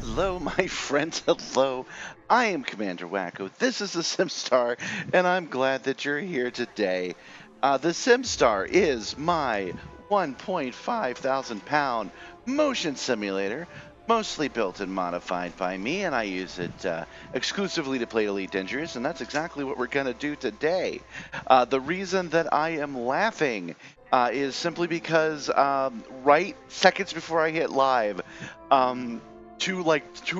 Hello, my friends. Hello. I am Commander Wacko. This is the Simstarr, and I'm glad that you're here today. The Simstarr is my 1.5 thousand pound motion simulator, mostly built and modified by me, and I use it exclusively to play Elite Dangerous, and that's exactly what we're going to do today. The reason that I am laughing is simply because right seconds before I hit live, two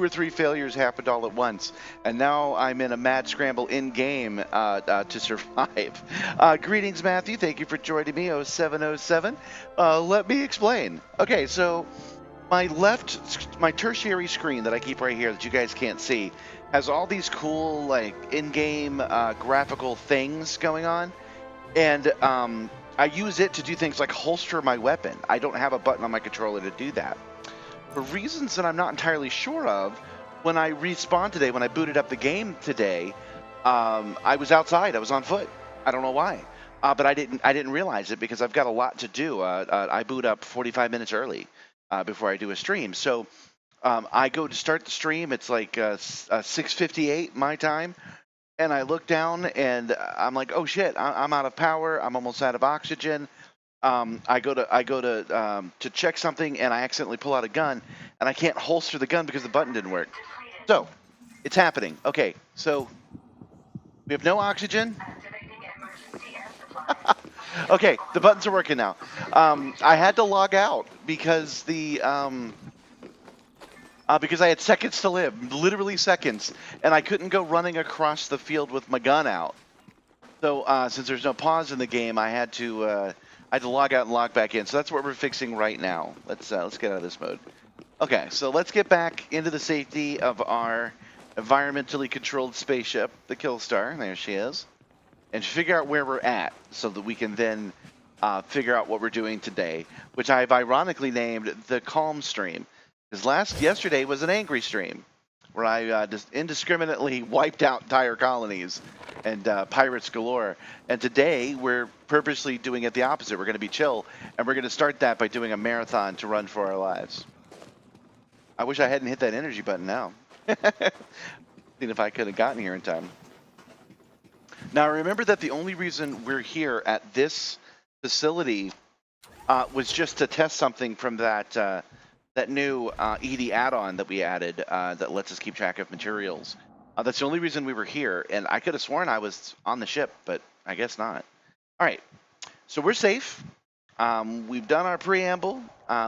or three failures happened all at once, and now I'm in a mad scramble in game to survive. Greetings, Matthew. Thank you for joining me. 0707. Let me explain. Okay, so my tertiary screen that I keep right here that you guys can't see has all these cool like in-game graphical things going on, and I use it to do things like holster my weapon. I don't have a button on my controller to do that. For reasons that I'm not entirely sure of, when I respawned today, when I booted up the game today, I was outside. I was on foot. I don't know why, but I didn't realize it because I've got a lot to do. I boot up 45 minutes early before I do a stream. So I go to start the stream. It's like 6:58 my time, and I look down and I'm like, oh shit, I'm out of power. I'm almost out of oxygen. I go to check something, and I accidentally pull out a gun, and I can't holster the gun because the button didn't work. So it's happening. Okay, so we have no oxygen. Okay, the buttons are working now. I had to log out because because I had seconds to live, literally seconds, and I couldn't go running across the field with my gun out. So since there's no pause in the game, I had to log out and log back in. So that's what we're fixing right now. Let's get out of this mode. Okay, so let's get back into the safety of our environmentally controlled spaceship, the Killstar. There she is. And figure out where we're at so that we can then figure out what we're doing today, which I've ironically named the Calm Stream. Because yesterday was an angry stream where I just indiscriminately wiped out entire colonies and pirates galore. And today we're purposely doing it the opposite. We're going to be chill, and we're going to start that by doing a marathon to run for our lives. I wish I hadn't hit that energy button now. Seeing if I could have gotten here in time. Now remember that the only reason we're here at this facility was just to test something from that new ED add-on that we added that lets us keep track of materials. That's the only reason we were here, and I could have sworn I was on the ship, but I guess not. All right, so we're safe. We've done our preamble.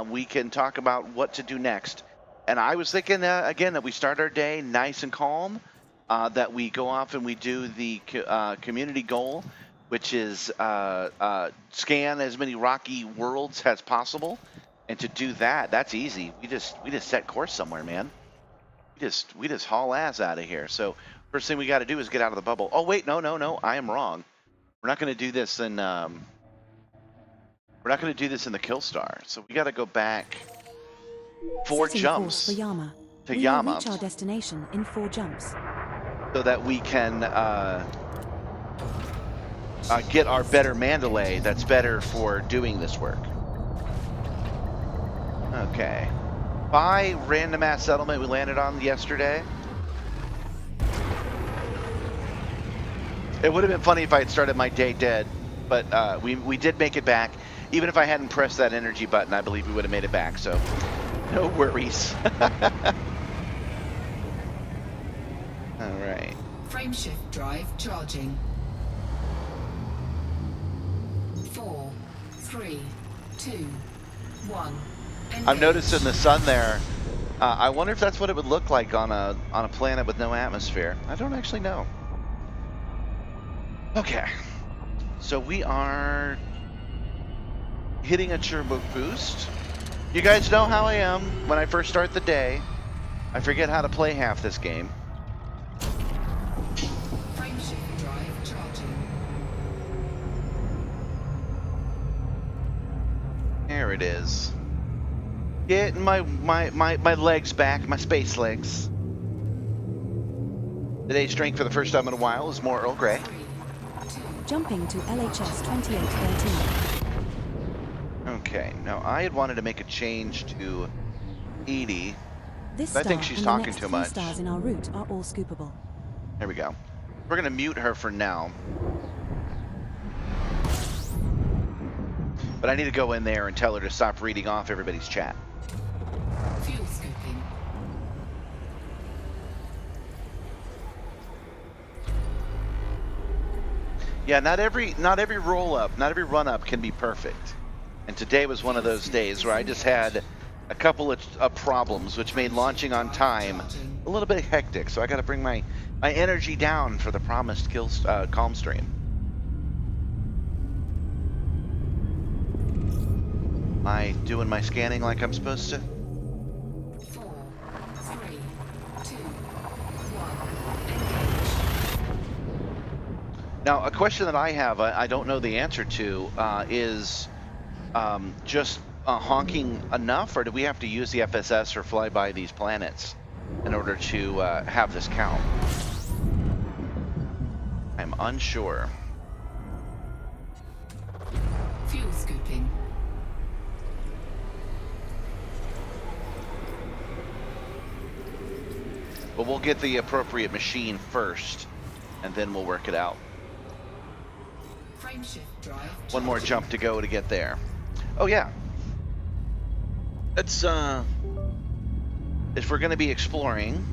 We can talk about what to do next. And I was thinking, again, that we start our day nice and calm, that we go off and we do the community goal, which is scan as many rocky worlds as possible. And to do that, that's easy. We just set course somewhere, man. We just haul ass out of here. So first thing we got to do is get out of the bubble. Oh wait, no, I am wrong. We're not going to do this in the Killstar. So we got to go back 4 jumps for Yama. to We Yama, will reach our destination in 4 jumps. so that we can get our better Mandalay. That's better for doing this work. Okay. By random ass settlement we landed on yesterday. It would have been funny if I had started my day dead, but we did make it back. Even if I hadn't pressed that energy button, I believe we would have made it back, so no worries. Alright. Frameshift drive charging. 4, 3, 2, 1. I'm noticing the sun there. I wonder if that's what it would look like on a planet with no atmosphere. I don't actually know. Okay, so we are hitting a turbo boost. You guys know how I am when I first start the day. I forget how to play half this game. Frameshift drive charging. There it is. Getting my legs back, my space legs. Today's drink for the first time in a while is more Earl Grey. Jumping to LHS 2813. Okay, now I had wanted to make a change to Edie. This I star think she's and the talking next too few much. stars in our route are all scoopable. There we go. We're gonna mute her for now. But I need to go in there and tell her to stop reading off everybody's chat. Fuel scooping. Yeah, not every roll up, not every run up can be perfect. And today was one of those days where I just had a couple of problems, which made launching on time a little bit hectic. So I got to bring my energy down for the promised calm stream. Am I doing my scanning like I'm supposed to? 4, 3, 2, 1. Now, a question that I have, I don't know the answer to, is just honking enough, or do we have to use the FSS or fly by these planets in order to have this count? I'm unsure. Fuel scooping. But we'll get the appropriate machine first, and then we'll work it out. Frameshift drive. One more jump to go to get there. Oh yeah. Let's if we're going to be exploring,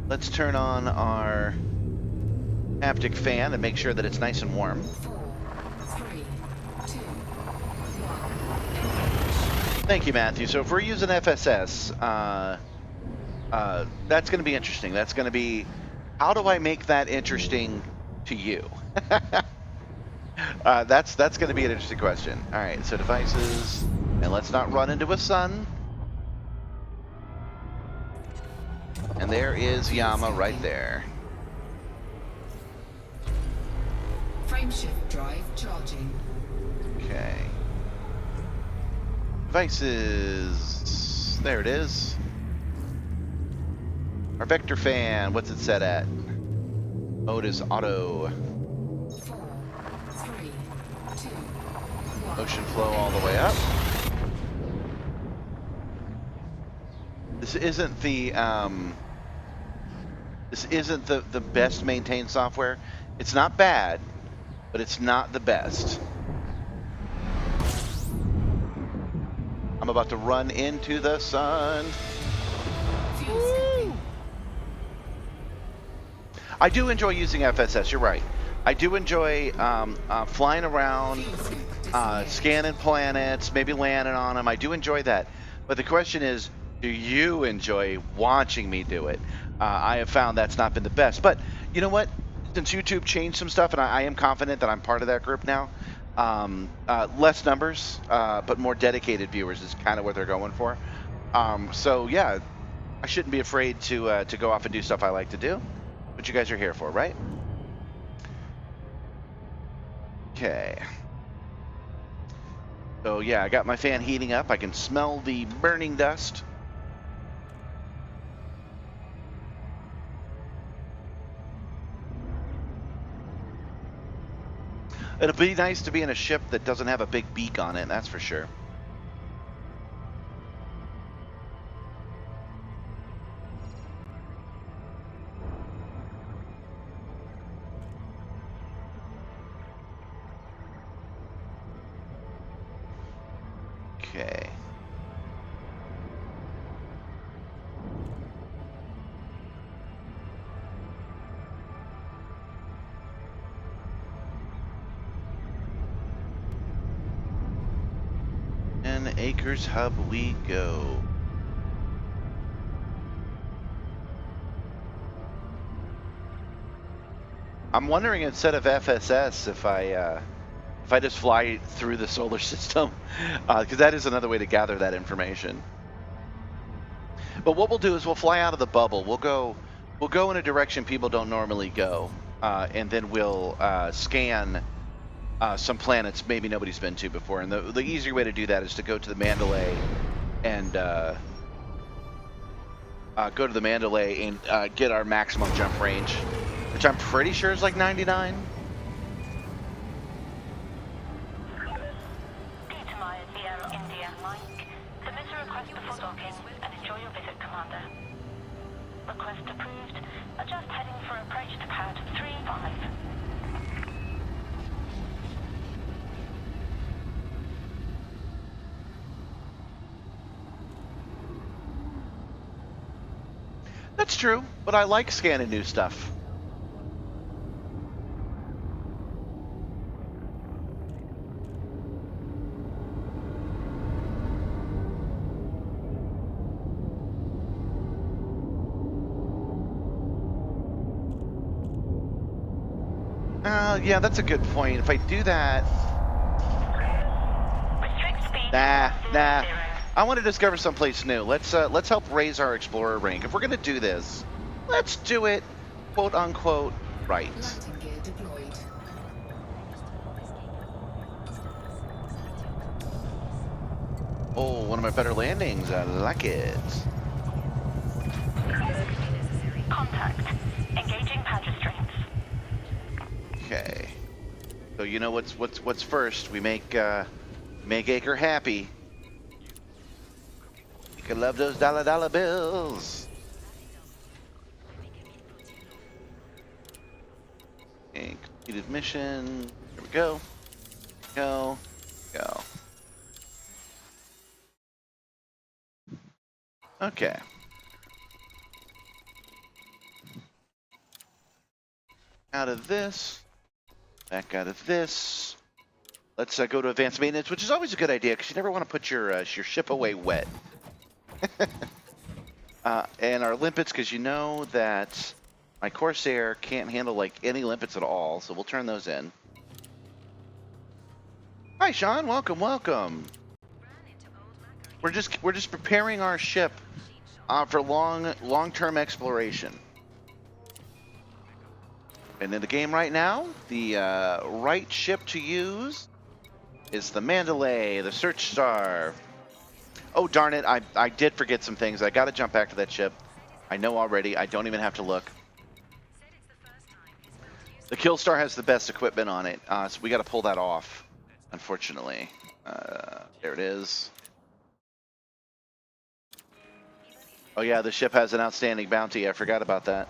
let's turn on our haptic fan and make sure that it's nice and warm. 4, 3, 2, 1. Thank you, Matthew. So if we're using FSS, that's going to be interesting. That's going to be, how do I make that interesting to you? That's going to be an interesting question. All right, so devices, and let's not run into a sun. And there is Yama right there. Frameshift drive charging. Okay. Devices, there it is. Our vector fan, what's it set at? Mode is auto. 4, 3, 2, 1. Motion flow all the way up. This isn't the best maintained software. It's not bad, but it's not the best. I'm about to run into the sun. Fuel scooping. I do enjoy using FSS, you're right. I do enjoy flying around, Fuel scoop disengaged. scanning planets, maybe landing on them. I do enjoy that. But the question is, do you enjoy watching me do it? I have found that's not been the best. But you know what? Since YouTube changed some stuff, and I am confident that I'm part of that group now, less numbers, but more dedicated viewers is kind of what they're going for. So yeah, I shouldn't be afraid to go off and do stuff I like to do. What you guys are here for, right? Okay. So yeah, I got my fan heating up. I can smell the burning dust. It'll be nice to be in a ship that doesn't have a big beak on it, that's for sure. Okay. And Acres Hub we go. I'm wondering, instead of FSS, if I just fly through the solar system, because that is another way to gather that information. But what we'll do is we'll fly out of the bubble. We'll go in a direction people don't normally go, and then we'll scan some planets maybe nobody's been to before. And the easier way to do that is to go to the Mandalay and get our maximum jump range, which I'm pretty sure is like 99. India Mike. Submit a request before docking and enjoy your visit, Command. Commander. Request approved. Adjust heading for approach to pad 35. That's true, but I like scanning new stuff. Yeah, that's a good point. If I do that, Restrict speed. nah. 0. I want to discover someplace new. Let's help raise our explorer rank. If we're gonna do this, let's do it, quote unquote, right. Landing gear deployed. Oh, one of my better landings. I like it. Contact. Engaging pad restraints. Okay. So you know what's first? We make Acre happy. You can love those dollar bills. Okay, completed mission. Here we go. Go. Okay. Out of this. Back out of this. Let's go to advanced maintenance, which is always a good idea because you never want to put your ship away wet. And our limpets, because you know that my Corsair can't handle like any limpets at all, so we'll turn those in. Hi, Sean. Welcome. We're just preparing our ship for long-term exploration. And in the game right now, the right ship to use is the Mandalay, the Simstarr. Oh, darn it. I did forget some things. I got to jump back to that ship. I know already. I don't even have to look. The Killstar has the best equipment on it, so we got to pull that off, unfortunately. There it is. Oh, yeah, the ship has an outstanding bounty. I forgot about that.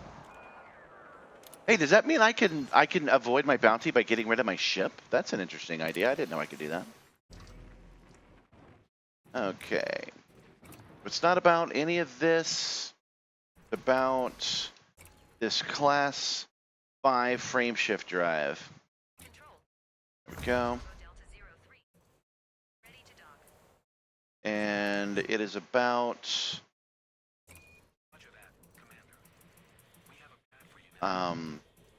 Hey, does that mean I can avoid my bounty by getting rid of my ship? That's an interesting idea. I didn't know I could do that. Okay. It's not about any of this. It's about this Class 5 frame shift drive. There we go. And it is about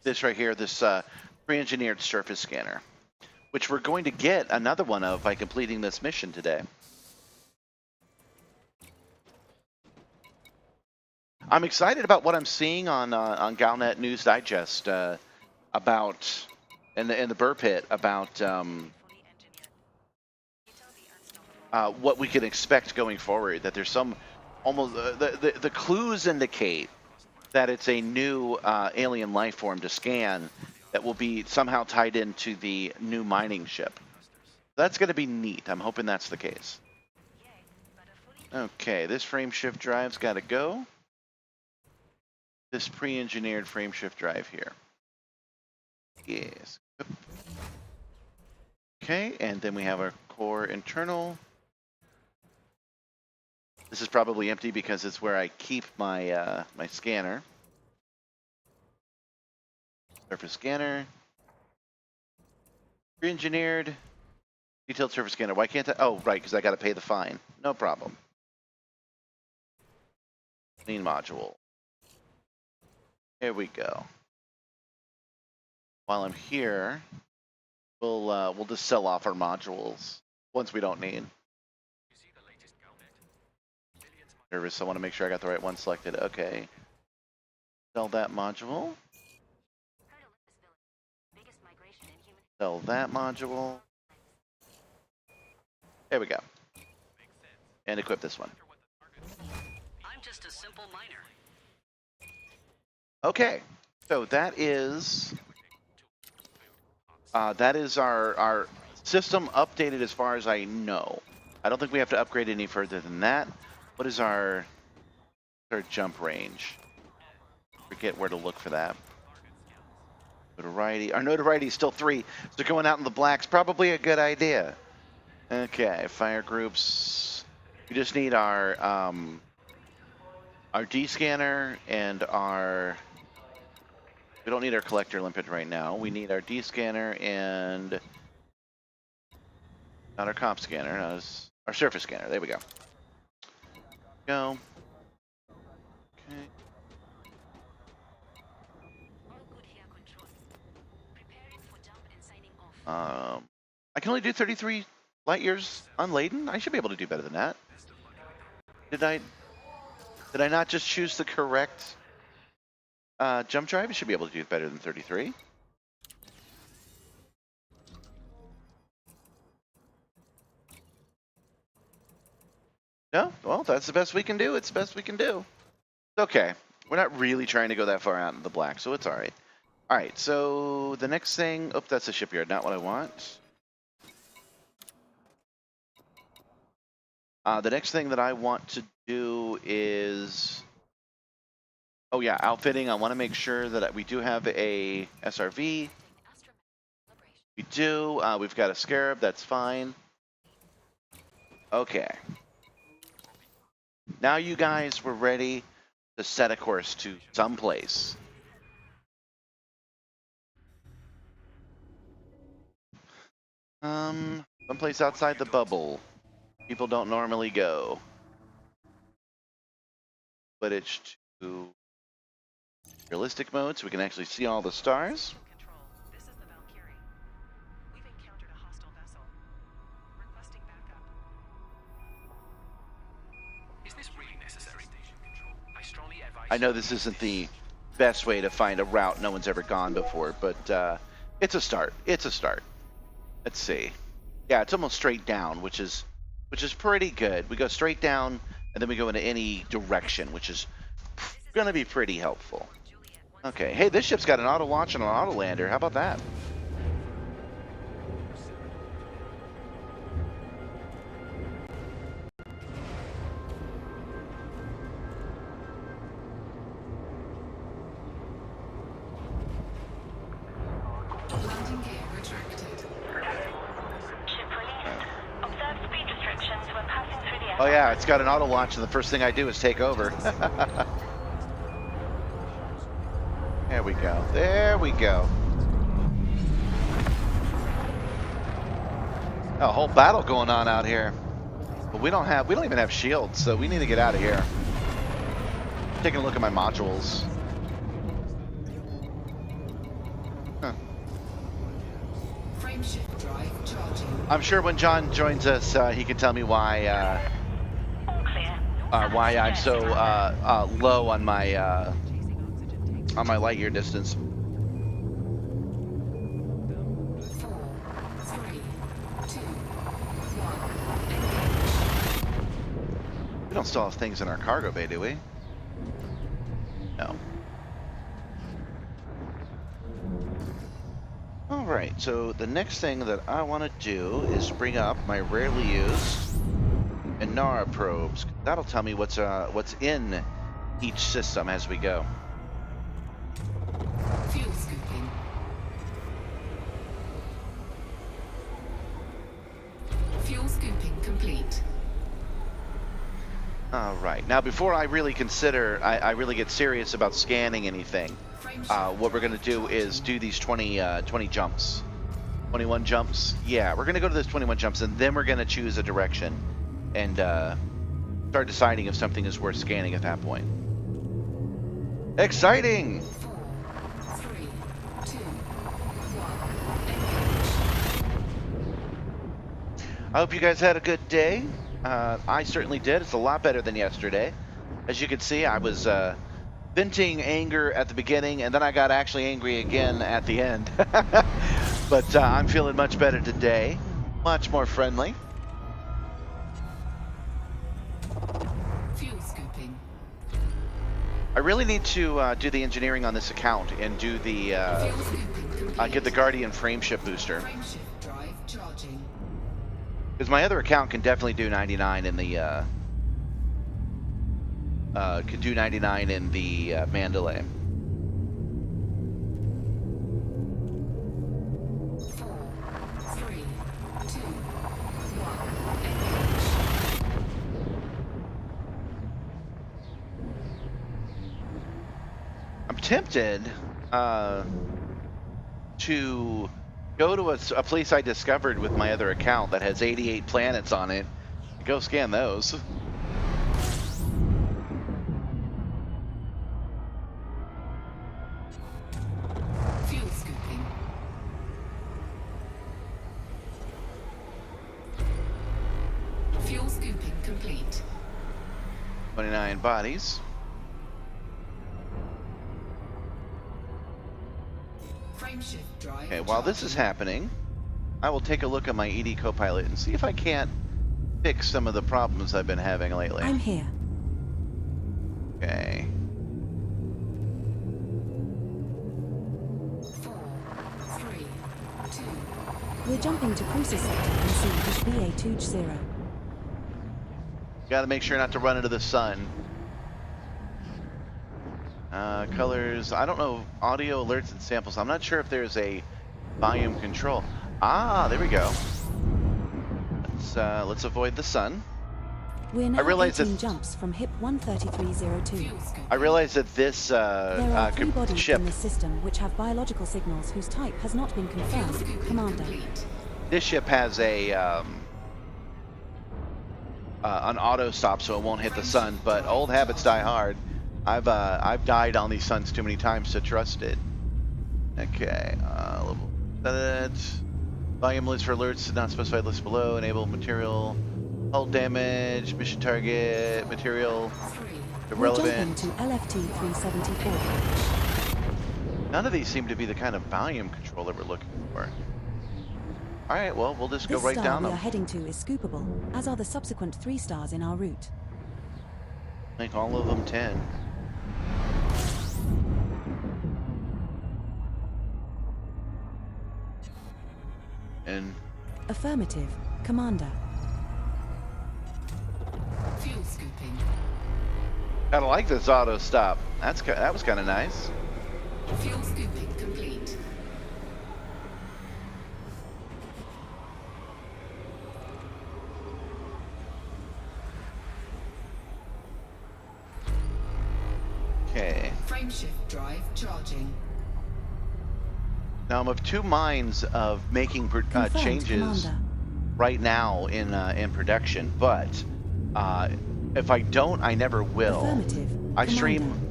this right here, this pre-engineered surface scanner, which we're going to get another one of by completing this mission today. I'm excited about what I'm seeing on Galnet News Digest about in the Burr Pit about what we can expect going forward. That there's some almost the clues indicate that it's a new alien life form to scan that will be somehow tied into the new mining ship. That's going to be neat. I'm hoping that's the case. Okay, this frame shift drive's got to go. This pre-engineered frame shift drive here. Yes. Okay, and then we have our core internal. This is probably empty because it's where I keep my my scanner. Surface scanner. Re-engineered. Detailed surface scanner. Why can't I? Oh, right, because I got to pay the fine. No problem. Clean module. Here we go. While I'm here, we'll just sell off our modules once we don't need. Nervous, I want to make sure I got the right one selected. Okay. Sell that module. Sell that module. There we go. And equip this one. I'm just a simple miner. Okay. So that is our system updated as far as I know. I don't think we have to upgrade any further than that. What is our our jump range? Forget where to look for that. Notoriety. Our notoriety is still 3, so going out in the black's probably a good idea. Okay, fire groups. We just need our D scanner and our. We don't need our collector limpet right now. We need our D scanner and not our comp scanner. No, it's our surface scanner. There we go. Go. Okay. I can only do 33 light years unladen. I should be able to do better than that. Did I not just choose the correct jump drive? I should be able to do better than 33. No? Well, that's the best we can do. It's the best we can do. It's okay. We're not really trying to go that far out in the black, so it's all right. All right, so the next thing... Oh, that's a shipyard, not what I want. The next thing that I want to do is... Oh yeah, outfitting. I want to make sure that we do have a SRV. We do. We've got a Scarab, that's fine. Okay. Now you guys were ready to set a course to someplace. Someplace outside the bubble. People don't normally go. Footage to realistic mode so we can actually see all the stars. Control, this is the Valkyrie. We've encountered a hostile vessel. Requesting backup. Is this really necessary? I strongly advise. I know this isn't the best way to find a route no one's ever gone before, but it's a start. It's a start. Let's see. Yeah, it's almost straight down, which is pretty good. We go straight down and then we go into any direction, which is going to be pretty helpful. Okay, hey, this ship's got an auto launch and an auto lander. How about that? Landing gear retracted. Ship released. Observe speed restrictions when passing through the Oh yeah, it's got an auto launch and the first thing I do is take over. There we go. There we go. A whole battle going on out here. But we don't even have shields, so we need to get out of here. Taking a look at my modules. Huh. Frameshift drive charging. I'm sure when John joins us, he can tell me why all clear. I'm so low on my light year distance. 4, 3, 2, 1. Engage. We don't still have things in our cargo bay, do we? No. Alright, so the next thing that I want to do is bring up my rarely used Inara probes. That'll tell me what's in each system as we go. Fuel scooping. Fuel scooping complete. Alright, now before I really consider, I really get serious about scanning anything, what we're going to do is do these 20 jumps. 21 jumps? Yeah, we're going to go to those 21 jumps and then we're going to choose a direction and start deciding if something is worth scanning at that point. Exciting! 4, 3, 2, 1. Engage. I hope you guys had a good day. I certainly did. It's a lot better than yesterday. As you can see, I was venting anger at the beginning, and then I got actually angry again at the end. But I'm feeling much better today. Much more friendly. Fuel scooping. I really need to do the engineering on this account and do the Fuel scooping complete. get the Guardian frameship booster. Frameshift drive charging. Because my other account can definitely do 99 in the could do 99 in the Mandalay. 4, 3, 2, 1. I'm tempted to go to a place I discovered with my other account that has 88 planets on it. Go scan those. Fuel scooping. Fuel scooping complete. 29 bodies. Frameshift drive. Okay, while this is charging. happening, I will take a look at my ED Copilot and see if I can't fix some of the problems I've been having lately. I'm here. Okay. 4, 3, 2. We're jumping to cruiser sector and see VA20. Gotta make sure not to run into the sun. Colors, I don't know, audio alerts and samples. I'm not sure if there's a volume control. Ah, there we go. Let's avoid the sun. We're now realize 18 that- jumps from HIP 13302. Fuel scooping. I realize that this There are 3 bodies ship, in this system which have biological signals whose type has not been Fuel confirmed. scooping Commander. complete. this ship has a an auto stop, so it won't hit the sun. But old habits die hard. I've died on these suns too many times to trust it. Okay, level volume list for alerts, not specified list below. Enable material, hull damage, mission target, material 3, We're jumping irrelevant. to LFT 374. None of these seem to be the kind of volume control that we're looking for. All right, well, we'll just go This right star down we them. are heading to is scoopable, as are the subsequent 3 stars in our route. Make all of them 10. And Affirmative, Commander. fuel scooping. kind of like this auto stop. That was kind of nice. Fuel scooping complete. Okay. Frameshift drive charging. Now I'm of two minds of making Confirmed, changes Commander. right now in production, but if I don't, I never will. Affirmative, I Commander. stream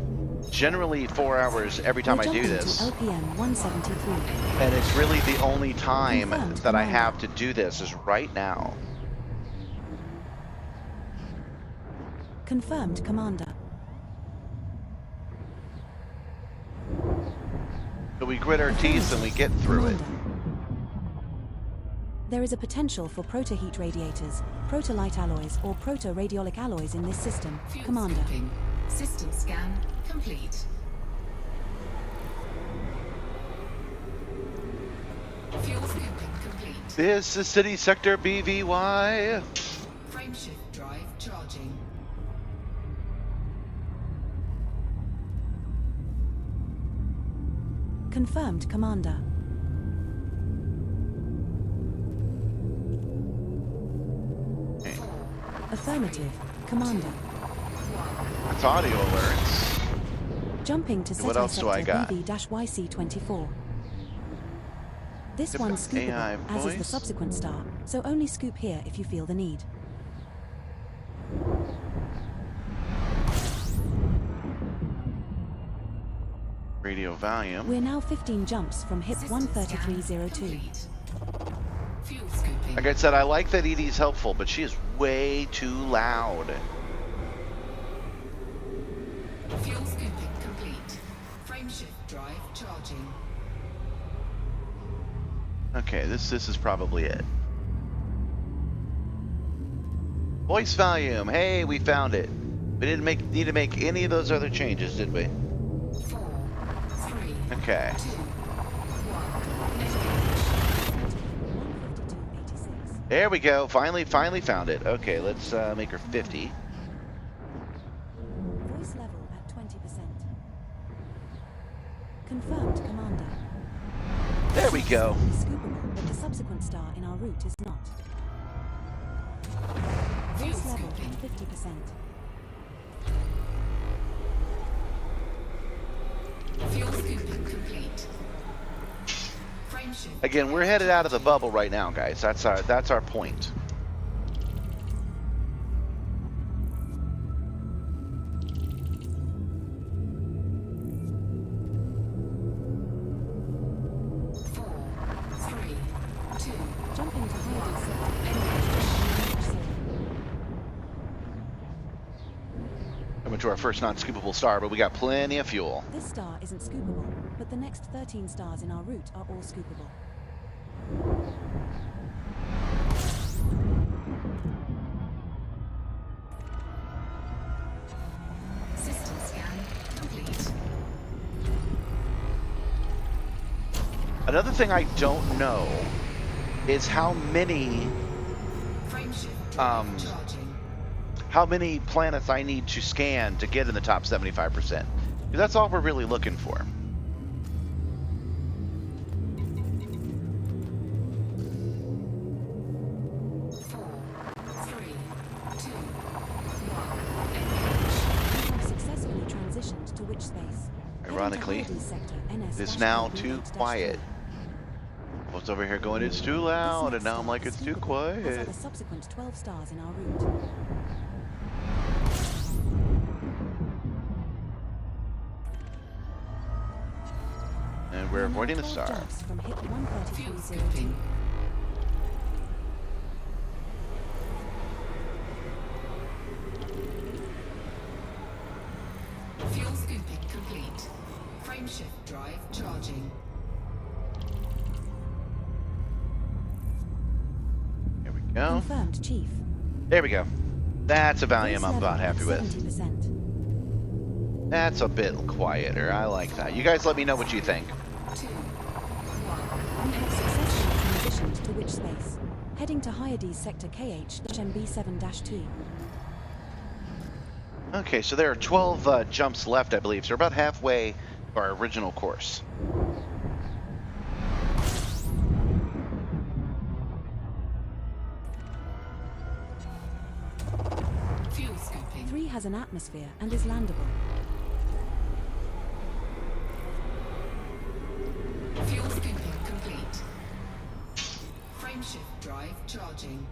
generally 4 hours every time We're I do jumping this, to LPM 173. and it's really the only time Confirmed, that I Commander. have to do this is right now. Confirmed, Commander. So we grit our teeth and we get through it. Commander. There is a potential for proto-heat radiators, proto-light alloys, or proto-radiolic alloys in this system, Fuel Commander. scooping. System scan complete. Fuel scooping complete. This is City Sector BVY. Frameshift drive charging. Confirmed, Commander. Okay. Affirmative, Commander. That's audio alerts. Jumping to What Seti else do I Sector got? BV-YC24. This one's Different AI scoopable, as is the voice. subsequent star, so only scoop here if you feel the need. Radio volume. We're now 15 jumps from HIP System scan 13302. complete. Fuel scooping. Like I said, I like that ED's helpful, but she is way too loud. Fuel scooping complete. Frameshift drive charging. Okay, this is probably it. Voice volume. Hey, we found it. We didn't need to make any of those other changes, did we? 4, 3, Okay. 2, 1. 152.86. There we go. Finally found it. Okay, let's make her 50. Confirmed, Commander. There we go. Star is scoopable, but the subsequent star in our route is not. Fuel Base level scooping. at 50%. Fuel scooping complete. Frameshift. Again, we're headed out of the bubble right now, guys. That's our point. Jumping to hiding sector. Coming to our first non-scoopable star, but we got plenty of fuel. This star isn't scoopable, but the next 13 stars in our route are all scoopable. System scan complete. Another thing I don't know is how many Frameshift charging. how many planets I need to scan to get in the top 75%. Because that's all we're really looking for. We have successfully transitioned to witch space. Ironically, Heading to Hades sector, NS it's now -3 too -3. quiet. I was over here going, it's too loud, and now I'm like, it's too As are quiet. the subsequent 12 stars in our route. And We we're are now avoiding a 12 star. jumps from hit Fuel 133.02. scooping. Fuel scooping complete. Frameshift drive charging. Here we go. Confirmed, Chief. There we go. That's a volume Base I'm about level happy at with. 70%. That's a bit quieter. I like that. You guys let me know what you think. 2, 1. We have successfully transitioned to witch space. Heading to Hyades sector KH-MB7-2. Okay, so there are 12 jumps left, I believe. So we're about halfway to our original course. Fuel scooping. 3 has an atmosphere and is landable. Fuel scooping complete. Frameshift drive charging.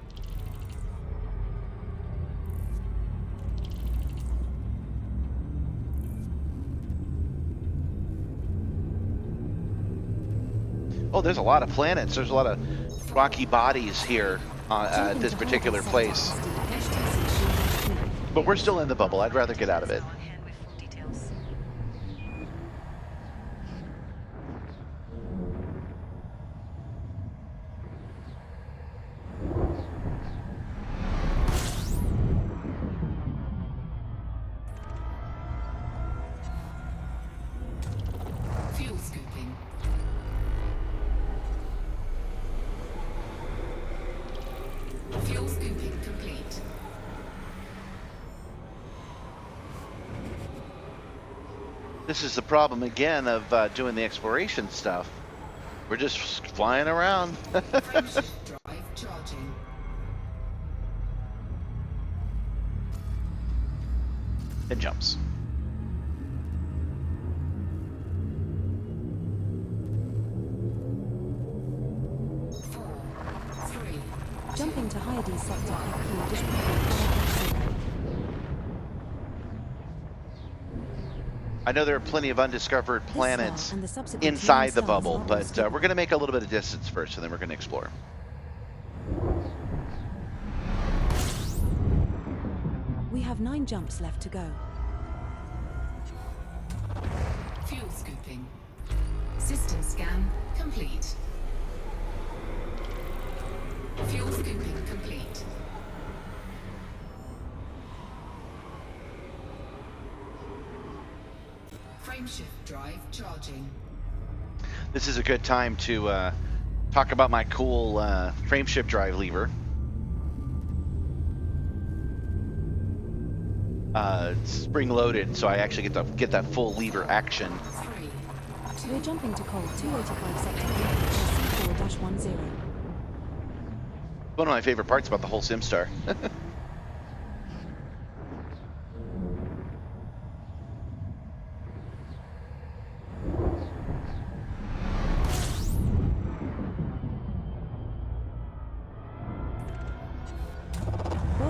Oh, there's a lot of planets. There's a lot of rocky bodies here at this particular place. But we're still in the bubble. I'd rather get out of it. On hand with full details. Fuel scooping. Fuel scooping complete. This is the problem again of doing the exploration stuff. We're just flying around. Frameshift drive charging. And jumps. Jumping to Hyades sector FQ-5-0. I know there are plenty of undiscovered This planets star and the subsequent inside 9 the stars bubble, are all but scoopable. we're going to make a little bit of distance first, and then we're going to explore. We have 9 jumps left to go. Fuel scooping. System scan complete. Fuel scooping complete. Frameshift drive charging. This is a good time to talk about my cool frameshift drive lever. It's spring-loaded, so I actually get that full lever action. 3, We're jumping to Col 285 sector C4-10. One of my favorite parts about the whole Simstarr.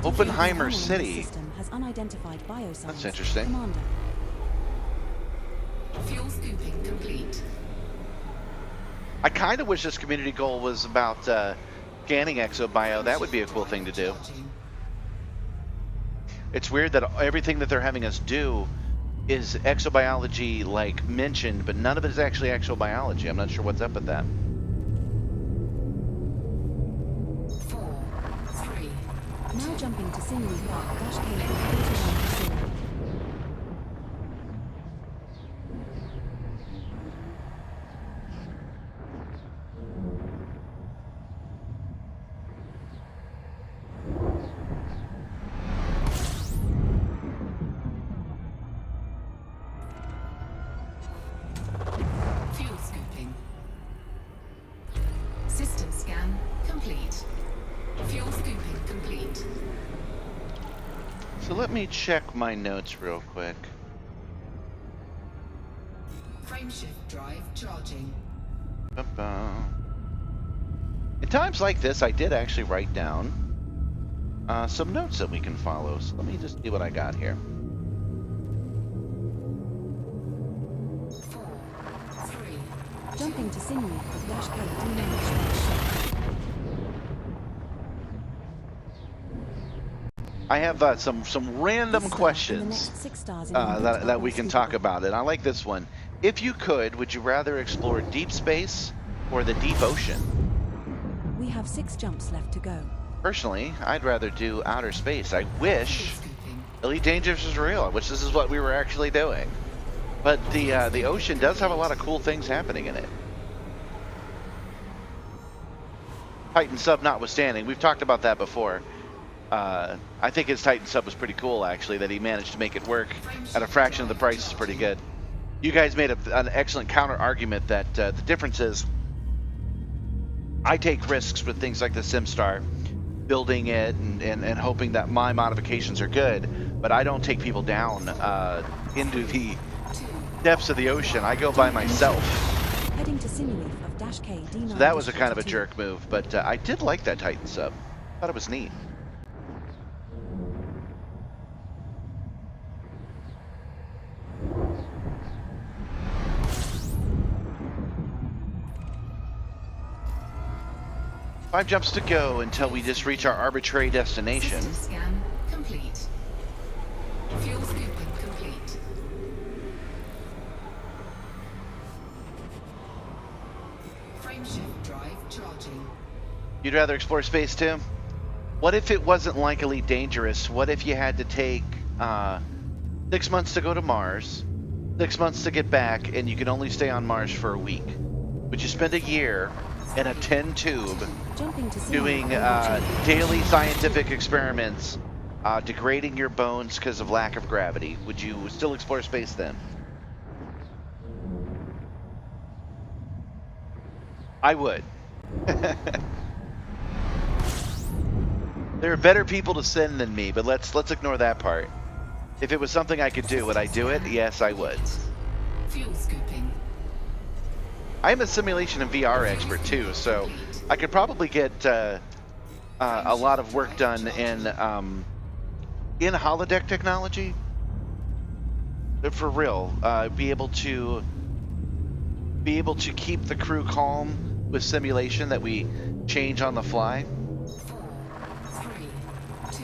Oppenheimer City. System has unidentified biosigns. That's interesting. Commander. Fuel scooping complete. I kind of wish this community goal was about scanning exobio. That would be a cool thing to do. Charging. It's weird that everything that they're having us do is exobiology, like, mentioned, but none of it is actually exobiology. I'm not sure what's up with that. 4, 3, Now jumping to Sinewy Park dash K 41. fuel scooping. System scan complete. Fuel scooping complete. So let me check my notes real quick. Frameshift drive charging. Ba-ba. In times like this, I did actually write down some notes that we can follow. So let me just see what I got here. 4, 3, Jumping to Sinewy of dash K D9. I have some random And the questions next 6 stars in our route are that we all can talk scoopable. about. And I like this one. If you could, would you rather explore deep space or the deep ocean? We have 6 jumps left to go. Personally, I'd rather do outer space. I wish fuel scooping. Elite Dangerous was real. I wish this is what we were actually doing. But the ocean does have a lot of cool things happening in it. Titan sub notwithstanding, we've talked about that before. I think his Titan sub was pretty cool, actually, that he managed to make it work at a fraction of the price is pretty good. You guys made an excellent counter argument that the difference is I take risks with things like the Simstarr, building it and hoping that my modifications are good, but I don't take people down into the depths of the ocean. I go by myself. Heading to Sinewy of dash K D9. So that was a kind of a jerk move, but I did like that Titan sub. Thought it was neat. Five jumps to go until we just reach our arbitrary destination. System scan complete. Fuel scooping complete. Frameshift drive charging. You'd rather explore space too? What if it wasn't like Elite Dangerous? What if you had to take 6 months to go to Mars, 6 months to get back, and you could only stay on Mars for a week? Would you spend a year in a 10 tube Jumping to Sinewy doing of dash K daily scientific experiments, degrading your bones because of lack of gravity? Would you still explore space then? I would. There are better people to send than me, but let's ignore that part. If it was something I could do, would I do it? Yes, I would. Fuel scooping. I'm a simulation and VR expert too, so I could probably get a lot of work done in holodeck technology. But for real, be able to keep the crew calm with simulation that we change on the fly. 4, 3, 2,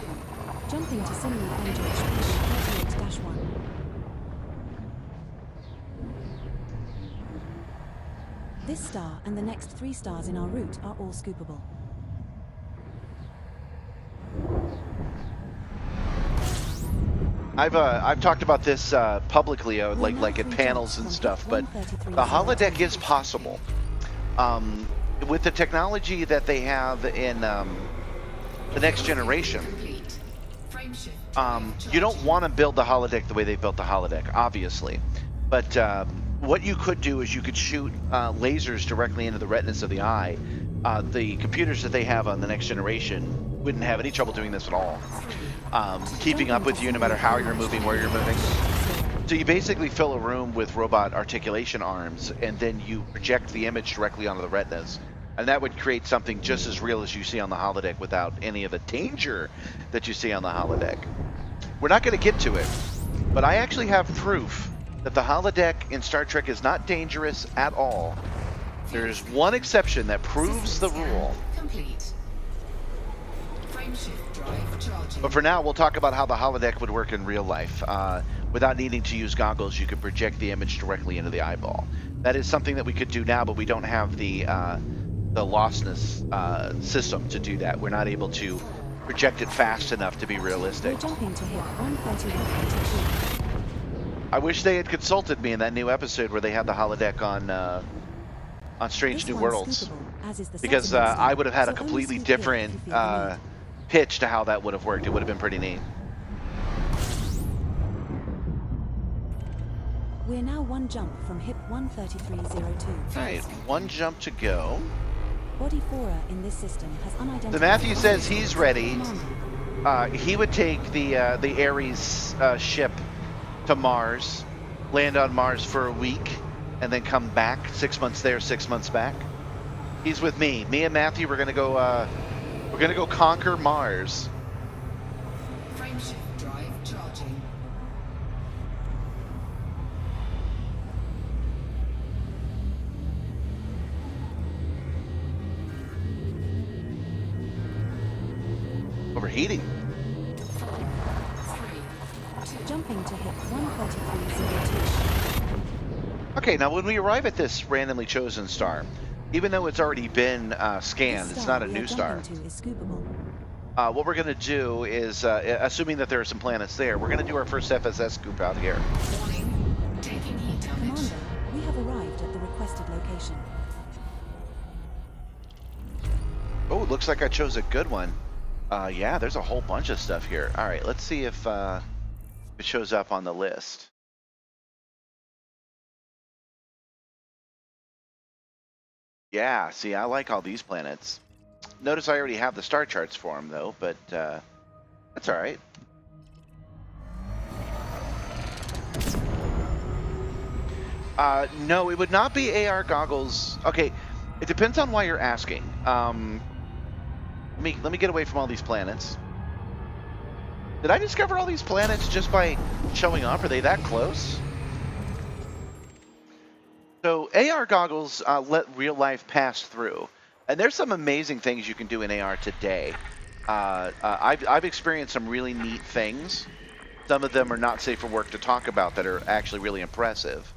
Jumping to Sinewy MJ 38-1. This star and the next 3 stars in our route are all scoopable. I've talked about this publicly, like at panels and stuff, but the holodeck is possible. With the technology that they have in the next generation, complete. Frameshift you don't want to build the holodeck the way they built the holodeck, obviously. But what you could do is you could shoot lasers directly into the retinas of the eye. The computers that they have on the next generation wouldn't have any trouble doing this at all. Keeping up with you no matter how you're moving, where you're moving. So you basically fill a room with robot articulation arms, and then you project the image directly onto the retinas. And that would create something just as real as you see on the holodeck without any of the danger that you see on the holodeck. We're not going to get to it, but I actually have proof that the holodeck in Star Trek is not dangerous at all. There's one exception that proves the rule. Complete. Frameshift drive charging. But for now, we'll talk about how the holodeck would work in real life. Without needing to use goggles, you could project the image directly into the eyeball. That is something that we could do now, but we don't have the lostness system to do that. We're not able to project it fast enough to be realistic. We're jumping to hit 131.2. I wish they had consulted me in that new episode where they had the holodeck on Strange This New one's Worlds, scoopable, as is the because second I would have had a so only completely scoop here different if you feel the need. pitch to how that would have worked. It would have been pretty neat. We're now one jump from hip 133.02. All right, one jump to go. Body 4 in this system has unidentified. The Matthew says he's ready. Commander. He would take the Ares ship to Mars, land on Mars for a week, and then come back. 6 months there, 6 months back. He's with me. Me and Matthew, we're gonna go conquer Mars. Frameshift drive charging. Overheating. 4, 3, 2. Jumping to hit 133.02. Okay, now when we arrive at this randomly chosen star, even though it's already been scanned, This it's star not a we are new star. jumping to is scoopable. What we're going to do is, assuming that there are some planets there, we're going to do our first FSS scoop out here. Warning. Taking heat damage. Commander, we have arrived at the requested location. Oh, it looks like I chose a good one. Yeah, there's a whole bunch of stuff here. All right, let's see if it shows up on the list. Yeah, see, I like all these planets. Notice I already have the star charts for them, though, but that's all right. No, it would not be AR goggles. Okay, it depends on why you're asking. Let me get away from all these planets. Did I discover all these planets just by showing up? Are they that close? So AR goggles let real life pass through, and there's some amazing things you can do in AR today. I've experienced some really neat things. Some of them are not safe for work to talk about that are actually really impressive.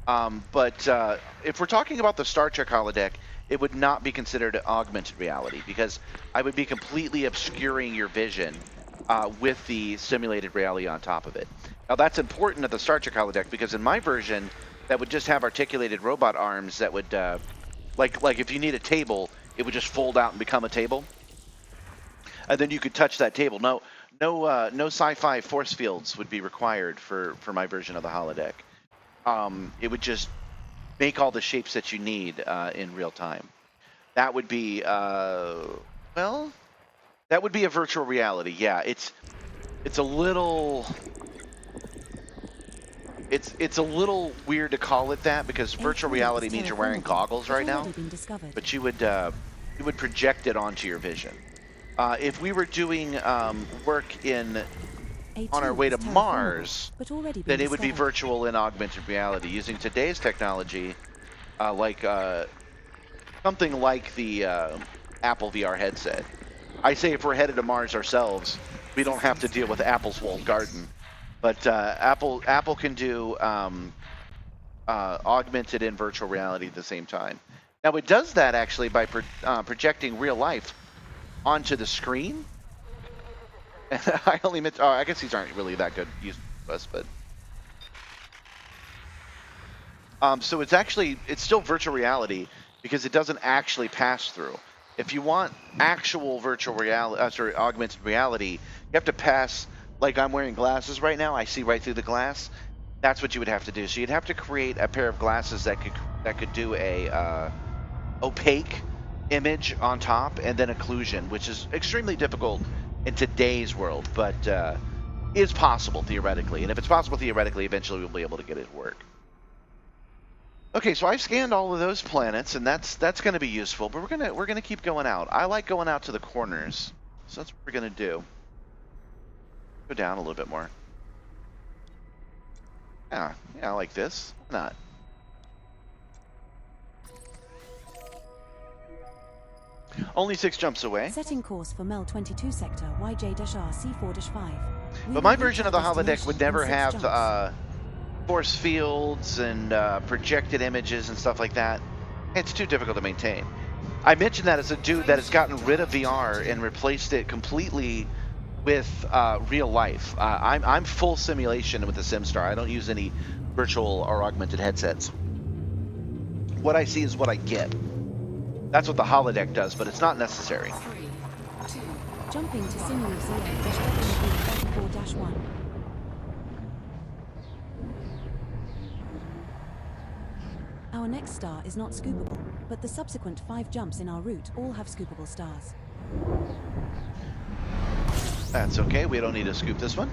But if we're talking about the Star Trek holodeck, it would not be considered augmented reality because I would be completely obscuring your vision with the simulated reality on top of it. Now that's important at the Star Trek holodeck because in my version, that would just have articulated robot arms that would, like if you need a table, it would just fold out and become a table, and then you could touch that table. No sci-fi force fields would be required for my version of the holodeck. It would just make all the shapes that you need in real time. That would be, well, that would be a virtual reality. Yeah, it's a little, it's a little weird to call it that because virtual reality means you're wearing goggles right now, but you would project it onto your vision. If we were doing work on our way to Mars, then it would be virtual and augmented reality using today's technology, like something like the Apple VR headset. I say if we're headed to Mars ourselves, we don't have to deal with Apple's walled garden, but Apple can do augmented and virtual reality at the same time. Now it does that actually by projecting real life onto the screen. I only meant. Oh, I guess these aren't really that good use to us, but so it's still virtual reality because it doesn't actually pass through. If you want actual virtual reality, augmented reality, you have to pass. Like I'm wearing glasses right now, I see right through the glass. That's what you would have to do. So you'd have to create a pair of glasses that could do a opaque image on top and then occlusion, which is extremely difficult in today's world, but is possible theoretically. And if it's possible theoretically, eventually we'll be able to get it to work. Okay, so I've scanned all of those planets, and that's going to be useful. But we're gonna keep going out. I like going out to the corners, so that's what we're gonna do. Go down a little bit more. Yeah, I like this. Why not? Only 6 jumps away. Setting course for Mel 22 sector YJ-RC4-5. But my version of the holodeck would never have force fields and projected images and stuff like that. It's too difficult to maintain. I mentioned that as a dude that has gotten rid of VR and replaced it completely with real life. I'm full simulation with the Simstarr. I don't use any virtual or augmented headsets. What I see is what I get. That's what the holodeck does, but it's not necessary. 3, 2, Jumping to Simulative 0-34-1. Our next star is not scoopable, but the subsequent 5 jumps in our route all have scoopable stars. That's okay. We don't need to scoop this one.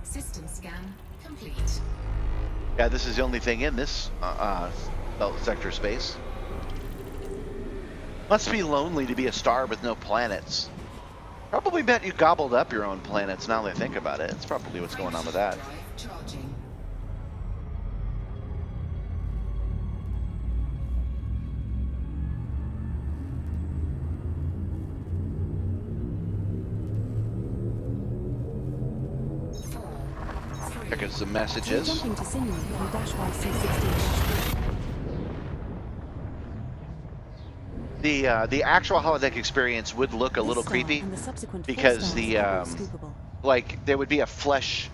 system scan complete. Yeah, this is the only thing in this belt sector space. Must be lonely to be a star with no planets. Probably bet you gobbled up your own planets now that I think about it. That's probably what's going on with that. Drive charging. Checking some messages. Jumping to Simulative on -YC16-3. The actual holodeck experience would look a little creepy because the like there would be a flesh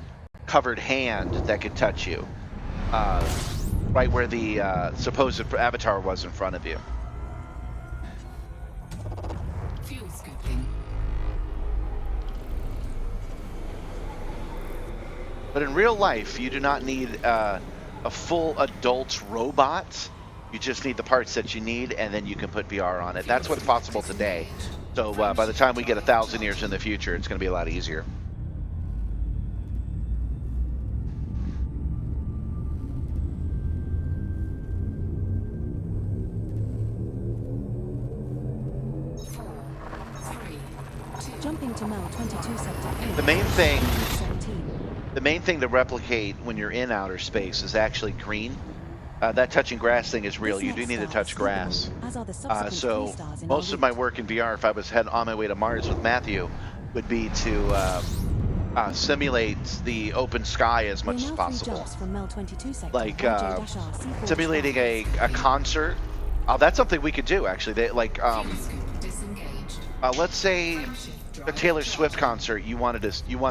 covered hand that could touch you right where the supposed avatar was in front of you. Fuel scooping. But in real life, you do not need a full adult robot. You just need the parts that you need, and then you can put VR on it. That's what's possible today. So by the time we get 1,000 years in the future, it's going to be a lot easier. Jumping to Mel 22 sector 8. The main thing, 17. the main thing to replicate when you're in outer space is actually green. That touching grass thing is real. This You do next need to star touch is grass. scoopable, as are the subsequent So 3 stars in most our of my route. work in VR, if I was heading on my way to Mars with Matthew, would be to simulate the open sky as We're much as now 3 possible. jumps from Mel 22 sector Like YJ-RC4-5. simulating a concert. Oh, that's something we could do actually. They, like Fuel scoop disengaged. let's say Frameshift a drive Taylor Swift charging. concert. You wanted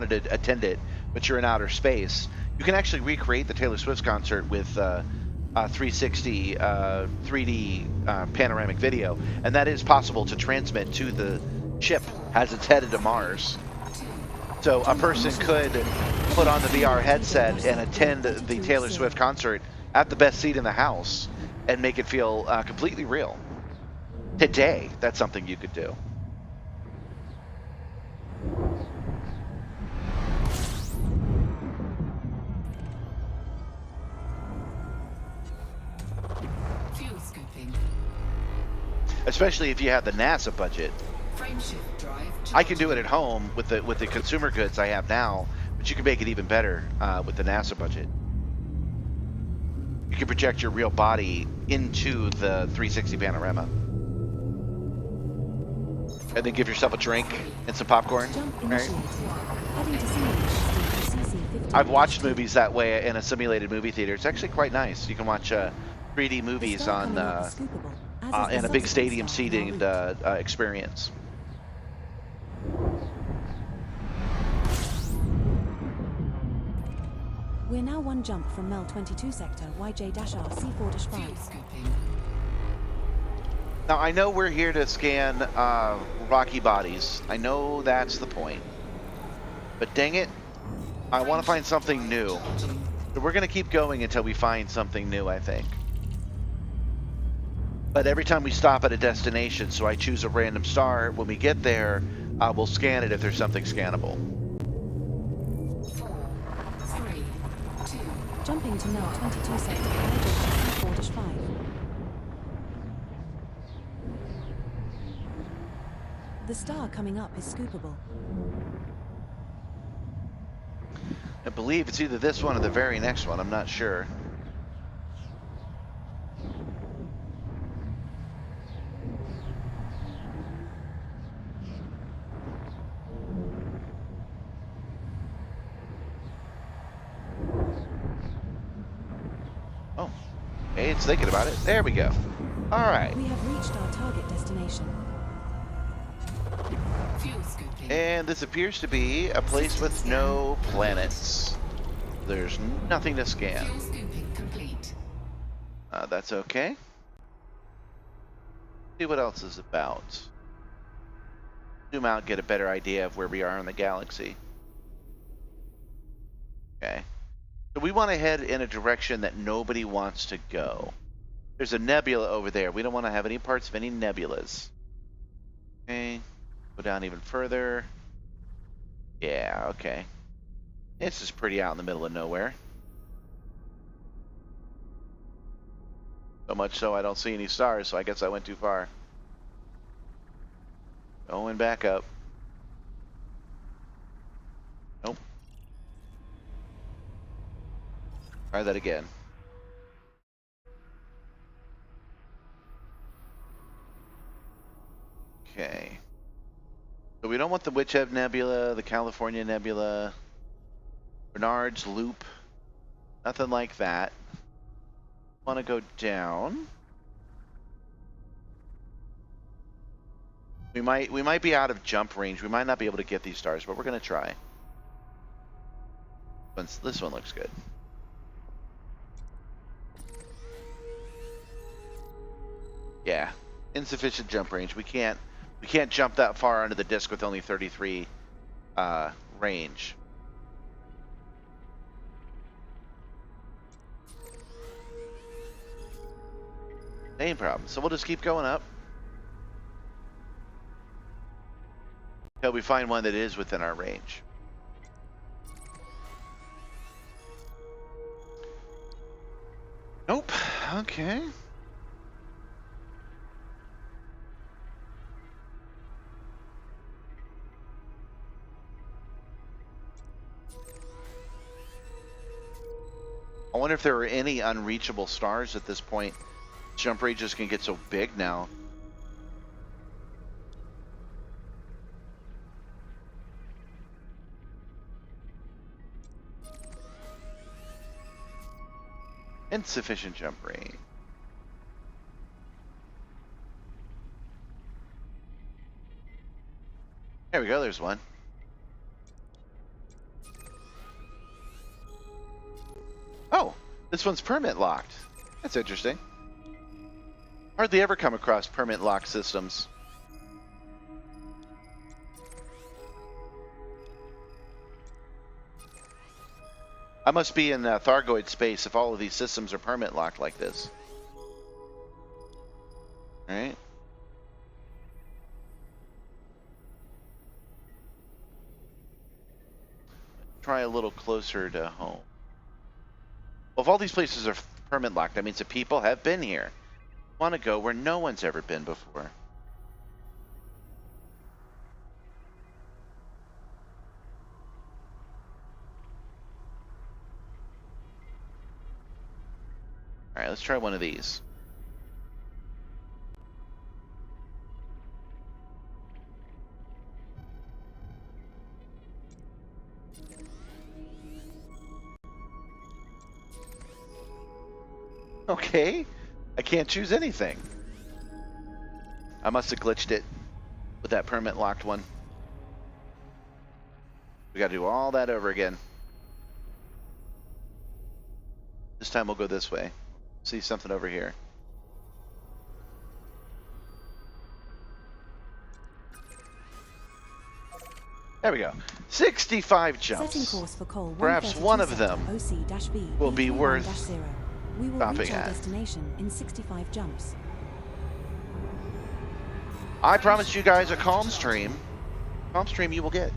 to attend it, but you're in outer space. You can actually recreate the Taylor Swift concert with 360 3D panoramic video, and that is possible to transmit to the ship as it's headed to Mars. So a person could put on the VR headset and attend the Taylor Swift concert at the best seat in the house and make it feel completely real. Today, that's something you could do. Fuel scooping. Especially if you have the NASA budget. Frameshift drive charging. I can do it at home with the consumer goods I have now, but you can make it even better with the NASA budget. You can project your real body into the 360 panorama. And then give yourself a drink and some popcorn. Jump Right? initiated. Heading to Simulative CC15. I've watched movies that way in a simulated movie theater. It's actually quite nice. You can watch 3D movies on in a big stadium seating experience. We're now 1 jump from Mel 22 sector YJ-RC4-5. Fuel scooping. Now, I know we're here to scan rocky bodies. I know that's the point. But dang it, I want to find something Drive new. charging. So we're going to keep going until we find something new, I think. But every time we stop at a destination, so I choose a random star, when we get there, we'll scan it if there's something scannable. 4, 3, 2, Jumping to now 22 sector C4-5. The star coming up is scoopable. I believe it's either this one or the very next one. I'm not sure. Oh, hey, it's thinking about it. There we go. All right. We have reached our target destination. fuel scooping. And this appears to be a place with no planets. There's nothing to scan. Fuel scooping complete. That's okay. See what else is about. Zoom out, get a better idea of where we are in the galaxy. Okay. So we want to head in a direction that nobody wants to go. There's a nebula over there. We don't want to have any parts of any nebulas. Okay. Go down even further. Yeah, okay. This is pretty out in the middle of nowhere. So much so I don't see any stars, so I guess I went too far. Going back up. Nope. Try that again. Okay. So we don't want the Witch Head Nebula, the California Nebula, Bernard's Loop, nothing like that. Want to go down. We might be out of jump range. We might not be able to get these stars, but we're gonna try. This one looks good. Yeah, insufficient jump range. We can't jump that far onto the disc with only 33 range. Same problem. So we'll just keep going up until we find one that is within our range. Nope. Okay. I wonder if there are any unreachable stars at this point. Jump ranges can get so big now. Insufficient jump range. There we go, there's one. Oh, this one's permit locked. That's interesting. Hardly ever come across permit lock systems. I must be in Thargoid space if all of these systems are permit locked like this. Alright. Try a little closer to home. Well, if all these places are permit locked, that means that people have been here. Want to go where no one's ever been before. All right, let's try one of these. Okay, I can't choose anything. I must have glitched it with that permit locked one. We gotta do all that over again. This time we'll go this way. See something over here. There we go. 65 Setting jumps. course for Cole Perhaps 132 one of sector them OC-B will be worth 31-0. We will stopping reach our at. destination in 65 jumps. I promised you guys a calm stream. Calm stream you will get.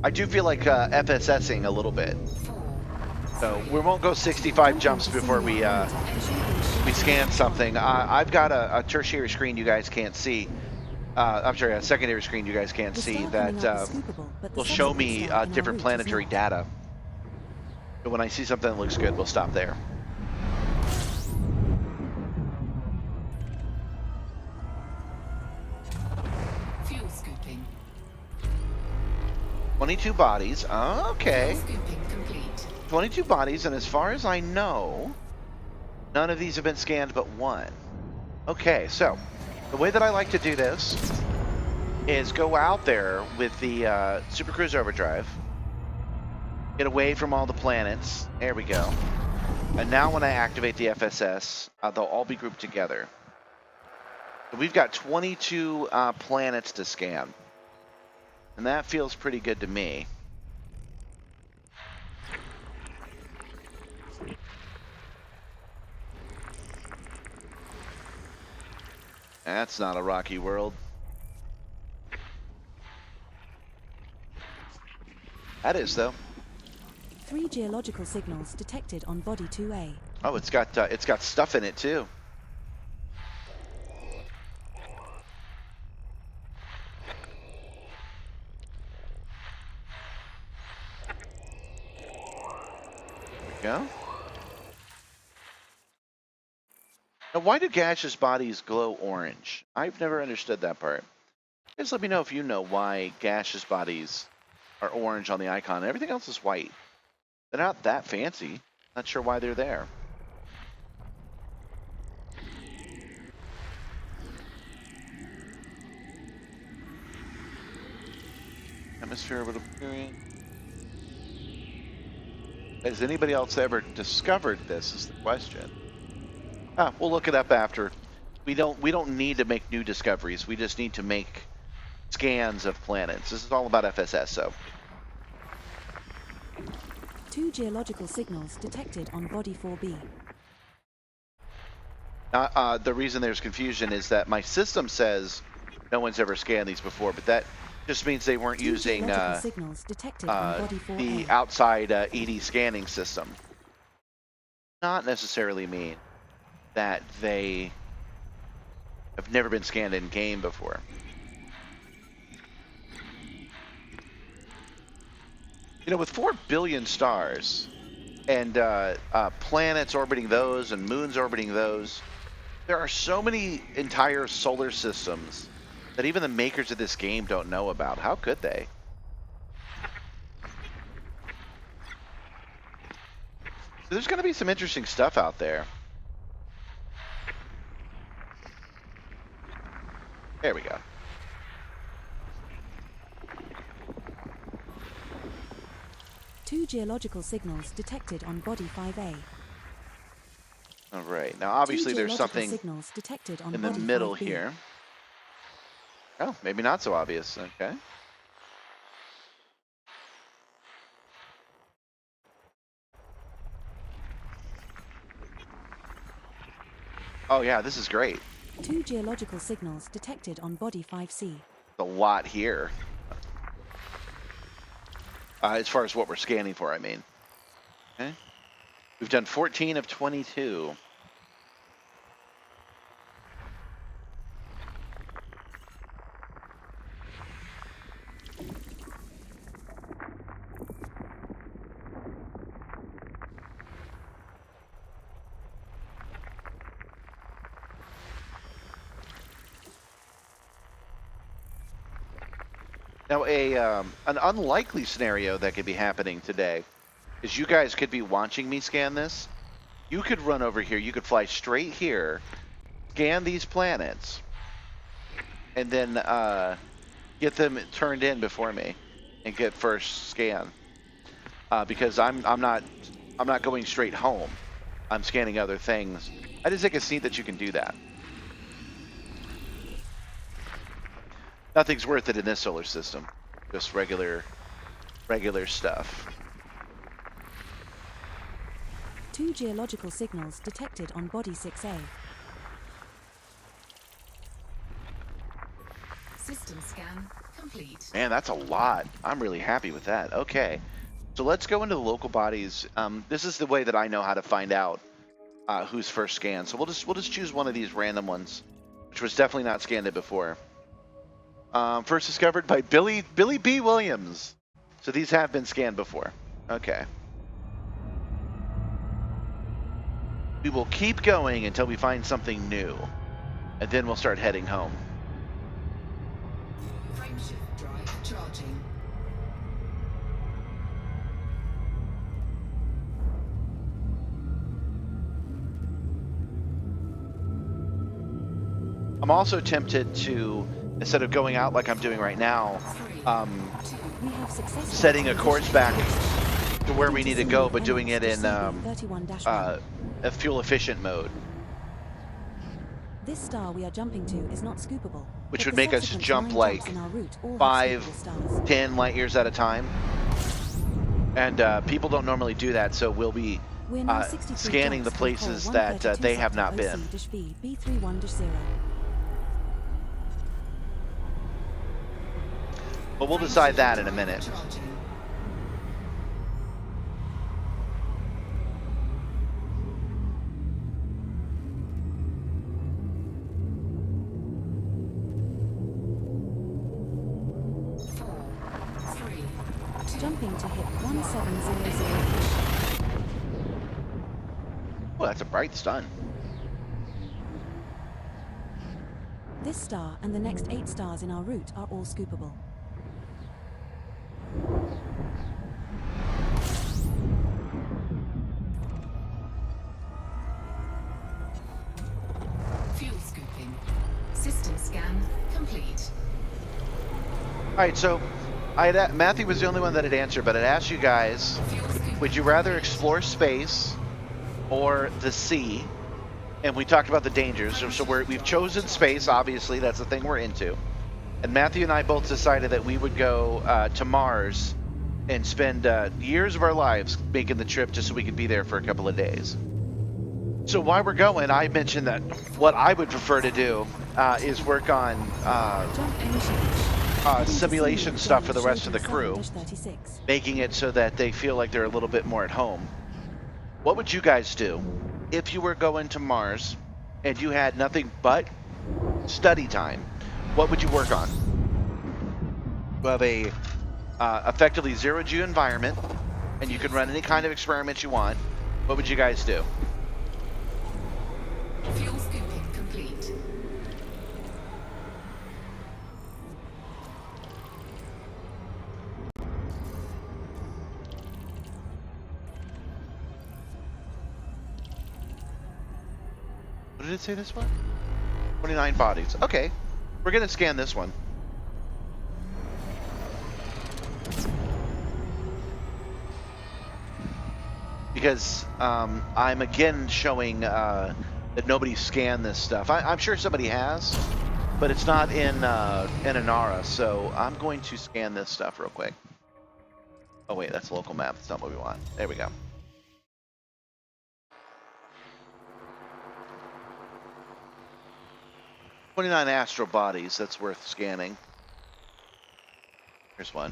I do feel like FSSing a little bit. So we won't go 65 jumps before we scan something. I've got a tertiary screen you guys can't see. I'm sorry, a secondary screen you guys can't see that will show me different planetary data. But when I see something that looks good, we'll stop there. Fuel scooping. 22 bodies. Okay. Fuel scooping complete. 22 bodies, and as far as I know, none of these have been scanned but one. Okay, so the way that I like to do this is go out there with the Super Cruise Overdrive, get away from all the planets. There we go. And now when I activate the FSS, they'll all be grouped together. So we've got 22 planets to scan. And that feels pretty good to me. That's not a rocky world. That is, though. 3 geological signals detected on body 2A. Oh, it's got stuff in it too. There we go. Now, why do gaseous bodies glow orange? I've never understood that part. Just let me know if you know why gaseous bodies are orange on the icon. Everything else is white. They're not that fancy. Not sure why they're there. Atmosphere orbital period. Has anybody else ever discovered this? Is the question. We'll look it up after. We don't need to make new discoveries. We just need to make scans of planets. This is all about FSS, so. 2 geological signals detected on body 4B. The reason there's confusion is that my system says no one's ever scanned these before, but that just means they weren't using signals detected on body 4A. the outside ED scanning system. Not necessarily mean that they have never been scanned in game before. You know, with 4 billion stars and planets orbiting those and moons orbiting those, there are so many entire solar systems that even the makers of this game don't know about. How could they? So there's going to be some interesting stuff out there. There we go. Two geological signals detected on body 5A. All right. Now, obviously, there's something signals detected on in the body middle 5B. here. Oh, maybe not so obvious. Okay. Oh, yeah, this is great. Two geological signals detected on body 5C. A lot here. As far as what we're scanning for, I mean. Okay. We've done 14 of 22. Now, an unlikely scenario that could be happening today is you guys could be watching me scan this. You could run over here. You could fly straight here, scan these planets, and then get them turned in before me and get first scan. Because I'm not going straight home. I'm scanning other things. I just think it's neat that you can do that. Nothing's worth it in this solar system. Just regular stuff. 2 geological signals detected on body 6A. System scan complete. Man, that's a lot. I'm really happy with that. Okay. So let's go into the local bodies. This is the way that I know how to find out who's first scanned. So we'll just choose one of these random ones, which was definitely not scanned it before. First discovered by Billy B. Williams. So these have been scanned before. Okay. We will keep going until we find something new, and then we'll start heading home. Frameshift drive charging. I'm also tempted to, instead of going out like I'm doing right now, We have successfully setting a course back to where we Heading need to to go, Sydney but doing it in NX31-1. a fuel-efficient mode, This star we are jumping to is not scoopable. which but would the make us subsequent jump 9 like jumps in our route all have 5, scoopable stars. 10 light years at a time. And people don't normally do that, so we'll be We're now 63 scanning the jumps from places Col that 132 they have sector not been. OC-V B31-0. But we'll decide that in a minute. Charging. Jumping to hit 1700. Oh, that's a bright stun. This star and the next 8 stars in our route are all scoopable. Fuel scooping. System scan complete. All right, so Matthew was the only one that had answered, but it asked you guys, Fuel scooping. would you rather explore space or the sea? And we talked about the dangers. So we've chosen space, obviously. That's the thing we're into. And Matthew and I both decided that we would go to Mars and spend years of our lives making the trip just so we could be there for a couple of days. So while we're going, I mentioned that what I would prefer to do is work on Jump initiated. simulation stuff for the rest of the crew, 7-36. making it so that they feel like they're a little bit more at home. What would you guys do if you were going to Mars and you had nothing but study time? What would you work on? You have a effectively zero-G environment, and you can run any kind of experiments you want. What would you guys do? Fuel scooping complete. What did it say this one? 29 bodies. Okay, we're gonna scan this one. Because I'm again showing that nobody scanned this stuff. I'm sure somebody has, but it's not in Inara, so I'm going to scan this stuff real quick. Oh wait, that's a local map. That's not what we want. There we go. "29 astral bodies, that's worth scanning." Here's one.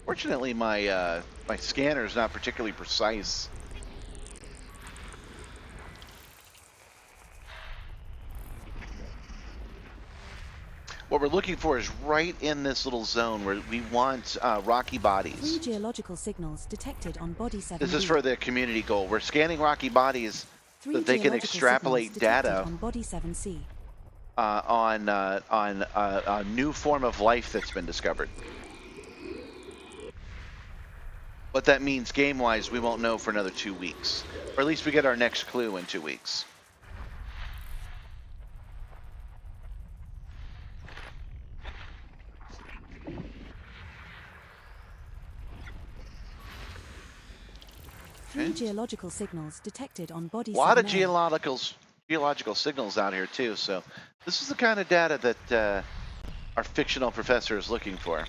Fortunately, my my scanner is not particularly precise. What we're looking for is right in this little zone where we want rocky 3 bodies. geological signals detected on body 7. This is for the community goal. We're scanning rocky bodies 3 so that they can geological extrapolate signals detected data on body 7C. on a new form of life that's been discovered. What that means game-wise, we won't know for another 2 weeks. Or at least we get our next clue in 2 weeks. 3 geological signals detected on body A lot of 7A. geological signals out here too. So this is the kind of data that our fictional professor is looking for.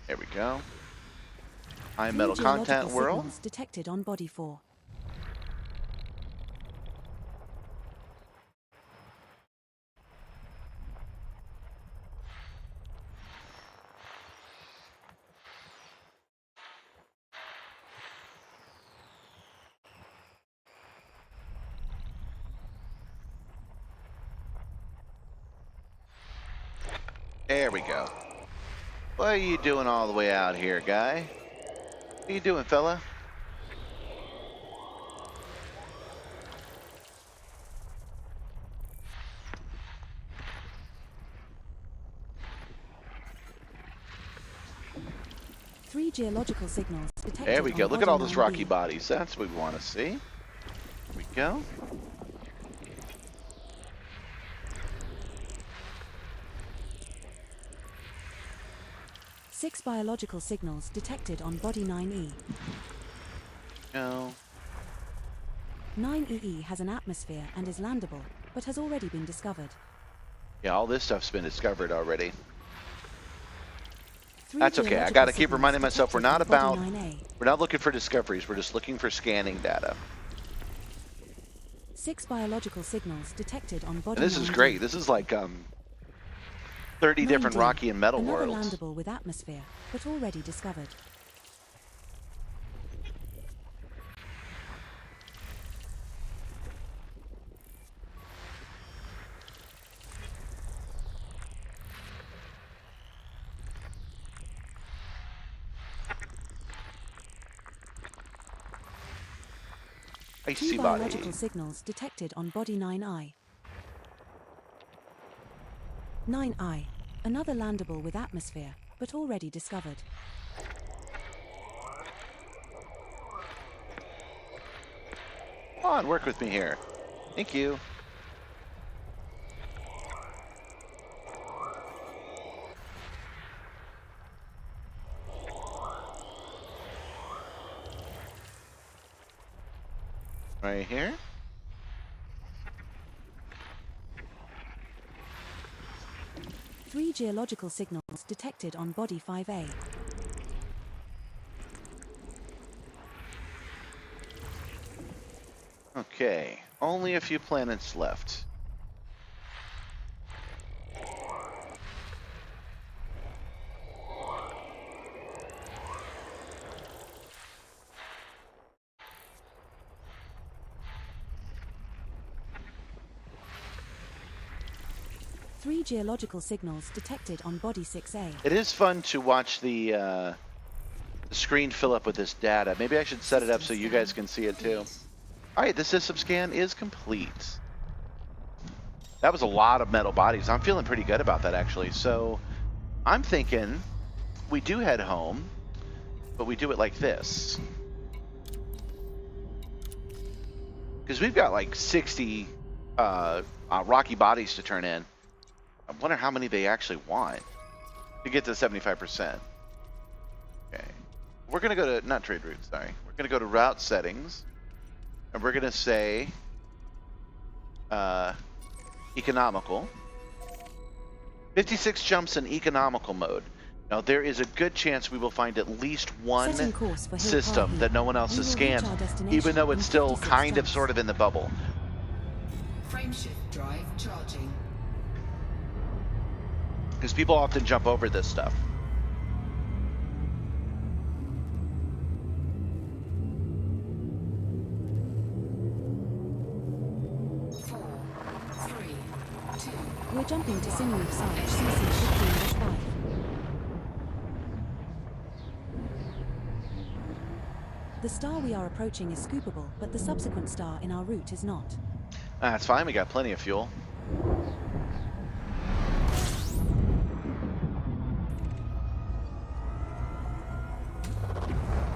There we go. High 3 metal geological content world. signals detected on body 4. There we go. What are you doing all the way out here, guy? What are you doing, fella? Three geological signals detected. There we go. on Look at body all those 9B. rocky bodies. That's what we want to see. There we go. Six biological signals detected on body 9E. No. 9EE has an atmosphere and is landable, but has already been discovered. Yeah, all this stuff's been discovered already. Three That's okay. I geological got to keep signals reminding myself we're not detected on about, body 9A. we're not looking for discoveries. We're just looking for scanning data. Six biological signals detected on body And this is 9D. great. This is like 30 different 9D, rocky and metal another worlds. landable with atmosphere, but already discovered. Icy Two body. biological signals detected on body 9I. 9I, another landable with atmosphere, but already discovered. Come on, work with me here. Thank you. Right here. Three geological signals detected on body 5A. Okay, only a few planets left. Three geological signals detected on body 6A. It is fun to watch the screen fill up with this data. Maybe I should set it up so you guys can see it too. All right, the system scan is complete. That was a lot of metal bodies. I'm feeling pretty good about that, actually. So I'm thinking we do head home, but we do it like this. Because we've got like 60 rocky bodies to turn in. I wonder how many they actually want to get to 75%. Okay. We're going to go to, not trade routes, sorry. We're going to go to route settings. And we're going to say economical. 56 jumps in economical mode. Now, there is a good chance we will find at least one Setting course for Hill system Party. that no one else We has will reach scanned, our destination even though in it's still 56 kind of jumps. sort of in the bubble. Frameshift drive charging. Because people often jump over this stuff. We're jumping to Simstarr site CC 15-5. The star we are approaching is scoopable, but the subsequent star in our route is not. That's fine, we got plenty of fuel.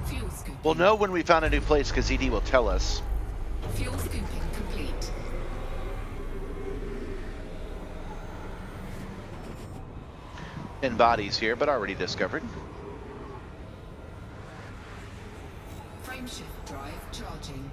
Fuel scooping. We'll know when we found a new place because ED will tell us. Fuel scooping complete. In bodies here, but already discovered. Frameshift drive charging.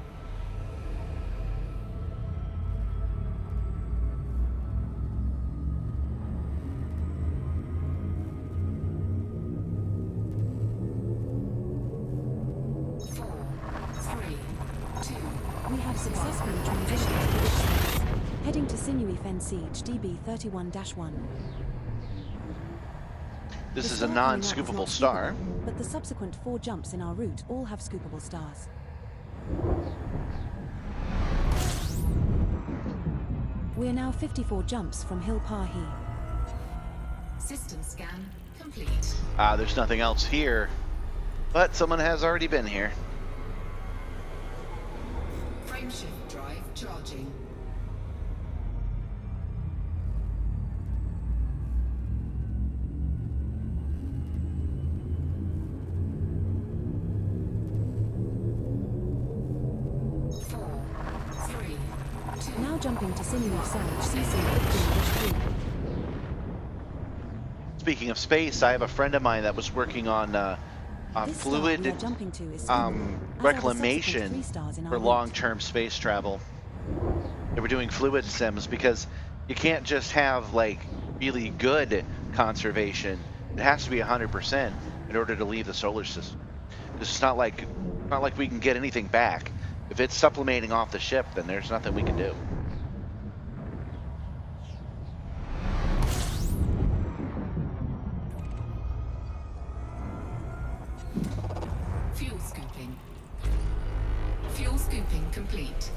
We have successfully transitioned to witch space, heading to Sinewy Fen Siege DB31-1. This The is a star coming up is non-scoopable not star. scoopable, but the subsequent 4 jumps in our route all have scoopable stars. We are now 54 jumps from Hill Pahi. System scan complete. There's nothing else here, but someone has already been here. Frameshift drive charging. Now jumping to Sinewy Surge CC15-3. Speaking of space, I have a friend of mine that was working on This star fluid we are jumping to is Sinewy, as are the subsequent 3 reclamation stars in our for route. long-term space travel. They were doing fluid sims because you can't just have like really good conservation. It has to be 100% in order to leave the solar system. Because it's not like we can get anything back. If it's supplementing off the ship, then there's nothing we can do. Fuel scooping. Fuel scooping complete.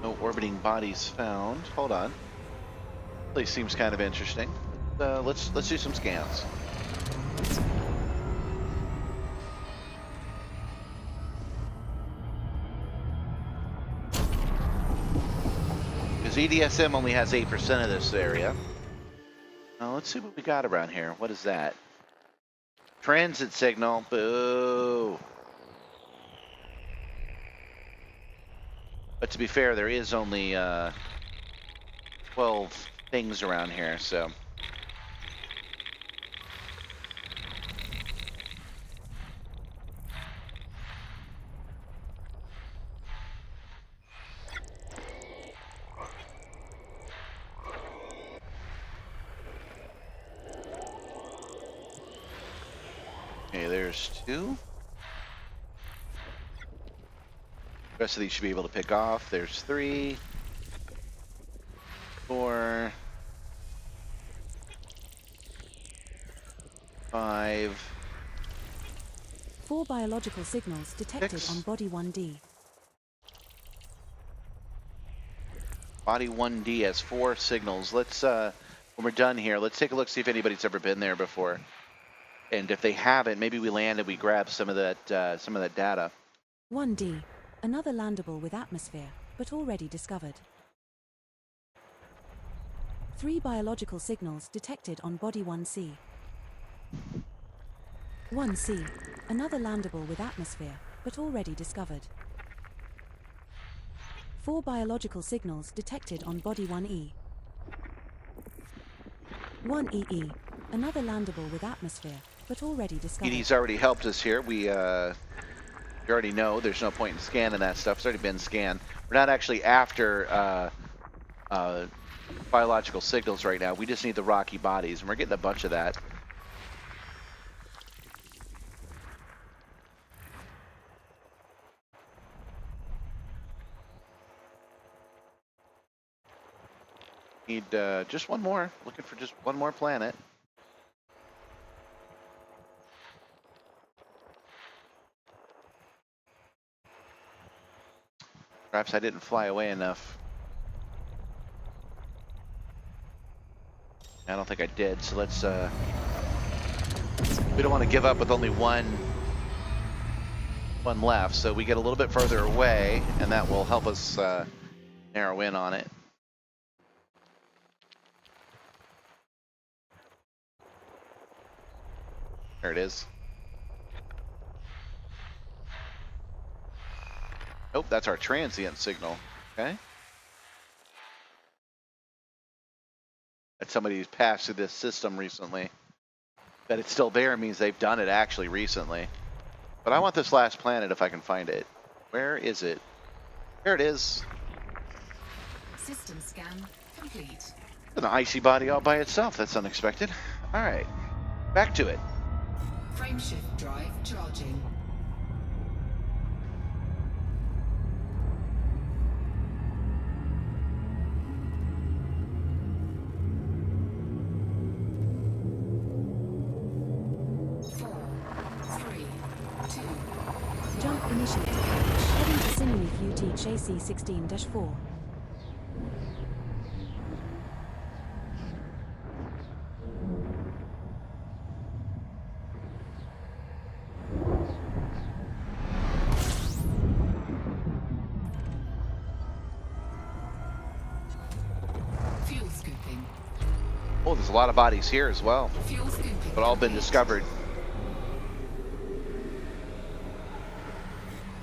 No orbiting bodies found. Hold on. Place seems kind of interesting. Let's do some scans. Because EDSM only has 8% of this area. Now let's see what we got around here. What is that? Transit signal. Boo. But to be fair, there is only 12 things around here, so. Okay, there's 2. The rest of these should be able to pick off. There's 3, 4, 5. 4 biological signals detected 6. on Body 1D. Body 1D has 4 signals. Let's, when we're done here, let's take a look, see if anybody's ever been there before. And if they haven't, maybe we land and we grab some of that data. 1D, another landable with atmosphere, but already discovered. 3 biological signals detected on Body 1C. 1C, another landable with atmosphere, but already discovered. 4 biological signals detected on Body 1E. 1EE, another landable with atmosphere, but already discovered. ED's already helped us here. We already know there's no point in scanning that stuff. It's already been scanned. We're not actually after biological signals right now. We just need the rocky bodies, and we're getting a bunch of that. Need just one more. Looking for just one more planet. Perhaps I didn't fly away enough. I don't think I did, so let's we don't want to give up with only one left, so we get a little bit further away, and that will help us narrow in on it. There it is. Nope, that's our transient signal. Okay. That's somebody who's passed through this system recently. That it's still there means they've done it actually recently. But I want this last planet if I can find it. Where is it? There it is. System scan complete. An icy body all by itself. That's unexpected. All right. Back to it. Frameshift drive charging. Jump initiated. Heading to Simstarr UT chassis 16-4. Fuel scooping. Oh, there's a lot of bodies here as well. Fuel scooping. But all been complete. discovered.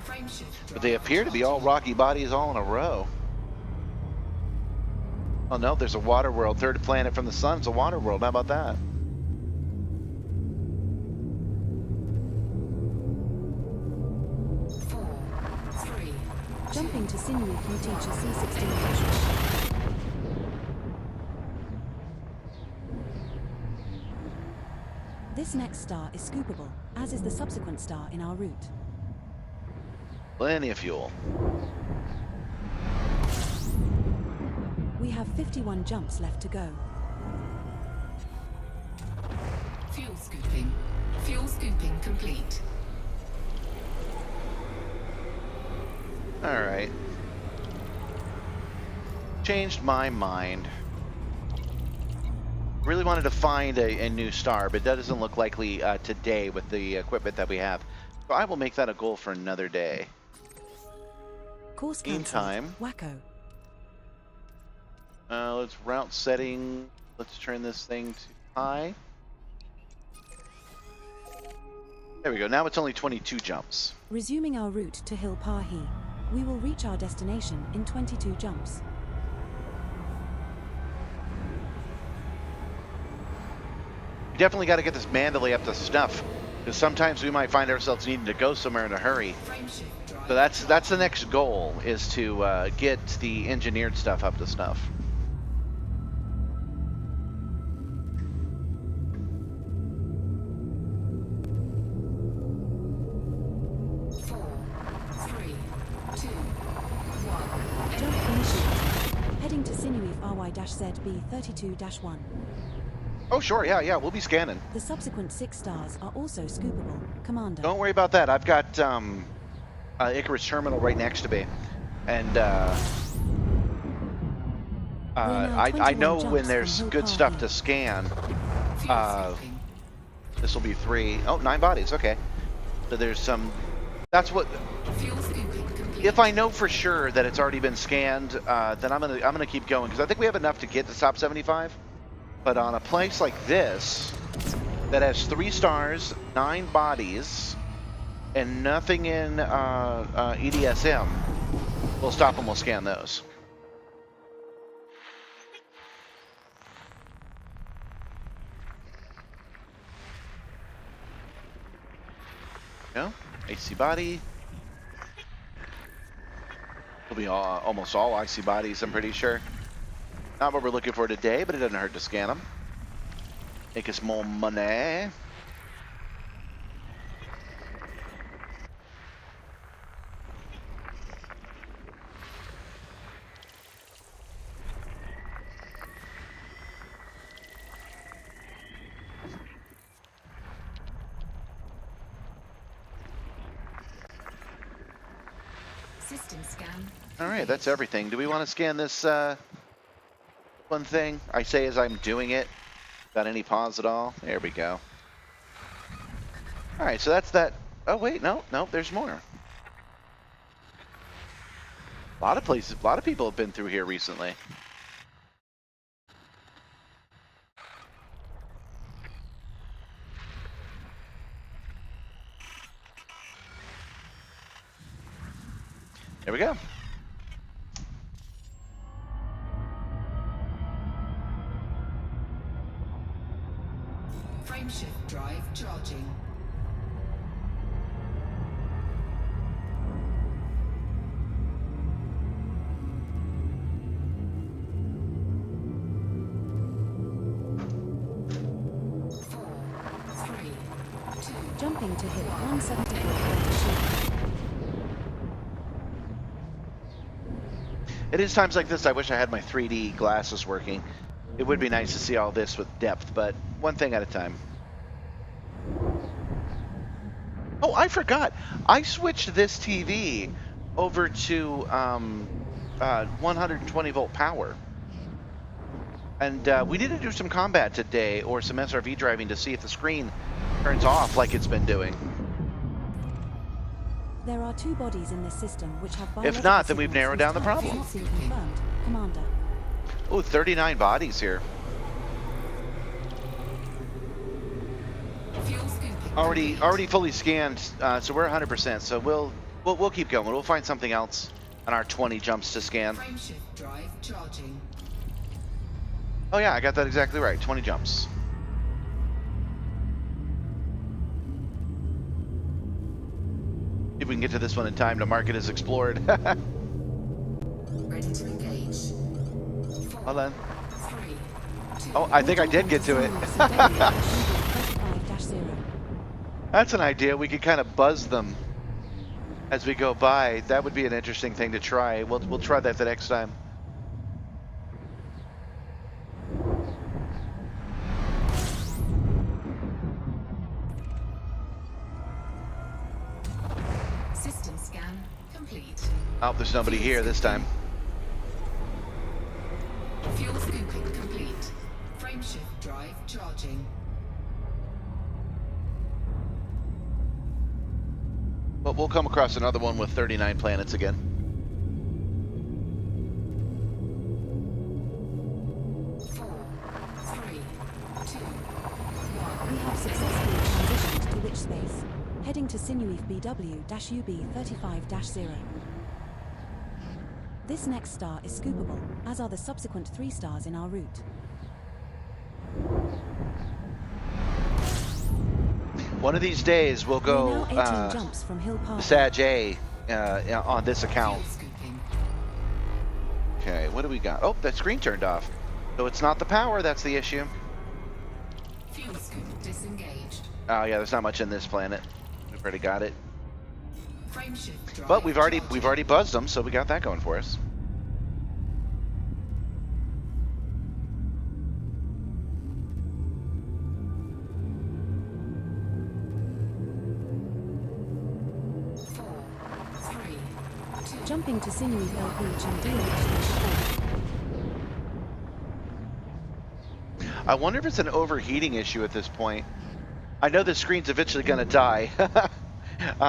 Frameshift But they drive appear to be all charging. rocky bodies all in a row. Oh no, there's a water world. Third planet from the sun. It's a water world. How about that? Four, three, Jumping to Simstarr UT chassis 16-1. This next star is scoopable, as is the subsequent star in our route. Plenty of fuel. We have 51 jumps left to go. fuel scooping. Fuel scooping complete. Alright. Changed my mind. Really wanted to find a new star, but that doesn't look likely today with the equipment that we have. So I will make that a goal for another day. Course cancelled. Meantime, Wacko. let's route setting. Let's turn this thing to high. There we go. Now it's only 22 jumps. Resuming our route to Hill Pahi. We will reach our destination in 22 jumps. We definitely got to get this Mandalay up to snuff, because sometimes we might find ourselves needing to go somewhere in a hurry. Frameshift drive. So that's the next goal, is to get the engineered stuff up to snuff. Four, three, two, one. Jump initiated. Heading to Sinuif RY-ZB 32-1. Oh sure, yeah, we'll be scanning. The subsequent 6 stars are also scoopable, Commander. Don't worry about that. I've got Icarus Terminal right next to me, and I know when there's good stuff to scan. Fuel scooping. This will be 3. Oh, 9 bodies. Okay. So there's some. That's what. Fuel scooping complete. If I know for sure that it's already been scanned, then I'm gonna keep going, because I think we have enough to get to top 75. But on a place like this, that has 3 stars, 9 bodies, and nothing in EDSM, we'll stop and we'll scan those. No, IC body. Will be almost all IC bodies, I'm pretty sure. Not what we're looking for today, but it doesn't hurt to scan them. Make us more money. System scan. All right, that's everything. Do we want to scan this one thing? I say as I'm doing it. Got any pause at all? There we go. All right, so that's that. Oh wait, no, there's more. A lot of places, a lot of people have been through here recently. There we go. Frameshift drive charging. Jumping to hit 174. It is times like this I wish I had my 3D glasses working. It would be nice to see all this with depth, but one thing at a time. Oh, I forgot. I switched this TV over to 120 volt power. And we need to do some combat today or some SRV driving to see if the screen turns off like it's been doing. There are 2 bodies in this system which have If not, then we've biological narrowed down the signals problem. not seen confirmed. Commander. Oh, 39 bodies here. Fuel scooping. Already fully scanned, so we're 100%. So we'll keep going. We'll find something else on our 20 jumps to scan. Frameshift drive charging. Oh yeah, I got that exactly right. 20 jumps. If we can get to this one in time to mark it as explored. Ready to engage. 4, Hold on. 3, 2, Oh, I think I did get to it. That's an idea. We could kind of buzz them as we go by. That would be an interesting thing to try. We'll try that the next time. System scan complete. Oh, there's nobody here this time. Fuel scooping complete. Frameshift drive charging. But we'll come across another one with 39 planets again. 4, 3, 2, 1. We have successfully transitioned to witch space, heading to Sinuif BW-UB35-0. This next star is scoopable, as are the subsequent 3 stars in our route. One of these days we'll go We're now 18 jumps from Hill Park. Sag A on this account. Fuel scooping. Okay, what do we got? Oh, that screen turned off. So it's not the power that's the issue. Fuel scoop disengaged. Oh yeah, there's not much in this planet. We've already got it. Frameshift drive But we've already charging. buzzed them, so we got that going for us. Jumping to Sinuif LP and DH. I wonder if it's an overheating issue at this point. I know the screen's eventually going to die.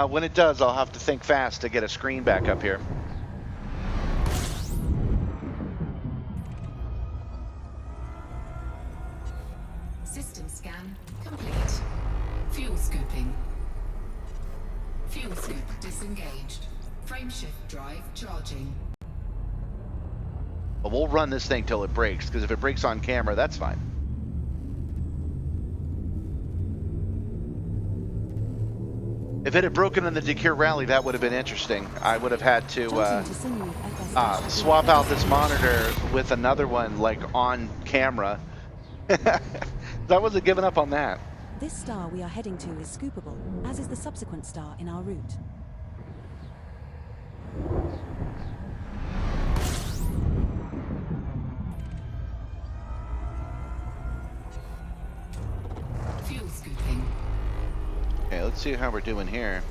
When it does, I'll have to think fast to get a screen back up here. System scan complete. Fuel scooping. Fuel scoop disengaged. Frameshift drive charging. But we'll run this thing till it breaks, because if it breaks on camera, that's fine. If it had broken in the Decure Rally, that would have been interesting. I would have had to swap out this monitor with another one, like on camera. I wasn't giving up on that. This star we are heading to is scoopable, as is the subsequent star in our route. Fuel scooping. Okay, let's see how we're doing here.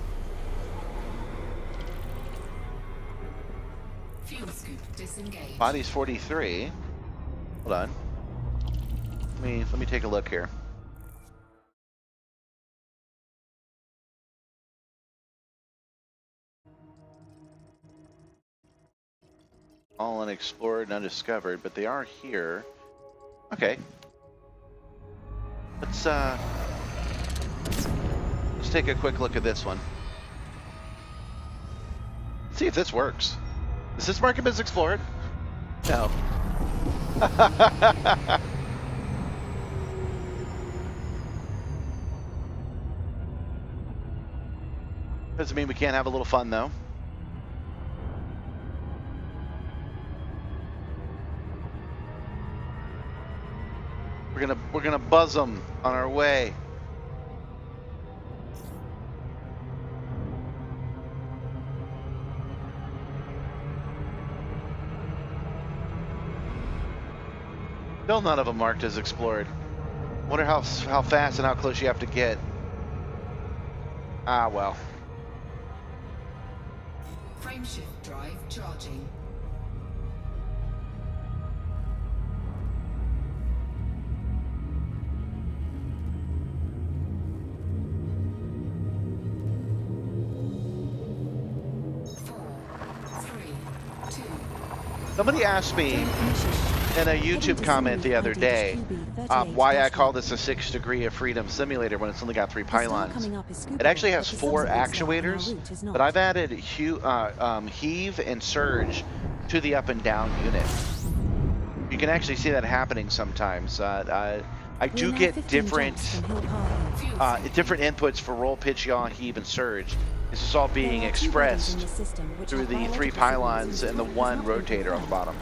Fuel scoop disengaged. Body's 43. Hold on. Let me take a look here. All unexplored and undiscovered, but they are here. Okay. Let's take a quick look at this one. See if this works. Is this market been explored? No. Doesn't mean we can't have a little fun though. We're gonna buzz them on our way. Still none of them marked as explored. Wonder how fast and how close you have to get. Ah, well. Frameshift drive charging. Somebody asked me in a YouTube comment the other day why I call this a 6 degree of freedom simulator when it's only got 3 pylons. It actually has 4 actuators, but I've added heave and surge to the up and down unit. You can actually see that happening sometimes. I do get different inputs for roll, pitch, yaw, heave, and surge. This is all being expressed through the 3 pylons and the 1 rotator on the bottom.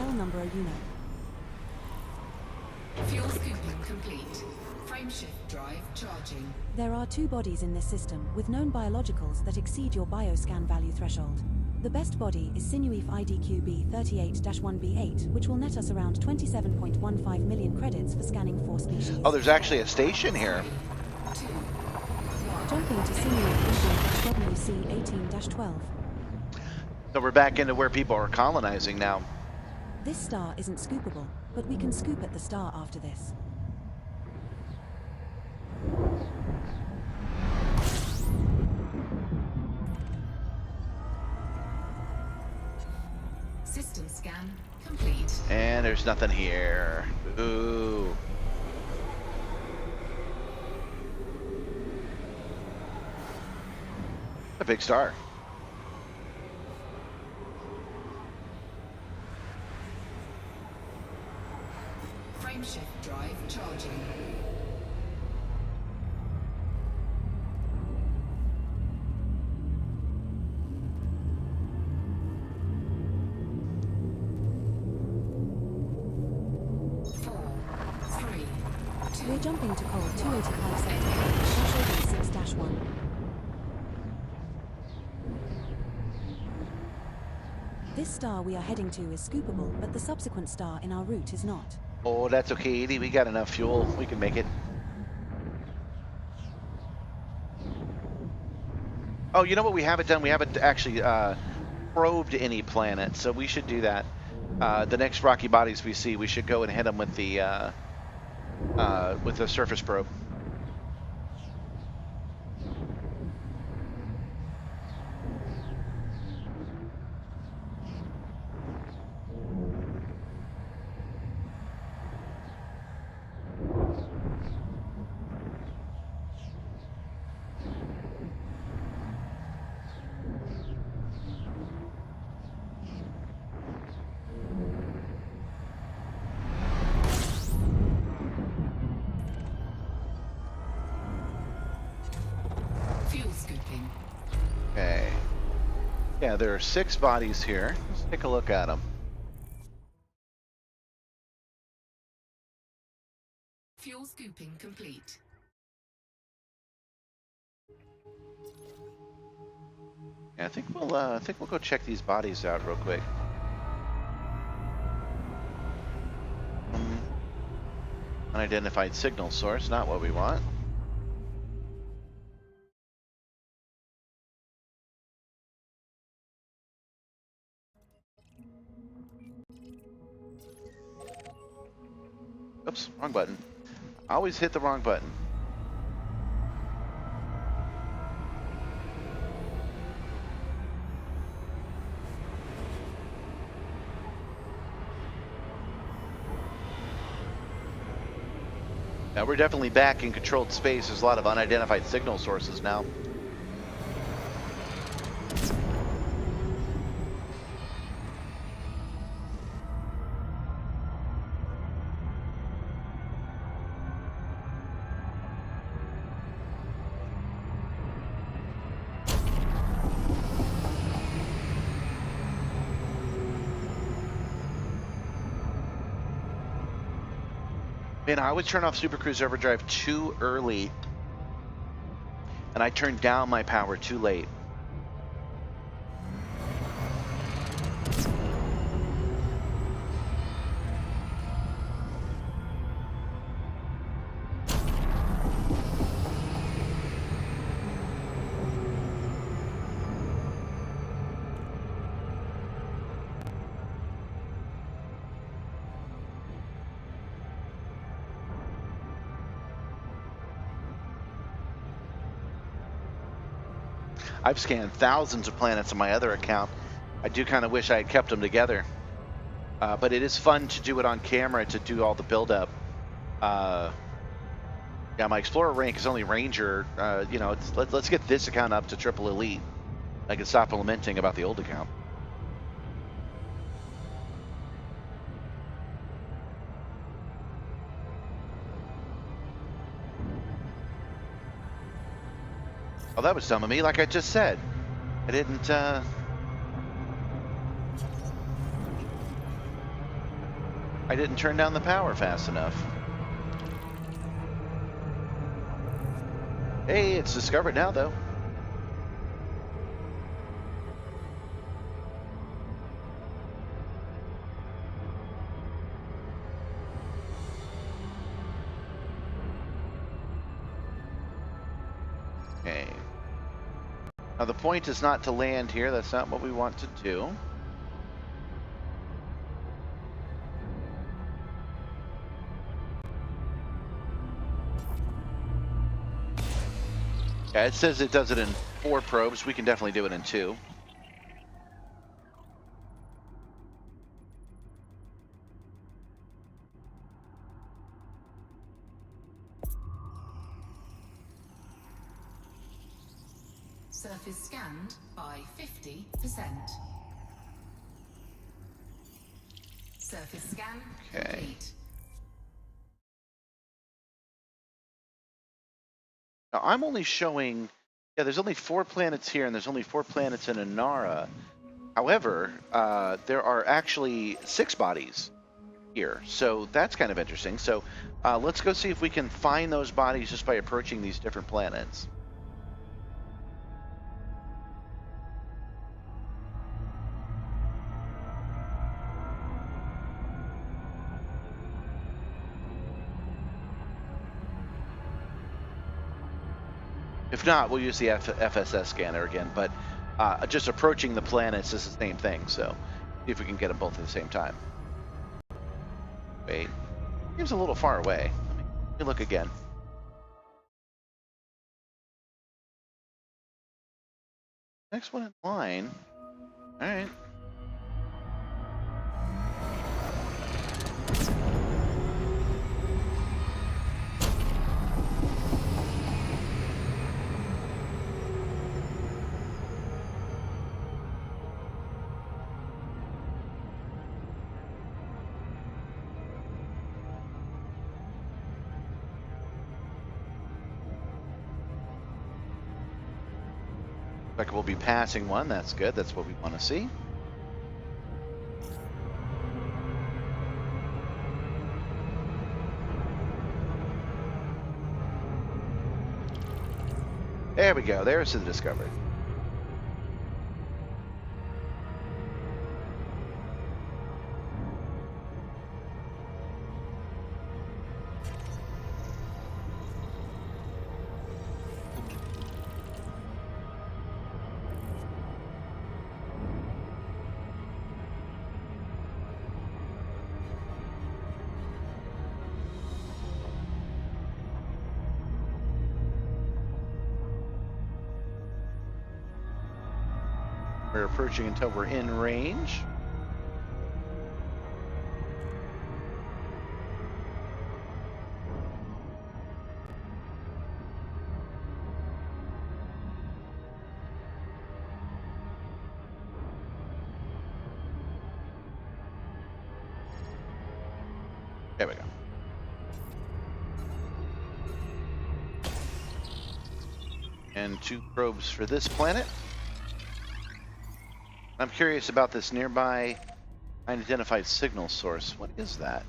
Fuel scooping complete. Frameshift drive charging. There are 2 bodies in this system with known biologicals that exceed your bioscan value threshold. The best body is Sinuif IDQB 38-1B8, which will net us around 27.15 million credits for scanning 4 species. Oh, there's actually a station here. Jumping to Sinuif WC 18-12. So we're back into where people are colonizing now. This star isn't scoopable, but we can scoop at the star after this. System scan complete. And there's nothing here. Ooh. A big star. Frameshift drive charging. We're jumping to Col 285 sector, 6-1. This star we are heading to is scoopable, but the subsequent star in our route is not. Oh, that's okay, Edie. We got enough fuel. We can make it. Oh, you know what we haven't done? We haven't actually probed any planets, so we should do that. The next rocky bodies we see, we should go and hit them with the surface probe. Okay. Yeah, there are 6 bodies here. Let's take a look at them. Fuel scooping complete. Yeah, I think we'll go check these bodies out real quick. Unidentified signal source, not what we want. Oops, wrong button. I always hit the wrong button. Now we're definitely back in controlled space. There's a lot of unidentified signal sources now. Man, I always turn off Super Cruise Overdrive too early, and I turn down my power too late. I've scanned thousands of planets on my other account. I do kind of wish I had kept them together. But it is fun to do it on camera, to do all the build-up. Yeah, my Explorer rank is only Ranger. You know, let's get this account up to Triple Elite. I can stop lamenting about the old account. Oh, that was dumb of me, like I just said. I didn't, I didn't turn down the power fast enough. Hey, it's discovered now, though. Okay. Now, the point is not to land here. That's not what we want to do. Yeah, it says it does it in 4 probes. We can definitely do it in 2. Surface scanned by 50%. Surface scan complete. Now, I'm only showing, yeah, there's only 4 planets here, and there's only 4 planets in Inara. However, there are actually 6 bodies here, so that's kind of interesting. So let's go see if we can find those bodies just by approaching these different planets. If not, we'll use the FSS scanner again, but just approaching the planets is the same thing, so see if we can get them both at the same time. Wait, seems a little far away. Let me look again. Next one in line. All right. Like we'll be passing one. That's good. That's what we want to see. There we go. There's the discovery. We're approaching until we're in range. There we go. And 2 probes for this planet. I'm curious about this nearby unidentified signal source. What is that?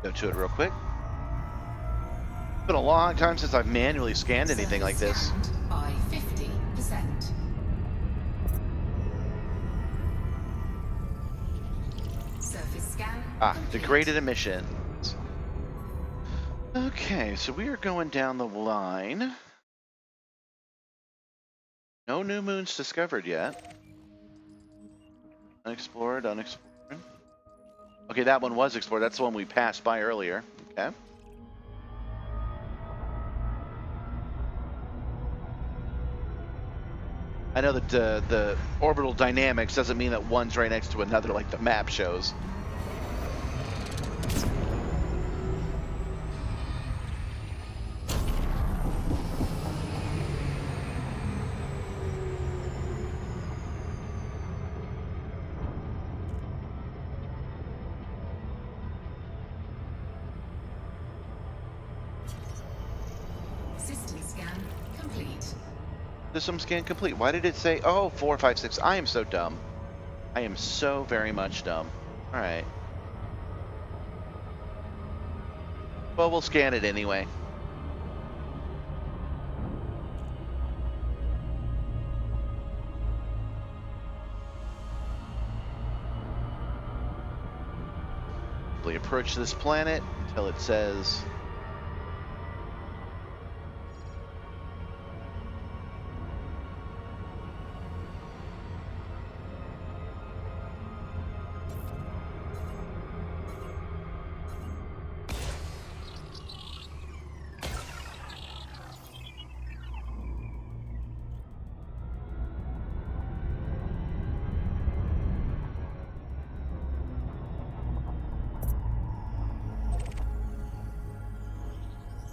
Go to it real quick. It's been a long time since I've manually scanned anything like this. Scanned by 50%. Surface scan. complete. Degraded emissions. Okay, so we are going down the line. No new moons discovered yet. Unexplored, unexplored. Okay, that one was explored. That's the one we passed by earlier. Okay. I know that the orbital dynamics doesn't mean that one's right next to another like the map shows. System scan complete. System scan complete. Why did it say, oh, 4, 5, 6? I am so dumb. I am so very much dumb. All right. Well, we'll scan it anyway. Simply approach this planet until it says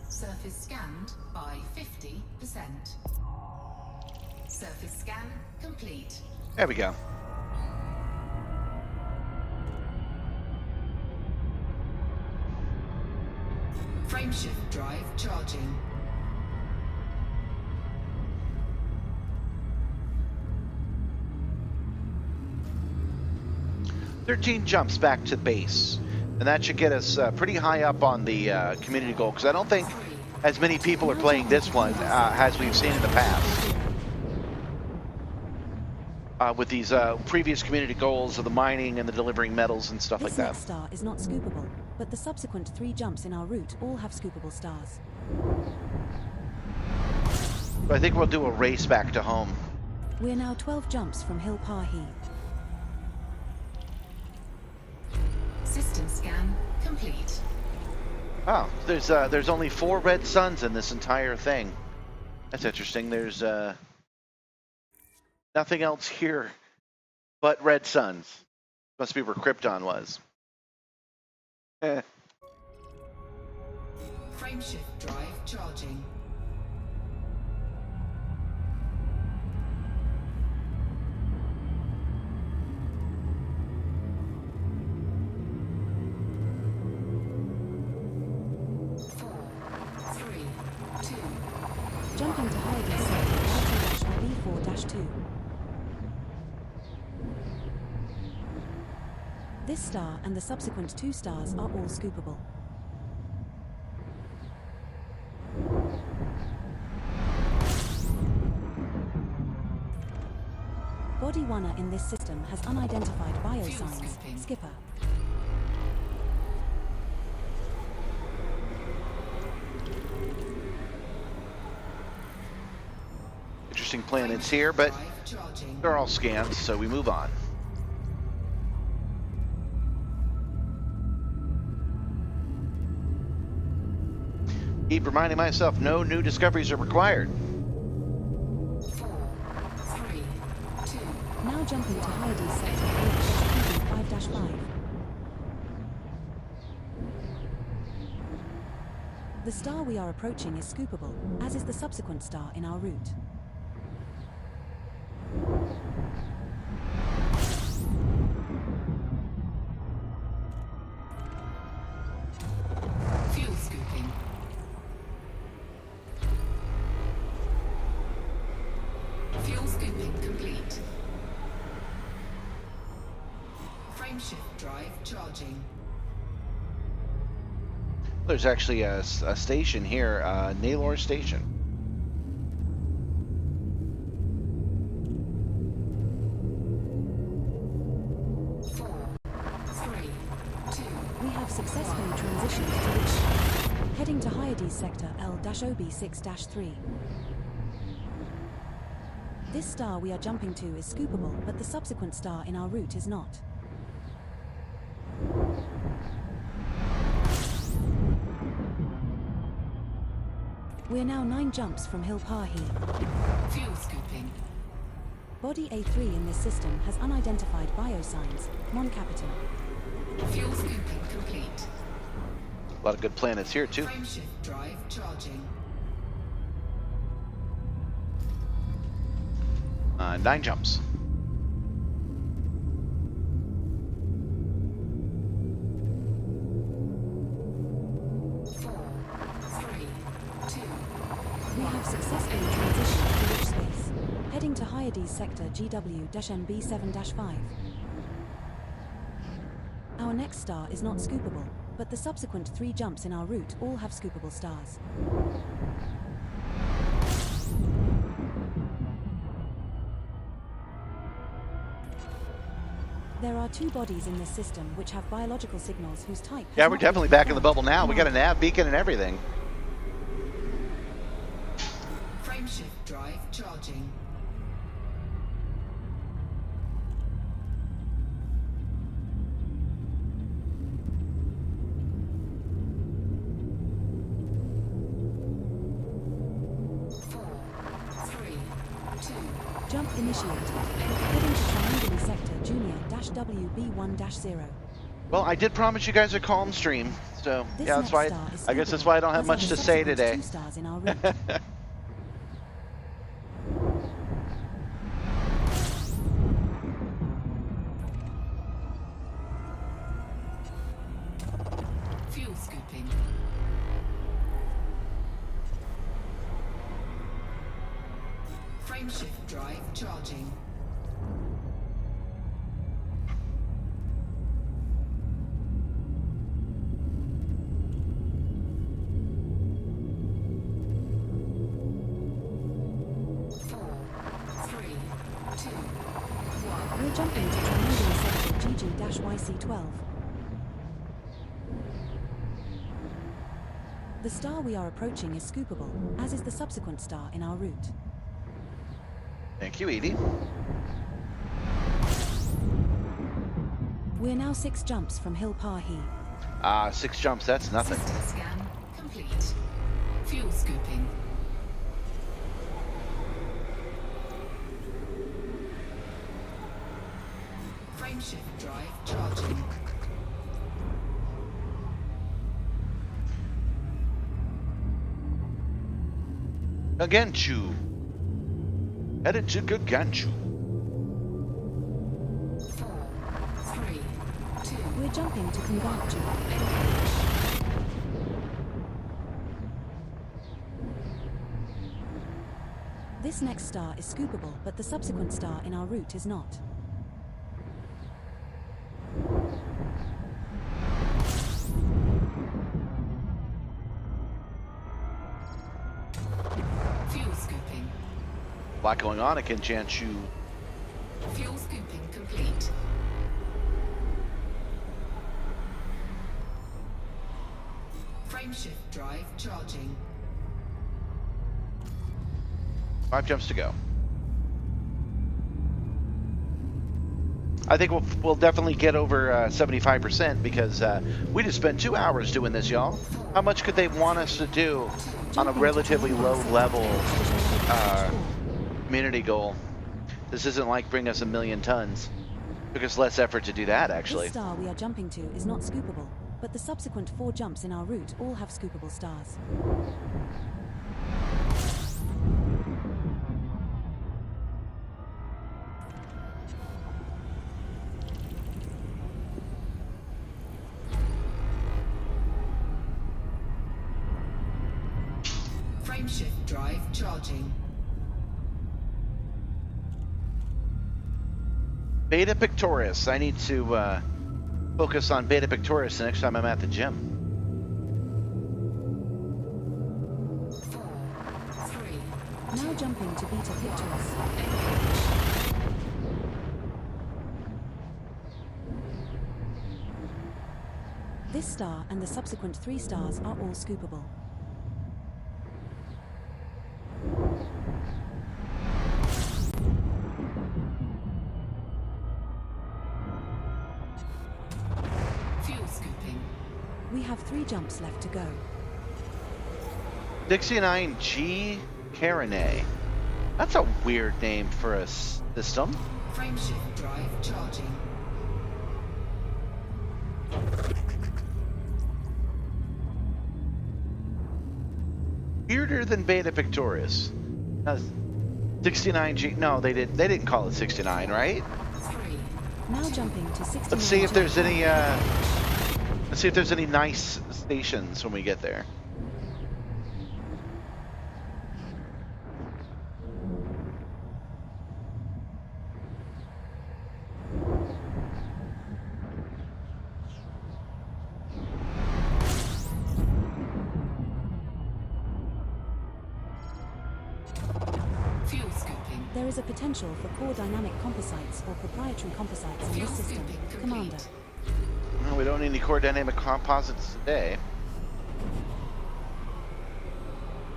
Surface scanned by 50%. Surface scan complete. there we go. Frameshift drive charging. "13 jumps back to base." And that should get us pretty high up on the community goal, because I don't think as many people are playing this one as we've seen in the past. With these previous community goals of the mining and the delivering metals and stuff like This that. next star is not scoopable, but the subsequent 3 jumps in our route all have scoopable stars. But I think we'll do a race back to home. We're now 12 jumps from Hill Par Heath. System scan complete. Oh, there's only 4 red suns in this entire thing. That's interesting. There's nothing else here but red suns. Must be where Krypton was. Frameshift drive charging. Jumping to hiding sector B4-2. This star and the subsequent 2 stars are all scoopable. Body 1 in this system has unidentified biosigns. Skipper. Interesting planets here, but they're all scanned, so we move on. Keep reminding myself, no new discoveries are required. 4, 3, 2. Now jumping to Heidi sector H-5-5. The star we are approaching is scoopable, as is the subsequent star in our route. Fuel scooping. Fuel scooping complete. Frameshift drive charging. There's actually a station here, Naylor Station. We have successfully transitioned to which heading to Hyades sector L-OB6-3. This star we are jumping to is scoopable, but the subsequent star in our route is not. We are now 9 jumps from Hilpahi. Fuel scooping. Body A3 in this system has unidentified biosigns, Mon Capital. Fuel scooping complete. A lot of good planets here too. Frameshift drive charging. 9 jumps. We have successfully transitioned to Rich Space, heading to Hyades sector GW-MB7-5. Our next star is not scoopable, but the subsequent 3 jumps in our route all have scoopable stars. There are 2 bodies in this system which have biological signals whose type has Yeah, not we're been definitely back in the confirmed bubble now. We got a or nav beacon and everything. Frameshift drive charging. Jump initiated. Heading to Trianguli sector Junior-WB1-0. Well, I did promise you guys a calm stream, so This yeah, next that's why. star is I guess that's scoopable, why I don't have as much are to the say subsequent today. 2 stars in our route. Fuel scooping. Frameshift drive charging. We're jumping to Trianguli sector GG-YC12. The star we are approaching is scoopable, as is the subsequent star in our route. Thank you, Edie. We're now 6 jumps from Hilpahi. 6 jumps, that's nothing. System scan complete. Fuel scooping. Frameshift drive charging. Gaganchu. Headed to Gaganchu. 4, 3, 2, We're jumping to Kungarju. This next star is scoopable, but the subsequent star in our route is not. fuel scooping. A lot going on at Gaganchu. Fuel scooping complete. Frameshift drive charging. 5 jumps to go. I think we'll definitely get over 75% because we just spent 2 hours doing this, y'all. How much could they want us to do on a relatively low level community goal? This isn't like bring us 1,000,000 tons. Took us less effort to do that, actually. This star we are jumping to is not scoopable, but the subsequent 4 jumps in our route all have scoopable stars. Frameshift drive charging. Beta Pictoris. I need to focus on Beta Pictoris the next time I'm at the gym. Now jumping to Beta Picturesque. This star and the subsequent 3 stars are all scoopable. Fuel scooping. We have 3 jumps left to go. 69G Carinae. That's a weird name for a system. Frameshift drive charging. Weirder than Beta Pictoris. 69G. No, they didn't call it 69, right? 3. Now jumping to 69. Let's see if there's any. Let's see if there's any nice stations when we get there. Fuel scooping. There is a potential for core dynamic composites or proprietary composites in Fuel this system. scooping Commander. complete. Well, we don't need any core dynamic composites today.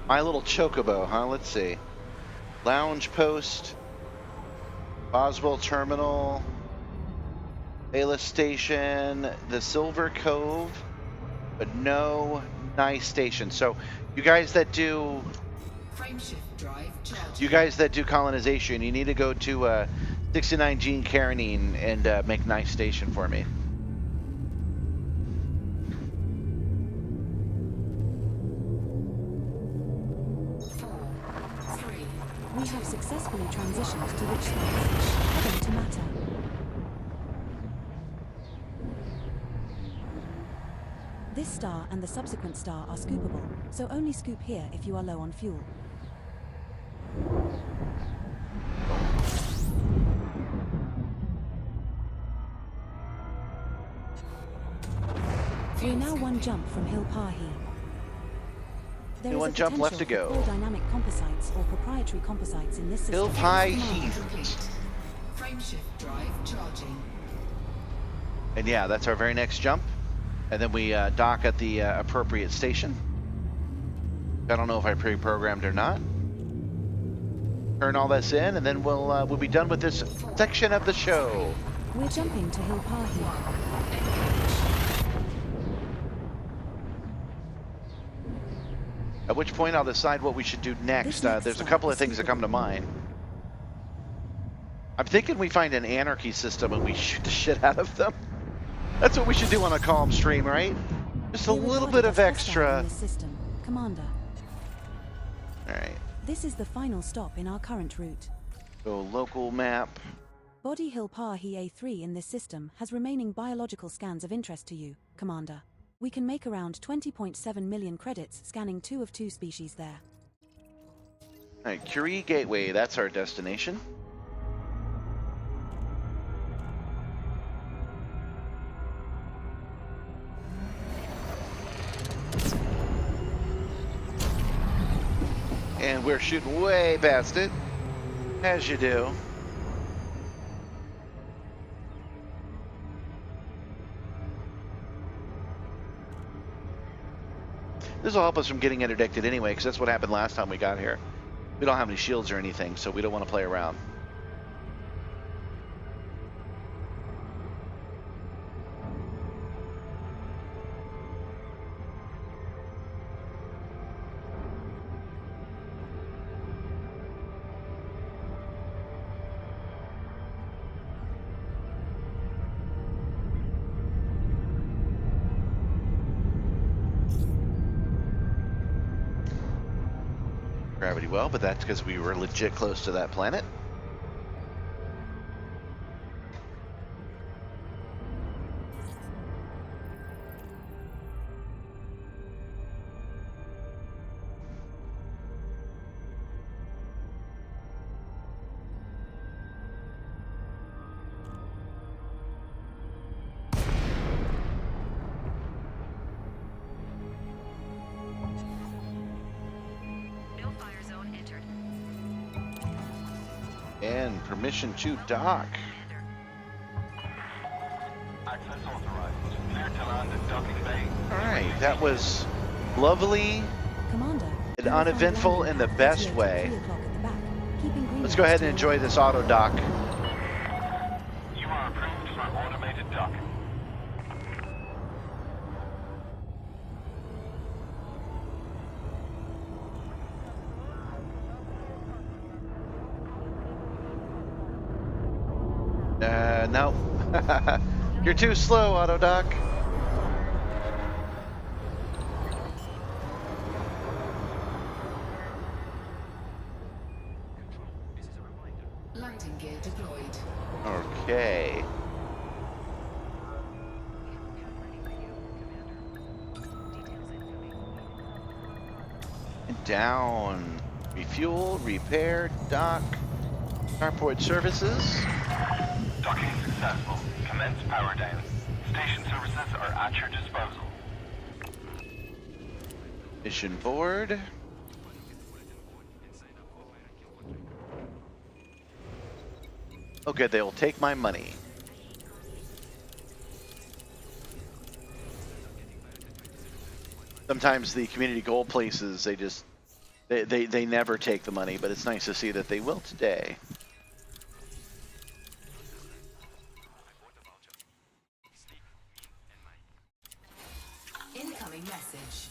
My little chocobo, huh? Let's see. Lounge post, Boswell Terminal, Bayless Station, the Silver Cove, but no nice station. So, you guys that do colonization, you need to go to 69 Gene Carinine and make nice station for me. We have successfully transitioned to rich space, heading to matter. This star and the subsequent star are scoopable, so only scoop here if you are low on fuel. We're now 1 jump from Hill Pahi. There is One a jump left to potential go. for core dynamic composites or proprietary composites in this system. Hill Pie Commander. Heath. Complete. Frameshift drive charging. And yeah, that's our very next jump. And then we dock at the appropriate station. I don't know if I pre-programmed or not. Turn all this in, and then we'll be done with this section of the show. We're jumping to Hill Pahi. At which point I'll decide what we should do next. This next There's a stop couple of is things that come to mind. I'm thinking we find an anarchy system and we shoot the shit out of them. That's what we should do on a calm stream, right? Just a We're little recorded bit of as hostile in extra. this system. Commander. Alright, This is the final stop in our current route. so local map. Body Hill Pahi A3 in this system has remaining biological scans of interest to you, Commander. We can make around 20.7 million credits scanning 2 of 2 species there. Alright, Curie Gateway, that's our destination. And we're shooting way past it, as you do. This will help us from getting interdicted anyway, because that's what happened last time we got here. We don't have any shields or anything, so we don't want to play around. Gravity well, but that's because we were legit close to that planet. No fire zone entered. And permission to dock. Access authorized. Clear to land at docking bay. All right, that was lovely Commander, and you will find uneventful landing in the pad best 38 at way. 3 o'clock at the back. Keeping green Let's go lights ahead to and your enjoy right. this auto dock. You are approved for automated docking. No. You're too slow, auto dock. Landing gear deployed. Okay. And down. Refuel, repair, dock. Starport services. Docking successful. Commence power down. Station services are at your disposal. Mission board. Oh good, they will take my money. Sometimes the community gold places, they never take the money, but it's nice to see that they will today. Incoming message.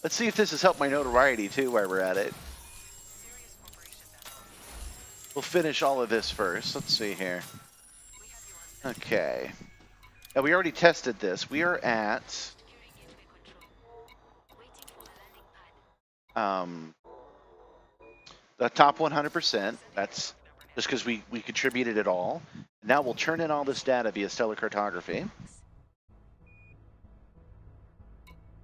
Let's see if this has helped my notoriety too while we're at it. We'll finish all of this first. Let's see here. Okay. Now we already tested this. We are at the top 100%. That's just because we contributed it all. Now we'll turn in all this data via stellar cartography.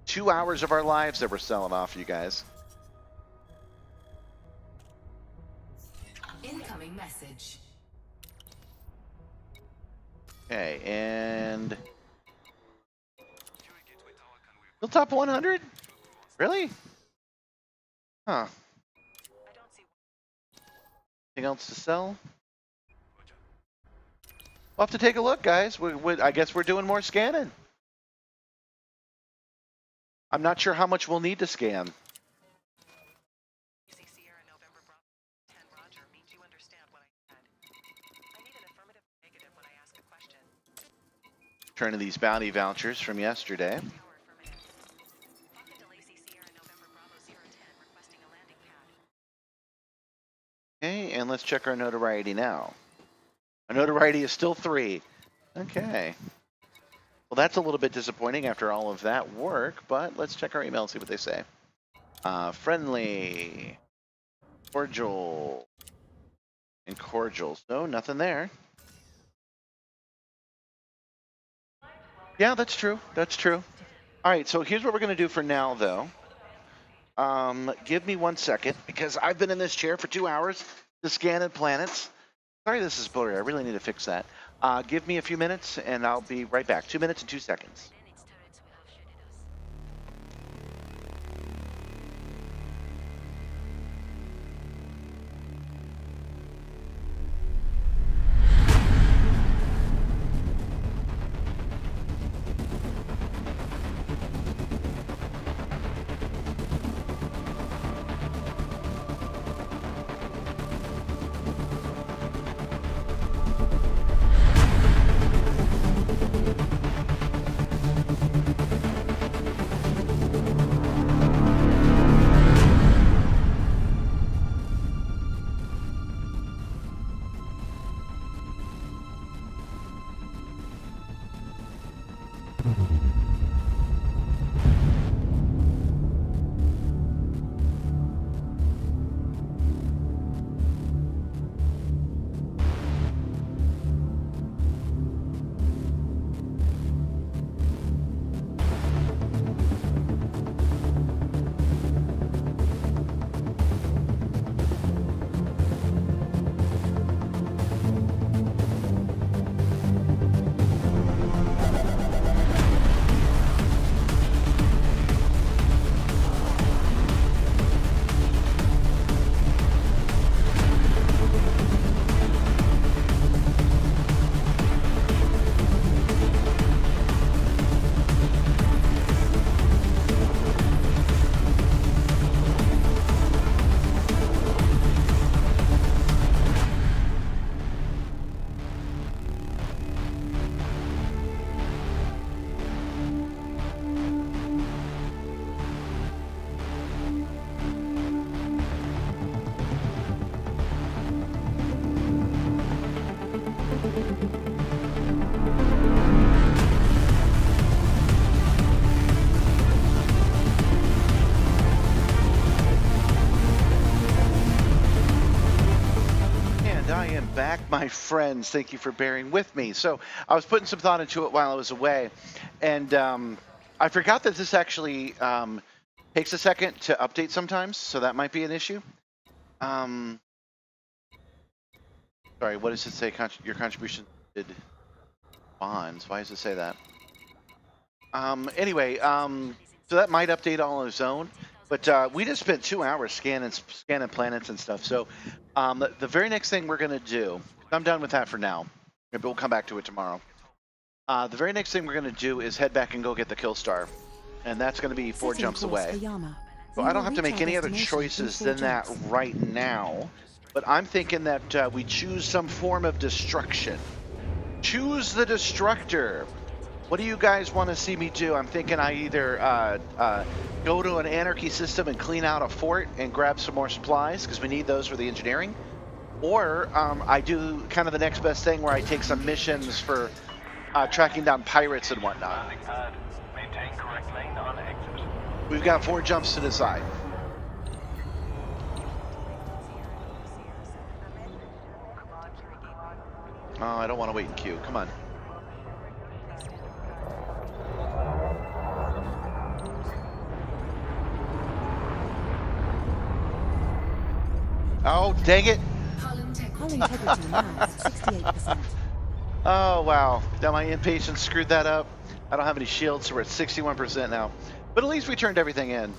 2 hours of our lives that we're selling off, you guys. Incoming message. Okay, and still top 100? Really? Huh. Anything else to sell? We'll have to take a look, guys. I guess we're doing more scanning. I'm not sure how much we'll need to scan. Sierra November Bravo 10 Roger means you understand what I said. I need an affirmative or negative when I ask a question. Turning these bounty vouchers from yesterday. Tower affirmative. Falcon to Lacey Sierra November Bravo 010 requesting a landing pad. Okay, and let's check our notoriety now. Our notoriety is still 3. Okay. Well, that's a little bit disappointing after all of that work, but let's check our email and see what they say. Friendly, cordial, and cordials. No, nothing there. Yeah, that's true. That's true. All right, so here's what we're going to do for now, though. Give me 1 second, because I've been in this chair for 2 hours to scan planets. Sorry, this is blurry. I really need to fix that. Give me a few minutes, and I'll be right back. 2 minutes and 2 seconds. my friends. Thank you for bearing with me. So I was putting some thought into it while I was away, and I forgot that this actually takes a second to update sometimes, so that might be an issue. Sorry, what does it say? Your contribution did bonds. Why does it say that? Anyway, so that might update all on its own. But we just spent 2 hours scanning planets and stuff. So the very next thing we're going to do, I'm done with that for now. Maybe we'll come back to it tomorrow. The very next thing we're going to do is head back and go get the kill star. And that's going to be 4 jumps away. So I don't have to make any other choices than that right now. But I'm thinking that we choose some form of destruction. Choose the destructor. What do you guys want to see me do? I'm thinking I either go to an anarchy system and clean out a fort and grab some more supplies, because we need those for the engineering. Or I do kind of the next best thing where I take some missions for tracking down pirates and whatnot. Landing pad. Maintain correct lane on exit. We've got 4 jumps to decide. Oh, I don't want to wait in queue. Come on. Oh, dang it. Hull Hull integrity. integrity now 68%. Oh, wow. Now my impatience screwed that up. I don't have any shields, so we're at 61% now. But at least we turned everything in.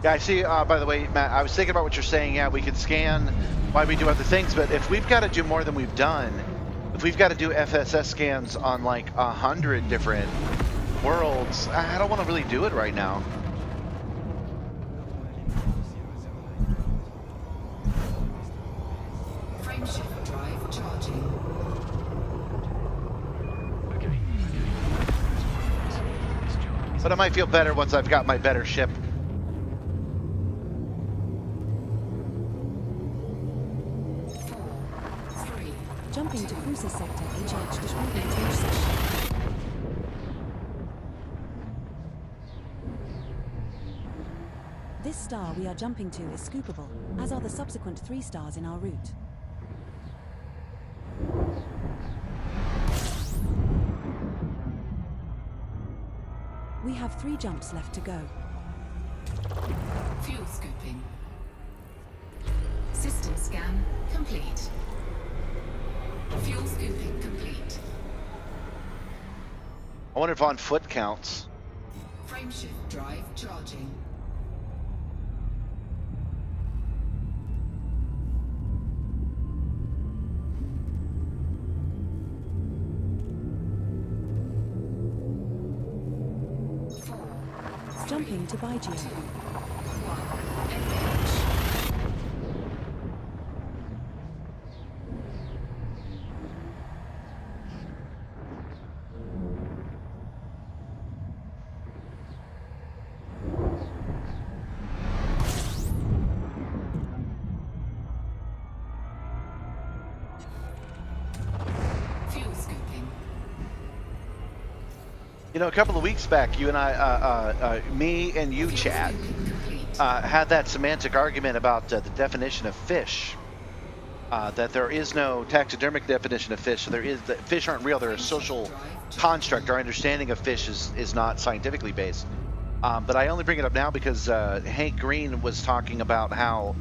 Yeah, I see, by the way, Matt, I was thinking about what you're saying. Yeah, we could scan while we do other things, but if we've got to do more than we've done, if we've got to do FSS scans on like 100 different worlds, I don't want to really do it right now. Frameshift drive charging. But I might feel better once I've got my better ship. Jumping to cruiser sector HH distributing change section. This star we are jumping to is scoopable, as are the subsequent 3 stars in our route. We have 3 jumps left to go. Fuel scooping. System scan complete. Fuel scooping complete. I wonder if on foot counts. Frameshift drive charging. Jumping to Bygeo. Engage. Fuel scooping. You know, a couple of weeks back, you and me and you, chat, had that semantic argument about the definition of fish. That there is no taxidermic definition of fish. So fish aren't real. They're a social construct. Our understanding of fish is not scientifically based. But I only bring it up now because Hank Green was talking about how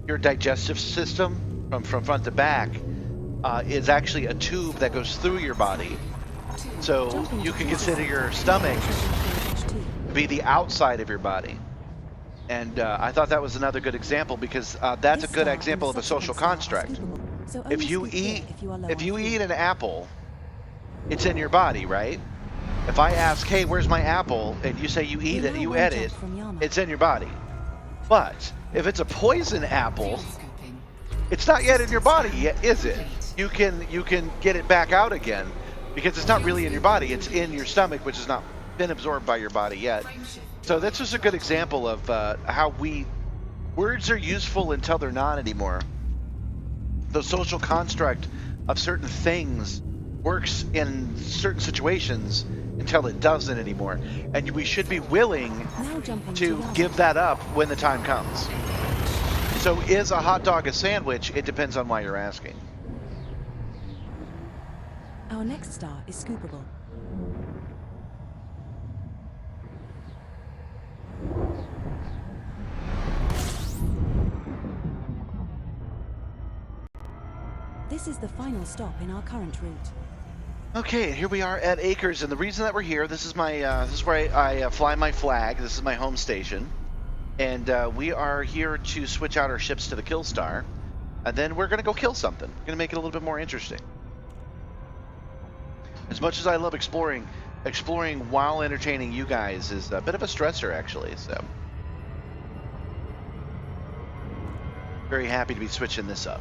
your digestive system, from front to back, is actually a tube that goes through your body. So you can consider your stomach to be the outside of your body. And I thought that was another good example because that's a good example of a social construct. If you eat an apple, it's in your body, right? If I ask, hey, where's my apple? And you say you eat it, you eat it, it's in your body. But if it's a poison apple, it's not yet in your body yet, is it? You can get it back out again because it's not really in your body. It's in your stomach, which has not been absorbed by your body yet. So that's just a good example of how words are useful until they're not anymore. The social construct of certain things works in certain situations until it doesn't anymore. And we should be willing Now jumping to Yama. give that up when the time comes. So is a hot dog a sandwich? It depends on why you're asking. Our next star is scoopable. This is the final stop in our current route. Okay, here we are at Acres, and the reason that we're here, this is my this is where I fly my flag. This is my home station, and we are here to switch out our ships to the Kill Star, and then we're gonna go kill something. We're gonna make it a little bit more interesting. As much as I love exploring while entertaining you guys is a bit of a stressor, actually. So, very happy to be switching this up.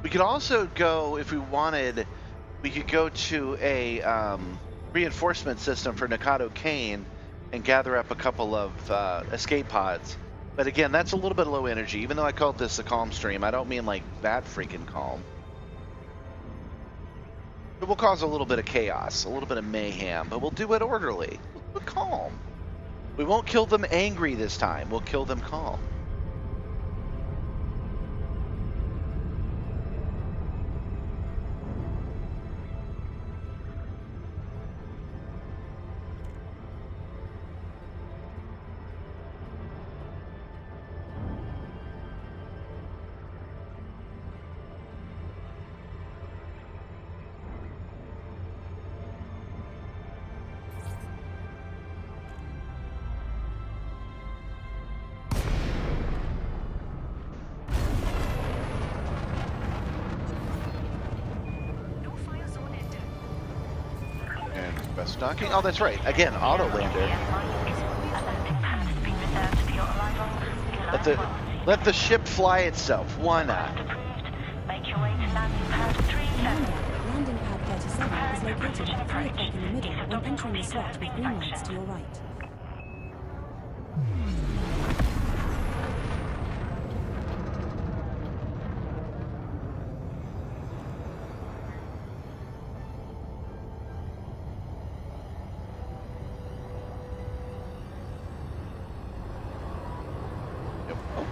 We could also go, if we wanted, we could go to a reinforcement system for Nakado Kane and gather up a couple of escape pods. But again, that's a little bit low energy. Even though I called this a calm stream, I don't mean like that freaking calm. It will cause a little bit of chaos, a little bit of mayhem, but we'll do it orderly. We'll do it calm. We won't kill them angry this time. We'll kill them calm. Best docking. Oh, that's right. Again, auto lander. Let the ship fly itself. Why not? Make your way to landing pad 3 Remember, landing pad 37 is located at 3 o'clock in the middle when entering the slot with green lights to your right.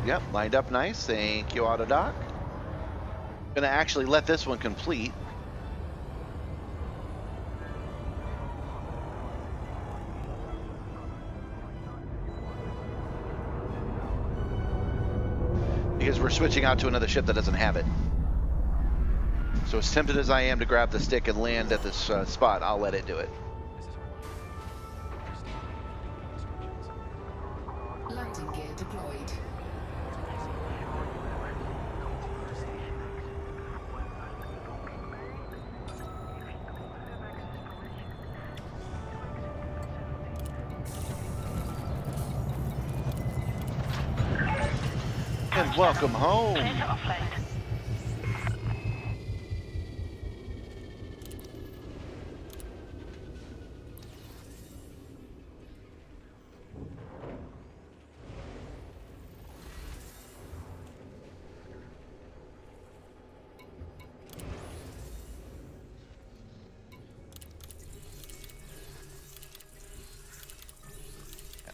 Yep, lined up nice. Thank you, Autodoc. Gonna actually let this one complete. Because we're switching out to another ship that doesn't have it. So as tempted as I am to grab the stick and land at this spot, I'll let it do it. Landing gear deployed. And welcome home. Clear to offload.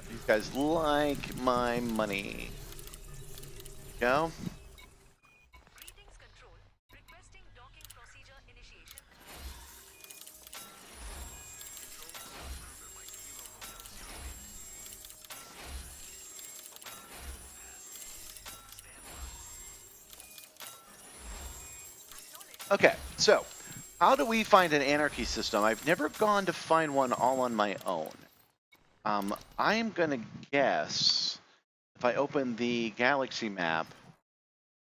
These guys like my money. Go. Greetings, Control. Requesting docking procedure initiation. Okay, so how do we find an anarchy system? I've never gone to find one all on my own. I'm gonna guess if I open the galaxy map,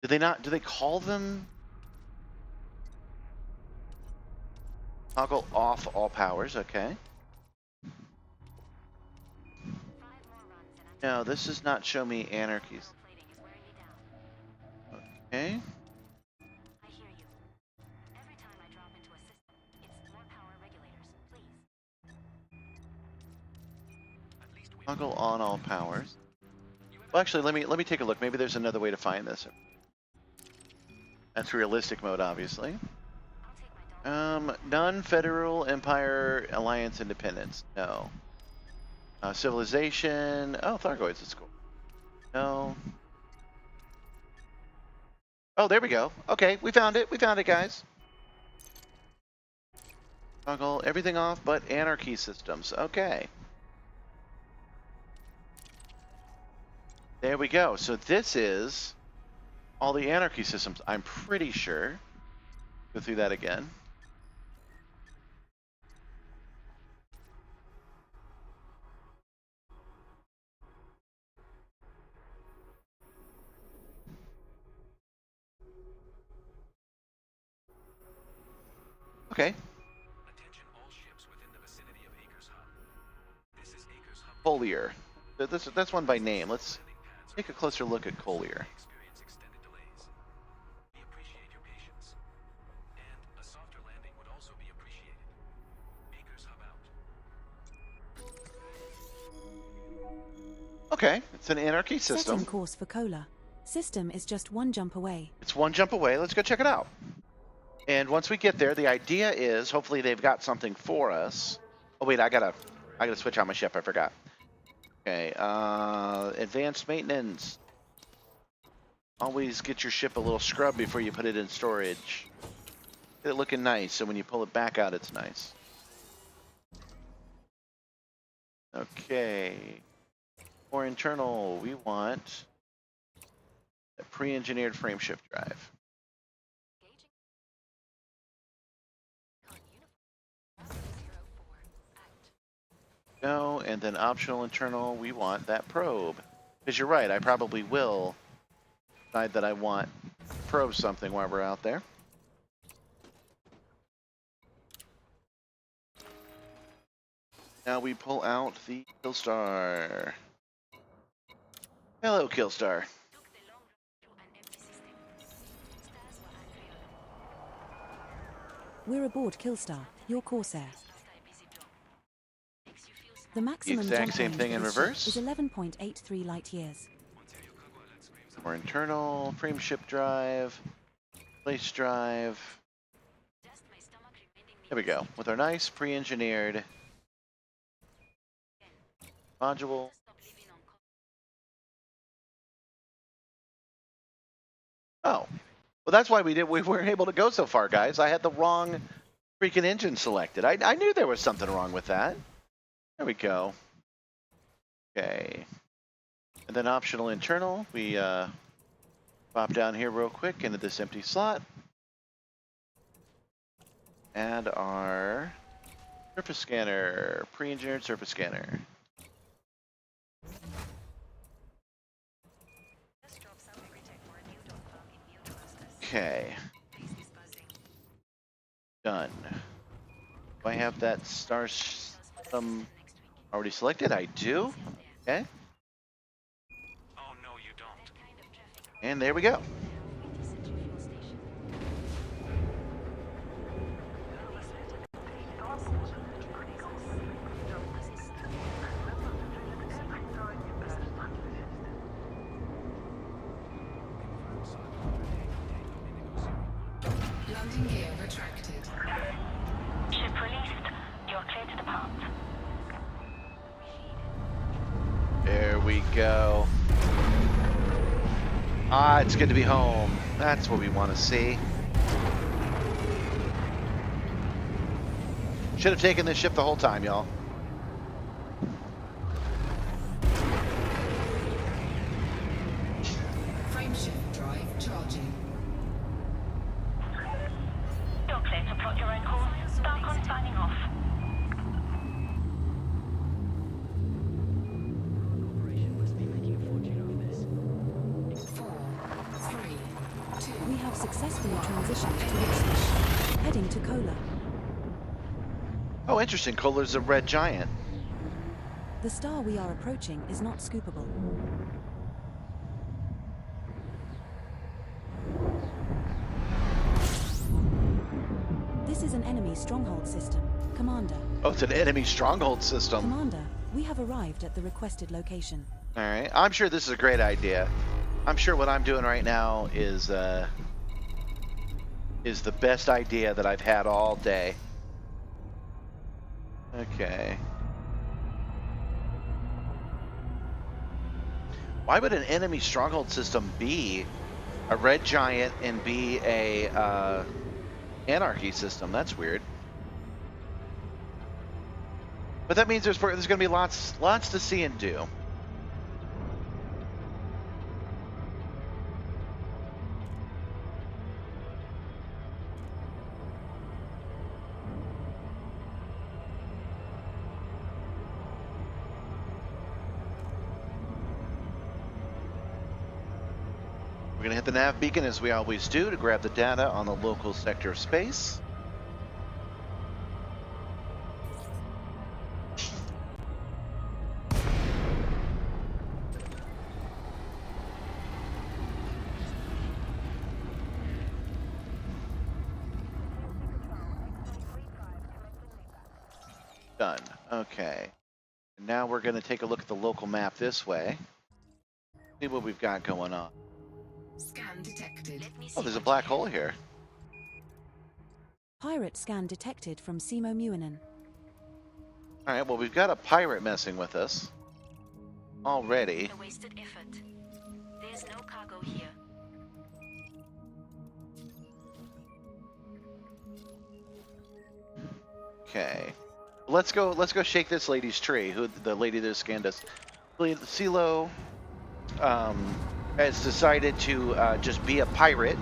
do they call them toggle off all powers? Okay. No, this does not show me anarchies. Okay. Toggle on all powers. Well, actually, let me take a look. Maybe there's another way to find this. That's realistic mode, obviously. None, Federal, Empire, Alliance, Independence. No. Civilization. Oh, Thargoids is cool. No. Oh, there we go. Okay, we found it. We found it, guys. Toggle everything off but anarchy systems. Okay. There we go. So this is all the anarchy systems, I'm pretty sure. Go through that again. Okay. Attention all ships within the vicinity of Acres Hub. This is Acres Hub. Collier. That's one by name. Let's take a closer look at Collier. Experience extended delays. We appreciate your patience. And a softer landing would also be appreciated. Acres Hub out. Okay, it's an anarchy system. Setting course for Kola. System is just one jump away. It's one jump away. Let's go check it out. And once we get there, the idea is hopefully they've got something for us. Oh wait, I gotta switch out my ship. I forgot. Okay, advanced maintenance. Always get your ship a little scrub before you put it in storage. Get it looking nice, so when you pull it back out, it's nice. Okay. For internal, we want a pre-engineered frameshift drive. No, and then optional internal, we want that probe. Because you're right, I probably will decide that I want to probe something while we're out there. Now we pull out the Killstar. Hello, Killstar. We're aboard Killstar, your Corsair. The The maximum exact jump same range thing for in this ship reverse. is 11.83 light years. For internal, frameship drive, place drive. There we go. With our nice pre-engineered module. Oh, well, that's why we weren't able to go so far, guys. I had the wrong freaking engine selected. I knew there was something wrong with that. There we go. Okay. And then optional internal, we pop down here real quick into this empty slot. Add our surface scanner, pre-engineered surface scanner. Okay. Done. Do I have that star already selected? I do. Okay. Oh no, you don't. And there we go. Landing gear retracted. Ship released. You're clear to depart. There we go. Ah, it's good to be home. That's what we want to see. Should have taken this ship the whole time, y'all. Frameshift drive charging. You're clear to plot your own course. Darkon signing off. Four, three, two. We have successfully transitioned to Ipswich, heading to Kola. Oh, interesting. Kohler's a red giant. The star we are approaching is not scoopable. This is an enemy stronghold system. Commander. Oh, it's an enemy stronghold system. Commander, We have arrived at the requested location. All right. I'm sure this is a great idea. I'm sure what I'm doing right now is the best idea that I've had all day. Okay. Why would an enemy stronghold system be a red giant and be a anarchy system? That's weird. But that means there's going to be lots to see and do. We're going to hit the nav beacon as we always do to grab the data on the local sector of space. Done. Okay. And now we're going to take a look at the local map this way. See what we've got going on. Scan detected. Oh, there's a black hole here. Pirate scan detected from Simo Muinen. All right, well, we've got a pirate messing with us already. A wasted effort. There's no cargo here. Okay. Let's go shake this lady's tree, the lady that scanned us. CeeLo has decided to just be a pirate.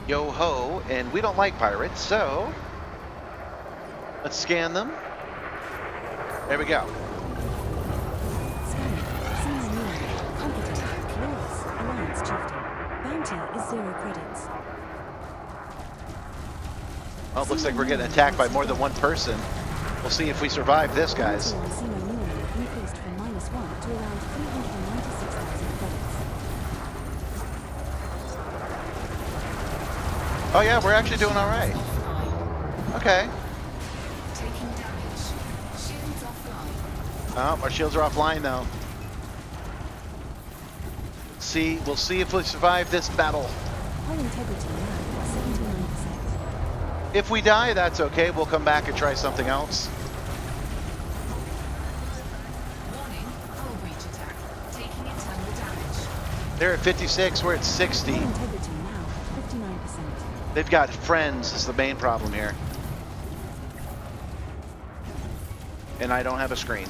Yo ho, and we don't like pirates, so let's scan them. There we go. Scanning. Simo Muinen. Competent. Loris. Alliance Chieftain. Bounty is 0 credits. Oh, it looks like we're getting attacked by more than one person. We'll see if we survive this, guys. Bounty on Simo Muinen increased from -1 to around 396,000 credits. Oh yeah, we're actually doing all right. Offline. Okay. Taking damage. Shields offline. Oh, our shields are offline though. We'll see if we survive this battle. Hull integrity now at 79%. If we die, that's okay. We'll come back and try something else. Warning, hull breach attack. Taking internal damage. They're at 56, we're at 60. Hull integrity now at 59%. They've got friends is the main problem here. And I don't have a screen.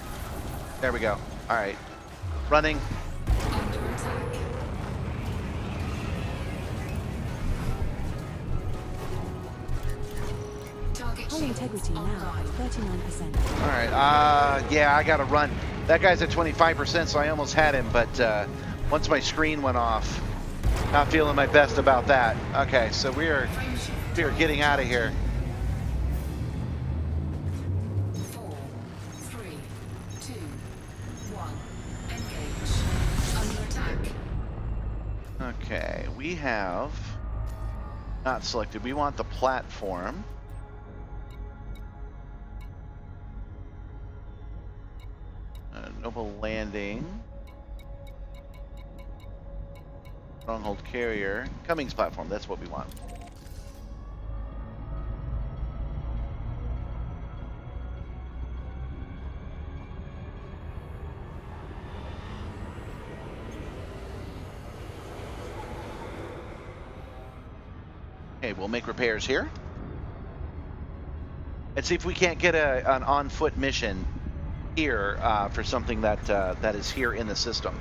There we go. All right. Running. Under attack. Target Hull shields integrity now online. at 39%. All right. Yeah, I got to run. That guy's at 25%, so I almost had him, but once my screen went off, not feeling my best about that. Okay, so we are getting out of here. 4, 3, 2, 1. Engage. Under attack. Okay, we have not selected. We want the platform. Noble landing. Stronghold carrier. Cummings platform. That's what we want. Okay, we'll make repairs here. And see if we can't get an on-foot mission here for something that that is here in the system.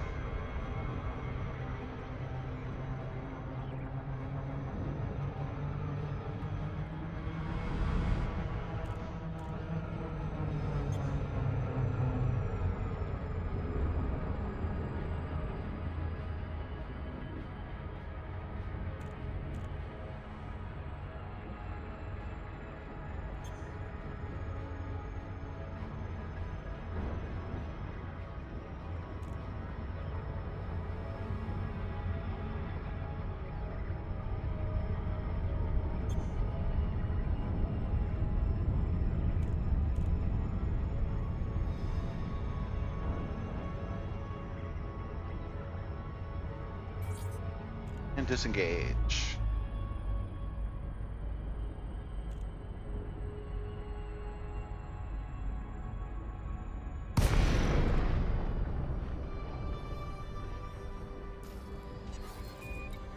disengage.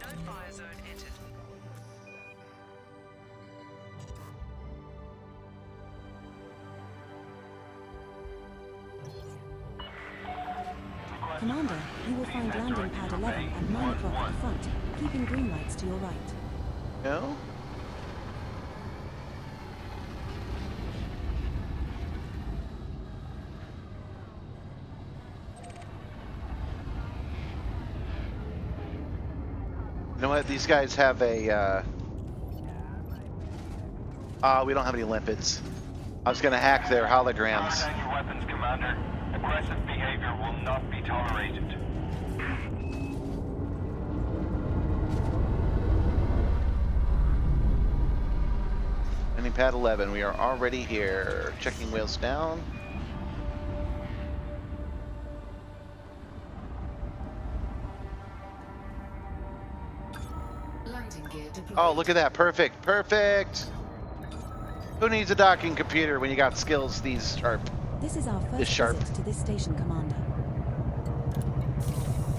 No fire zone entered. Commander, you will find landing pad 11 at 9 o'clock at the front, keeping green lights to your right. No? You know what? These guys have a, we don't have any limpets. I was gonna hack their holograms. Calm down your weapons, Commander. Aggressive behavior will not be tolerated. Landing pad 11, we are already here. Checking wheels down. Landing gear deployed. Oh, look at that. Perfect. Perfect. Who needs a docking computer when you got skills these sharp? This is our This first sharp. visit to this station, Commander.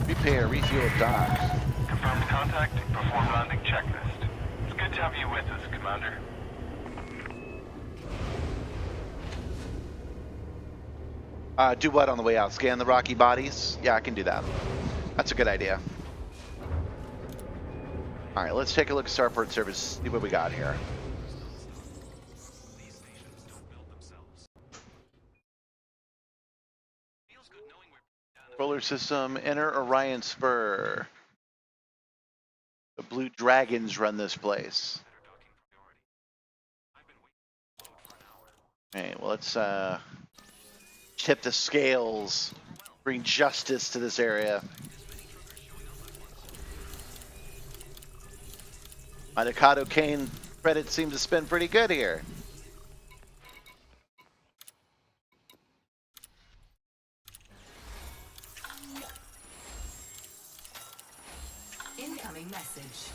Repair, refuel, dock. Confirmed contact. Perform landing checklist. It's good to have you with us, Commander. Do what on the way out? Scan the rocky bodies? Yeah, I can do that. That's a good idea. All right, let's take a look at Starport Service, see what we got here. These stations don't build themselves. Feels good knowing we're down in Controller system, enter Orion Spur. The Blue Dragons run this place. better docking priority. I've been waiting for an hour. Hey, well, let's tip the scales, bring justice to this area. My Nakado Kane credits seem to spin pretty good here. Incoming message.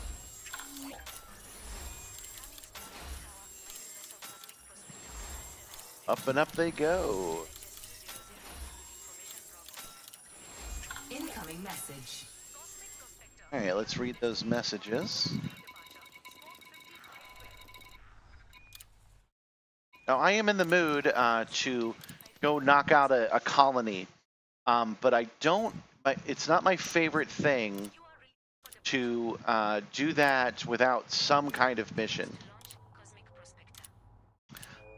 Up and up they go. Incoming message. All right, let's read those messages. Now, I am in the mood to go knock out a colony, but I don't. It's not my favorite thing to do that without some kind of mission.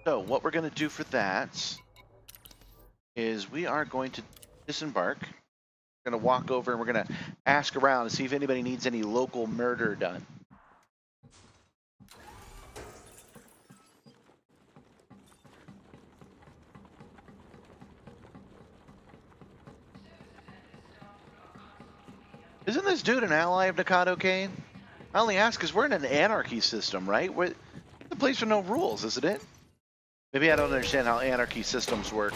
So what we're going to do for that is we are going to disembark. We're going to walk over and we're going to ask around and see if anybody needs any local murder done. Isn't this dude an ally of Nakado Kane? I only ask because we're in an anarchy system, right? We're the place with no rules, isn't it? Maybe I don't understand how anarchy systems work.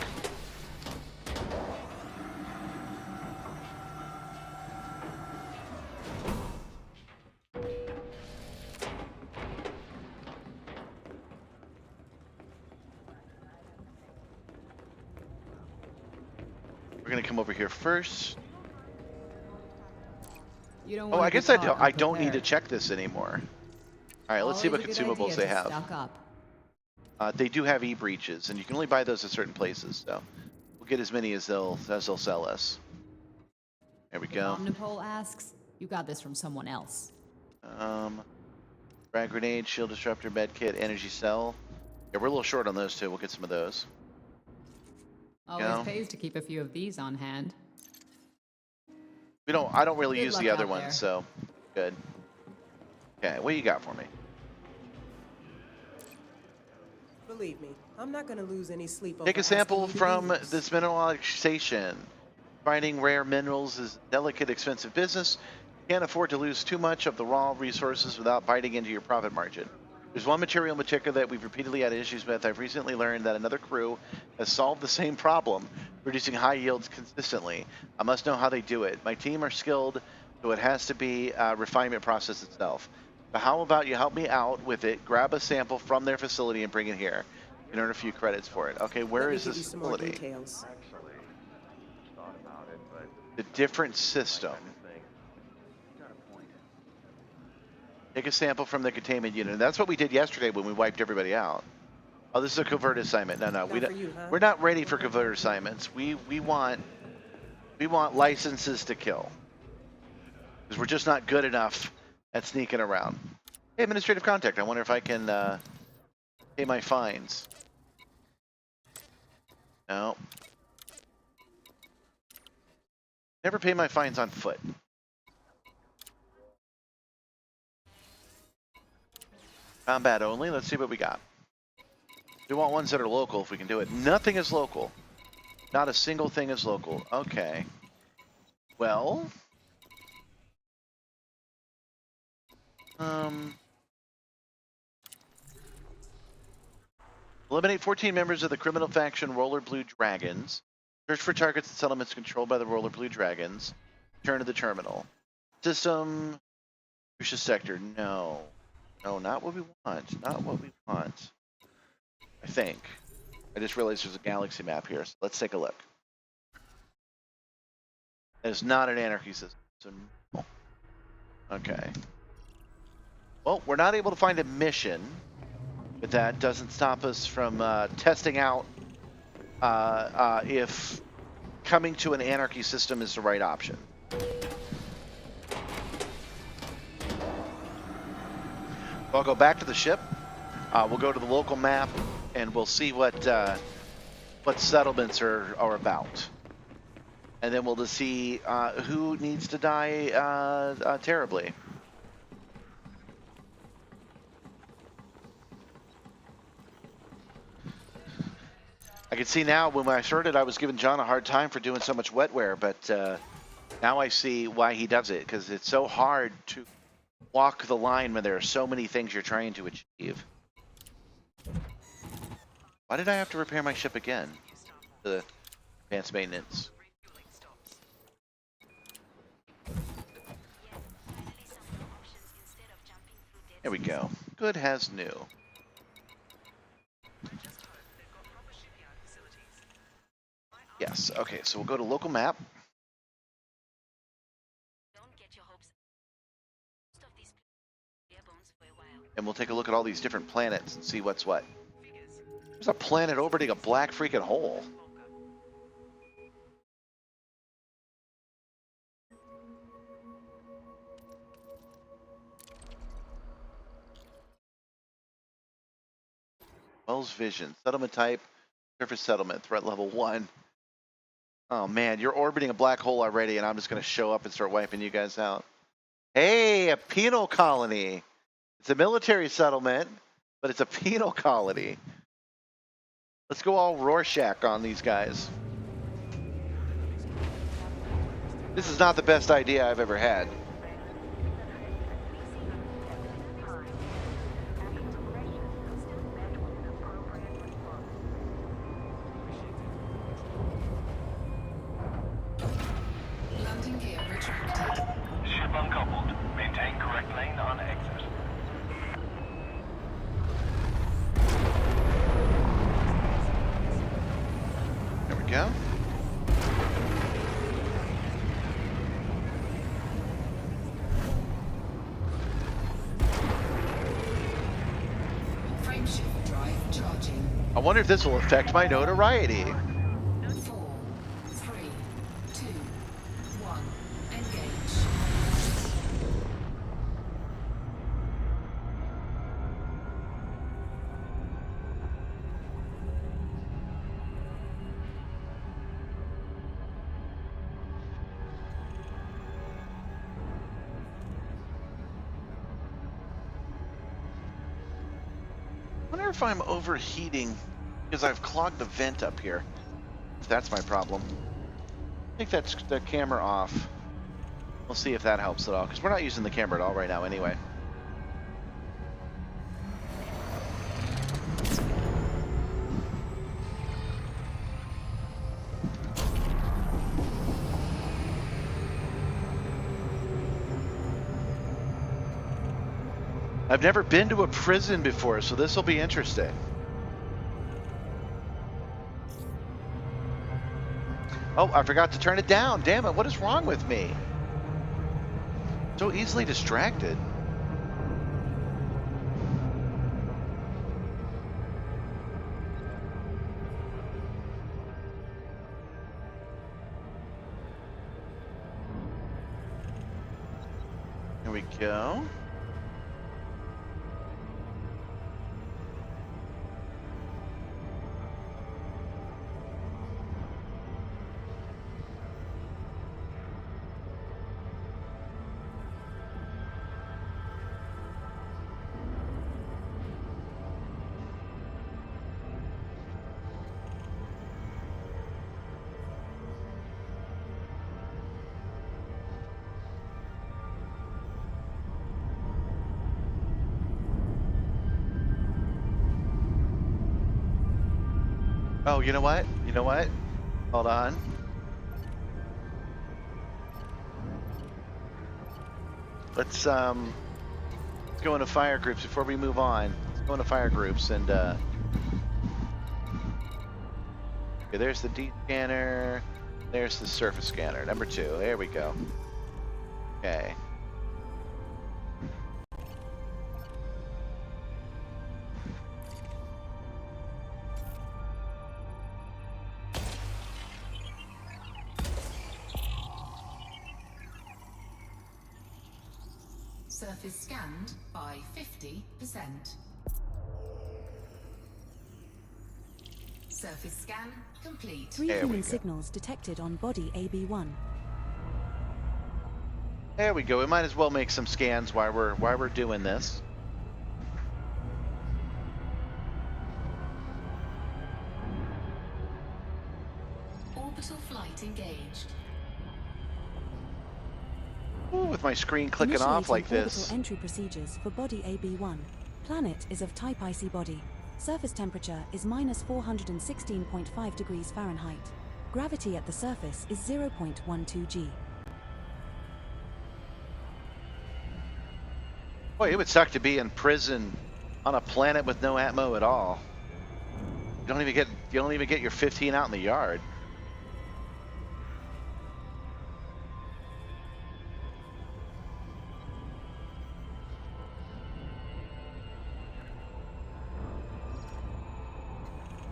We're gonna come over here first. You don't Oh, wanna I be guess caught I don't need to unprepared. check this anymore. All right, let's see what Always a good consumables idea they to have. stock up. They do have e-breaches, and you can only buy those at certain places. So we'll get as many as they'll sell us. There we If go. Omnipole asks, you got this from someone else. Frag grenade, shield disruptor, med kit, energy cell. Yeah, we're a little short on those two. We'll get some of those. Always Yeah. pays to keep a few of these on hand. I don't really Good use luck the other out ones, there. so good. Okay, what you got for me? Believe me, I'm not gonna lose any sleep over Take a sample asking you to from do this. this mineralogic station. Finding rare minerals is a delicate, expensive business. You can't afford to lose too much of the raw resources without biting into your profit margin. There's one material in particular that we've repeatedly had issues with. I've recently learned that another crew has solved the same problem, producing high yields consistently. I must know how they do it. My team are skilled So it has to be refinement process itself. But how about you help me out with it, grab a sample from their facility and bring it here. You can earn a few credits for it. Okay, where Let me is give this you some more facility? details. Actually, thought about it, but The different system. thing. Take a sample from the containment unit. And that's what we did yesterday when we wiped everybody out. Oh, this is a covert assignment. No, Not we for don't. you, huh? We're not ready for covert assignments. We want licenses to kill because we're just not good enough at sneaking around. Hey, administrative contact. I wonder if I can pay my fines. No. Never pay my fines on foot. Combat only. Let's see what we got. We want ones that are local if we can do it. Nothing is local. Not a single thing is local. Okay. Well. Eliminate 14 members of the criminal faction Roller Blue Dragons. Search for targets and settlements controlled by the Roller Blue Dragons. Return to the terminal. System. Crucius sector. No. No, not what we want. Not what we want. I think. I just realized there's a galaxy map here, so let's take a look. It is not an anarchy system. So no. Okay. Well, we're not able to find a mission, but that doesn't stop us from testing out if coming to an anarchy system is the right option. I'll go back to the ship. We'll go to the local map, and we'll see what settlements are about. And then we'll just see who needs to die terribly. I can see now when I started, I was giving John a hard time for doing so much wetware, but now I see why he does it, because it's so hard to walk the line when there are so many things you're trying to achieve. Why did I have to repair my ship again? The advanced maintenance. There we go. Good as new. Yes, okay, so we'll go to local map. And we'll take a look at all these different planets and see what's what. There's a planet orbiting a black freaking hole. Wells Vision, settlement type, surface settlement, threat level 1. Oh man, you're orbiting a black hole already, and I'm just going to show up and start wiping you guys out. Hey, a penal colony. It's a military settlement, but it's a penal colony. Let's go all Rorschach on these guys. This is not the best idea I've ever had. Landing gear retracted. Ship uncoupled. Maintain correct lane on exit. There we go. Frameshift drive charging. I wonder if this will affect my notoriety. 4, 3, 2, 1. Engage. I wonder if I'm overheating because I've clogged the vent up here. If that's my problem. I think that's the camera off. We'll see if that helps at all, because we're not using the camera at all right now anyway. I've never been to a prison before, so this will be interesting. Oh, I forgot to turn it down. Damn it, what is wrong with me? So easily distracted. Here we go. Oh, you know what? You know what? Hold on. Let's go into fire groups before we move on. Let's go into fire groups and okay, there's the D scanner. There's the surface scanner, number 2. There we go. Okay. Surface scanned by 50%. Surface scan complete. 3 There we human go. signals detected on body AB1. There we go. We might as well make some scans while we're doing this. Orbital flight engaged. Ooh, with my screen clicking off Initiating like this. orbital entry procedures for body AB1. Planet is of type icy body. Surface temperature is minus 416.5 degrees Fahrenheit. Gravity at the surface is 0.12 g. Boy, it would suck to be in prison on a planet with no atmo at all. You don't even get your 15 out in the yard.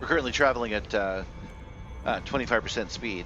We're currently traveling at 25% speed.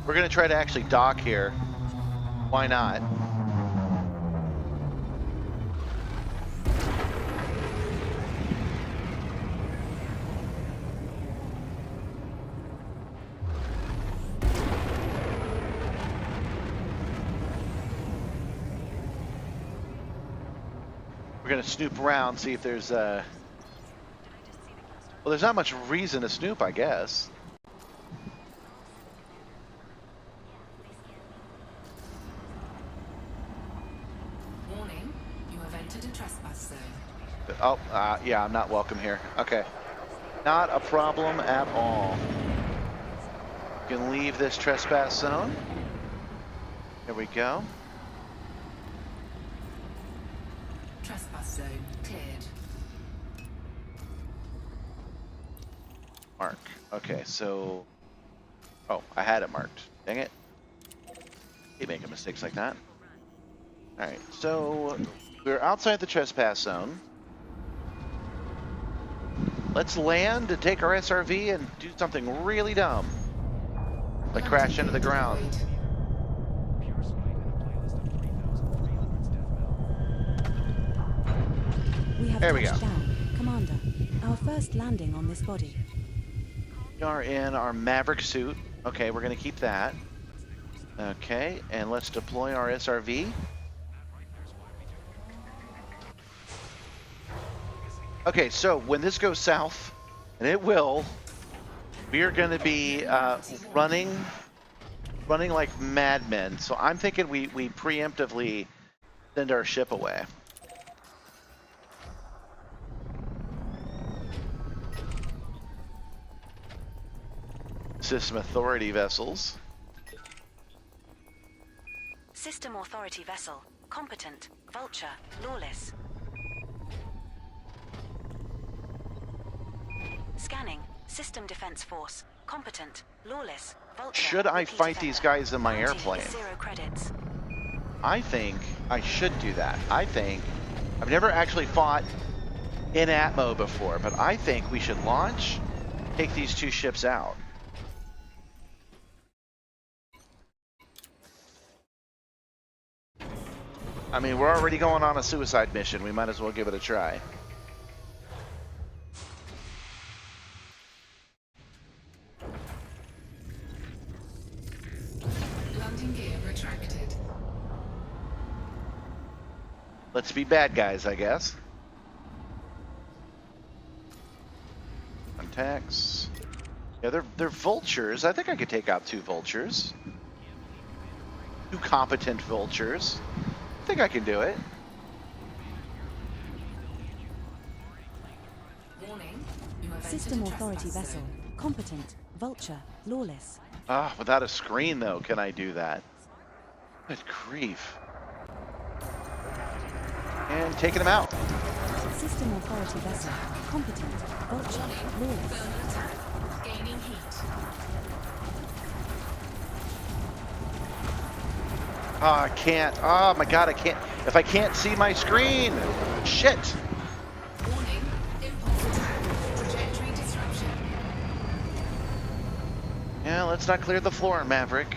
We're gonna try to actually dock here. Why not? We're gonna snoop around, see if there's well, there's not much reason to snoop, I guess. Warning, you have entered a trespass zone. Oh, yeah, I'm not welcome here. Okay. Not a problem at all. You can leave this trespass zone. There we go. Trespass zone cleared. Mark. Okay, so... Oh, I had it marked. Dang it. Keep making mistakes like that. Alright, so... We're outside the trespass zone. Let's land and take our SRV and do something really dumb. Like crash into the ground. Pure Spite and a playlist of 300's death metal. We have There we touched go. down. Commander, our first landing on this body. We are in our Maverick suit. Okay, we're gonna keep that. Okay, and let's deploy our SRV. Okay, so when this goes south, and it will, we are going to be running like madmen. So I'm thinking we preemptively send our ship away. System authority vessels. System authority vessel. Competent. Vulture. Lawless. Scanning. System defense force. Competent. Lawless. Vulture. Should I Repeat fight these offender. guys in my Bounty airplane? is 0 credits. I think I should do that. I think I've never actually fought in Atmo before, but I think we should launch, take these two ships out. I mean, we're already going on a suicide mission. We might as well give it a try. Landing gear retracted. Let's be bad guys, I guess. Contacts. Yeah, they're vultures. I think I could take out 2 vultures. 2 competent vultures. I think I can do it. Warning. You have System entered a authority trespass vessel. zone. Competent. Vulture. Lawless. Ah, without a screen though, can I do that? Good grief. And taking them out. System authority vessel. Competent. Vulture. Lawless. Thermal attack. Gaining heat. Oh, I can't. Oh my god, I can't. If I can't see my screen. Shit. Warning. Impulse attack. Trajectory disruption. Yeah, let's not clear the floor, Maverick.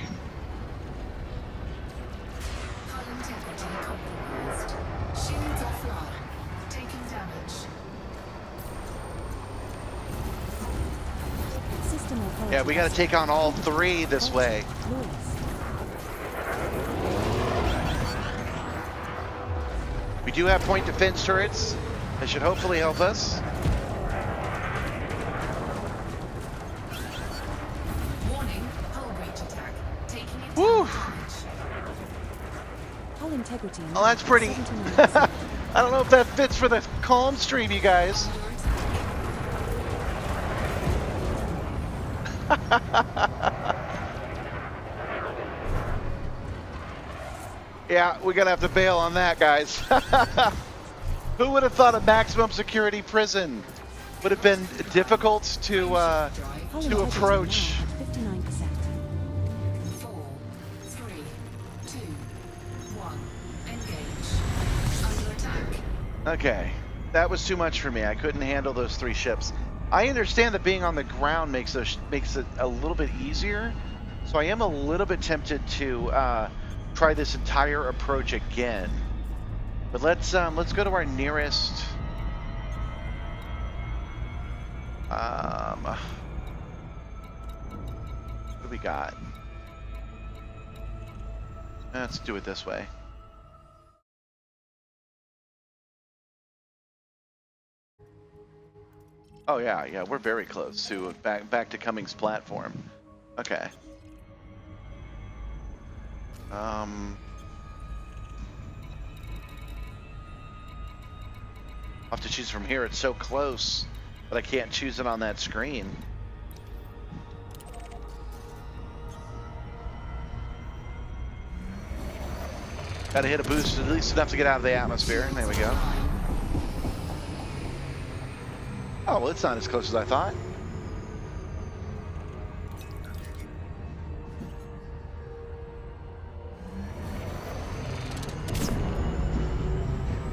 Hull integrity compromised. Shields offline. Taking damage. System authority Yeah, we gotta vessel. take on all 3 this way. Lawless. We do have point defense turrets. That should hopefully help us. Warning. Hull breach attack. Taking Woo! internal damage. Hull integrity. Oh, that's pretty. 79%. I don't know if that fits for the calm stream, you guys. Yeah, we're gonna have to bail on that, guys. Who would have thought a maximum security prison would have been difficult to Hull to integrity approach? now at 59%. 4, 3, 2, 1. Engage. Under attack. Okay, that was too much for me. I couldn't handle those 3 ships. I understand that being on the ground makes it a little bit easier, so I am a little bit tempted to try this entire approach again. But let's go to our nearest. What do we got? Let's do it this way. Oh yeah, we're very close to back to Cummings platform. Okay. I'll have to choose from here. It's so close, but I can't choose it on that screen. Gotta hit a boost at least enough to get out of the atmosphere. There we go. Oh, well, it's not as close as I thought.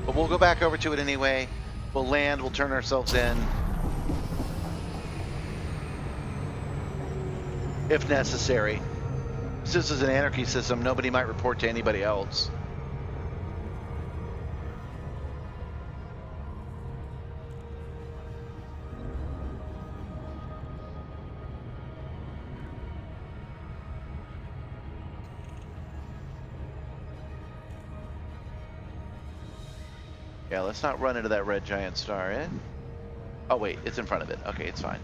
But we'll go back over to it anyway. We'll land, we'll turn ourselves in. If necessary. Since this is an anarchy system, nobody might report to anybody else. Yeah, let's not run into that red giant star, eh? Oh wait, it's in front of it. Okay, it's fine.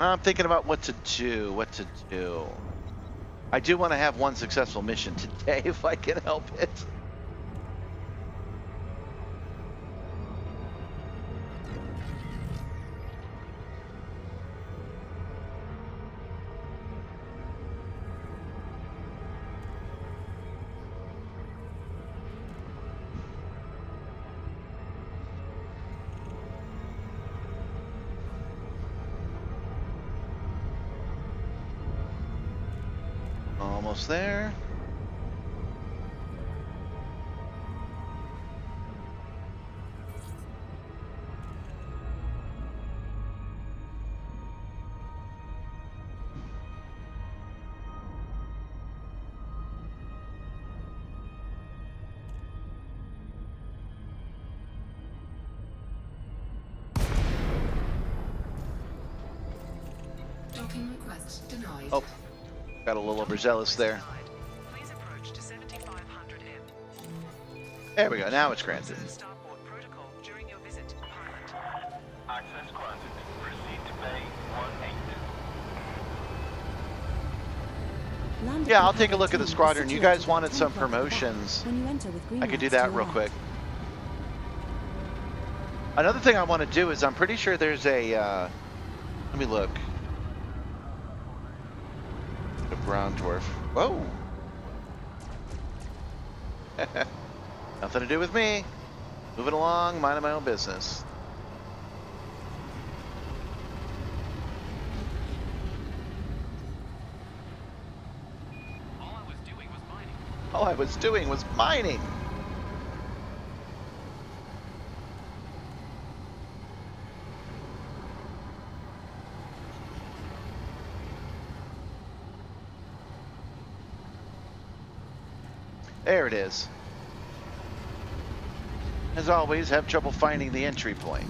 I'm thinking about what to do. I do want to have one successful mission today if I can help it. Almost there. Docking request denied. Oh, got a little overzealous there. Please approach to 7500 M. There we go. Now it's granted. Starport protocol during your visit to the pilot. Access granted. Proceed to Bay 18. Land Yeah, I'll at take a look at the Team squadron. You situated guys wanted 10 some clock at the back. promotions. When you enter with green I could do lights to that your real left. quick. Another thing I want to do is I'm pretty sure there's a, let me look. The brown dwarf. Whoa. Nothing to do with me. Moving along, minding my own business. All I was doing was mining. All I was doing was mining. There it is. As always, have trouble finding the entry point.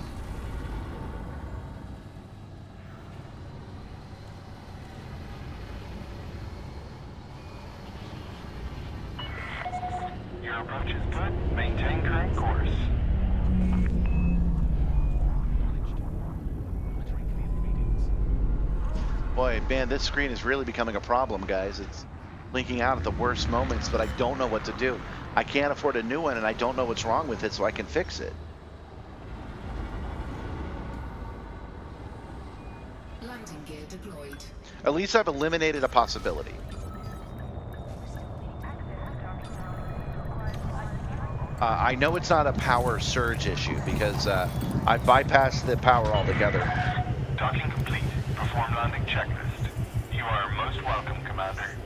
Your approach is good. Maintain current course. Boy, man, this screen is really becoming a problem, guys. It's blinking out at the worst moments, but I don't know what to do. I can't afford a new one, and I don't know what's wrong with it, so I can fix it. Landing gear deployed. At least I've eliminated a possibility. I know it's not a power surge issue because I bypassed the power altogether. Docking complete. Perform landing checklist. You are most welcome, Commander.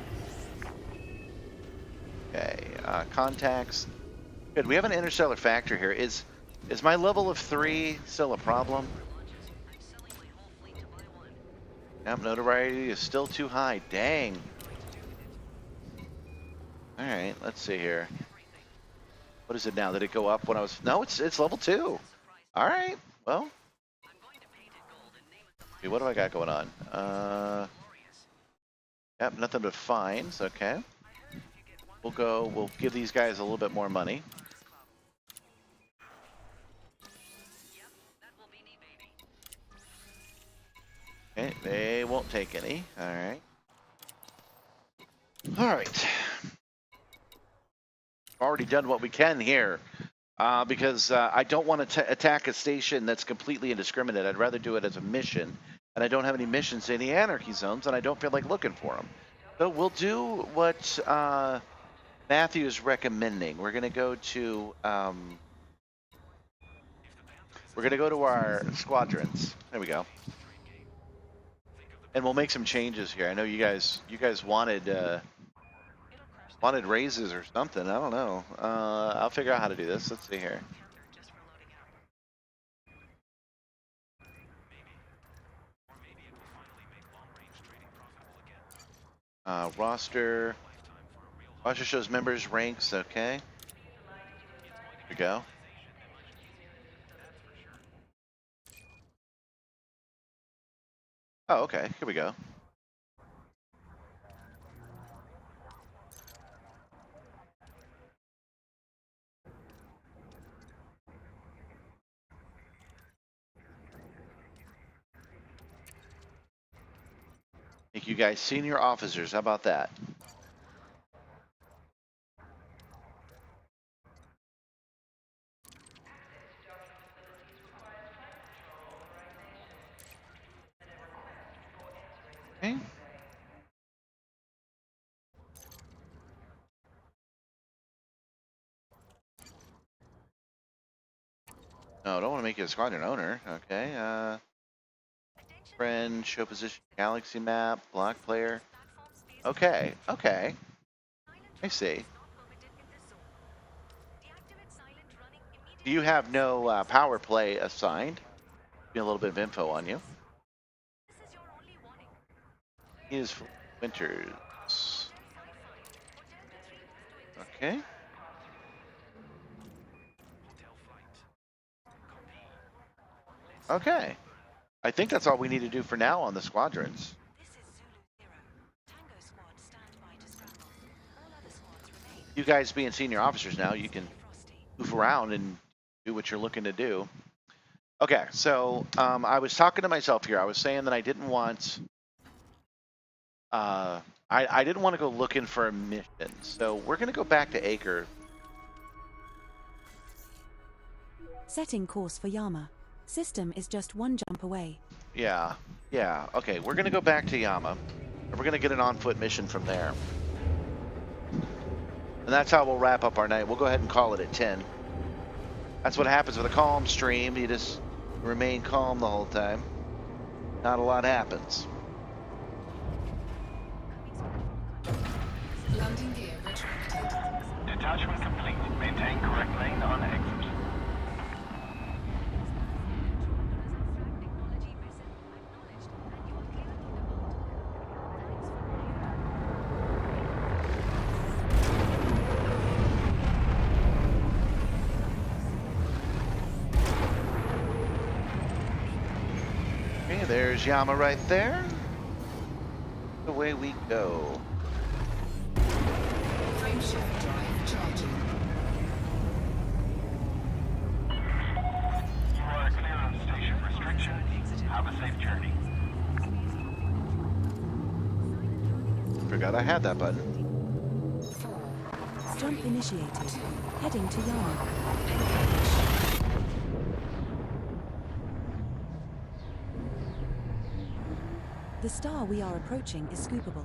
Okay, contacts. Good, we have an interstellar factor here. Is my level of 3 still a problem? Yep, notoriety is still too high. Dang. Alright, let's see here. What is it now? Did it go up when I was... No, it's level 2. Alright, well. Okay, what do I got going on? Yep, nothing but fines, okay. We'll give these guys a little bit more money. Okay, they won't take any. Alright. Alright. Already done what we can here. Because I don't want to attack a station that's completely indiscriminate. I'd rather do it as a mission. And I don't have any missions in the anarchy zones, and I don't feel like looking for them. So we'll do what Matthew is recommending. We're going to go to our squadrons. There we go. And we'll make some changes here. I know you guys wanted raises or something. I don't know. I'll figure out how to do this. Let's see here. Roster shows members ranks. Okay. Here we go. Oh, okay. Here we go. Make you guys senior officers. How about that? Okay. No, I don't want to make you a squadron owner. Okay. Friend, show position, galaxy map, block player. Okay. Okay. I see. Do you have no power play assigned? Give me a little bit of info on you. He is Winters. Okay. Okay. I think that's all we need to do for now on the squadrons. You guys being senior officers now, you can move around and do what you're looking to do. Okay, so I was talking to myself here. I was saying that I didn't want I didn't want to go looking for a mission. So we're gonna go back to Acre. Setting course for Yama. System is just one jump away. Yeah. Okay, we're gonna go back to Yama. And we're gonna get an on-foot mission from there. And that's how we'll wrap up our night. We'll go ahead and call it at 10. That's what happens with a calm stream. You just remain calm the whole time. Not a lot happens. Landing gear retracted. Detachment complete. Maintain correct lane on exit. Okay, there's Yama right there. Away we go. Frameshift drive charging. You are clear of station restriction. Have a safe journey. Forgot I had that button. 4. Jump initiated. Heading to Yama. The star we are approaching is scoopable.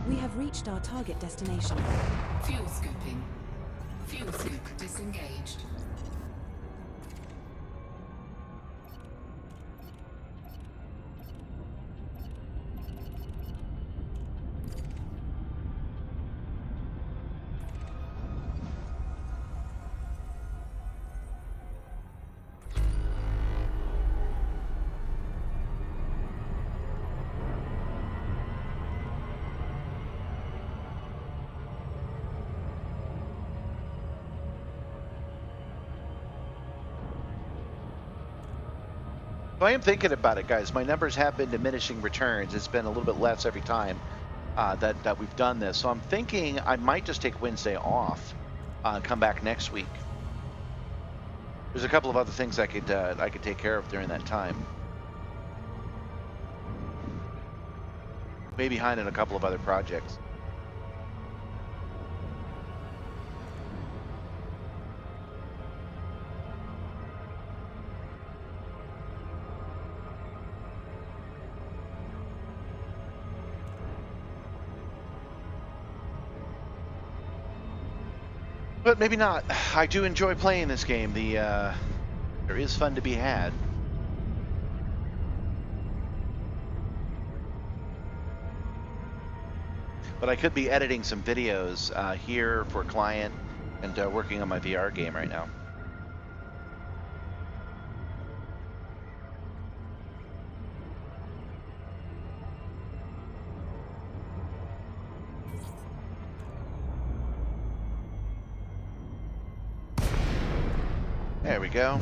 We have reached our target destination. Fuel scooping. Fuel scoop disengaged. So I am thinking about it, guys. My numbers have been diminishing returns. It's been a little bit less every time that we've done this. So I'm thinking I might just take Wednesday off and come back next week. There's a couple of other things I could take care of during that time. Way behind in a couple of other projects. But maybe not. I do enjoy playing this game. There is fun to be had. But I could be editing some videos here for a client and working on my VR game right now. There we go. A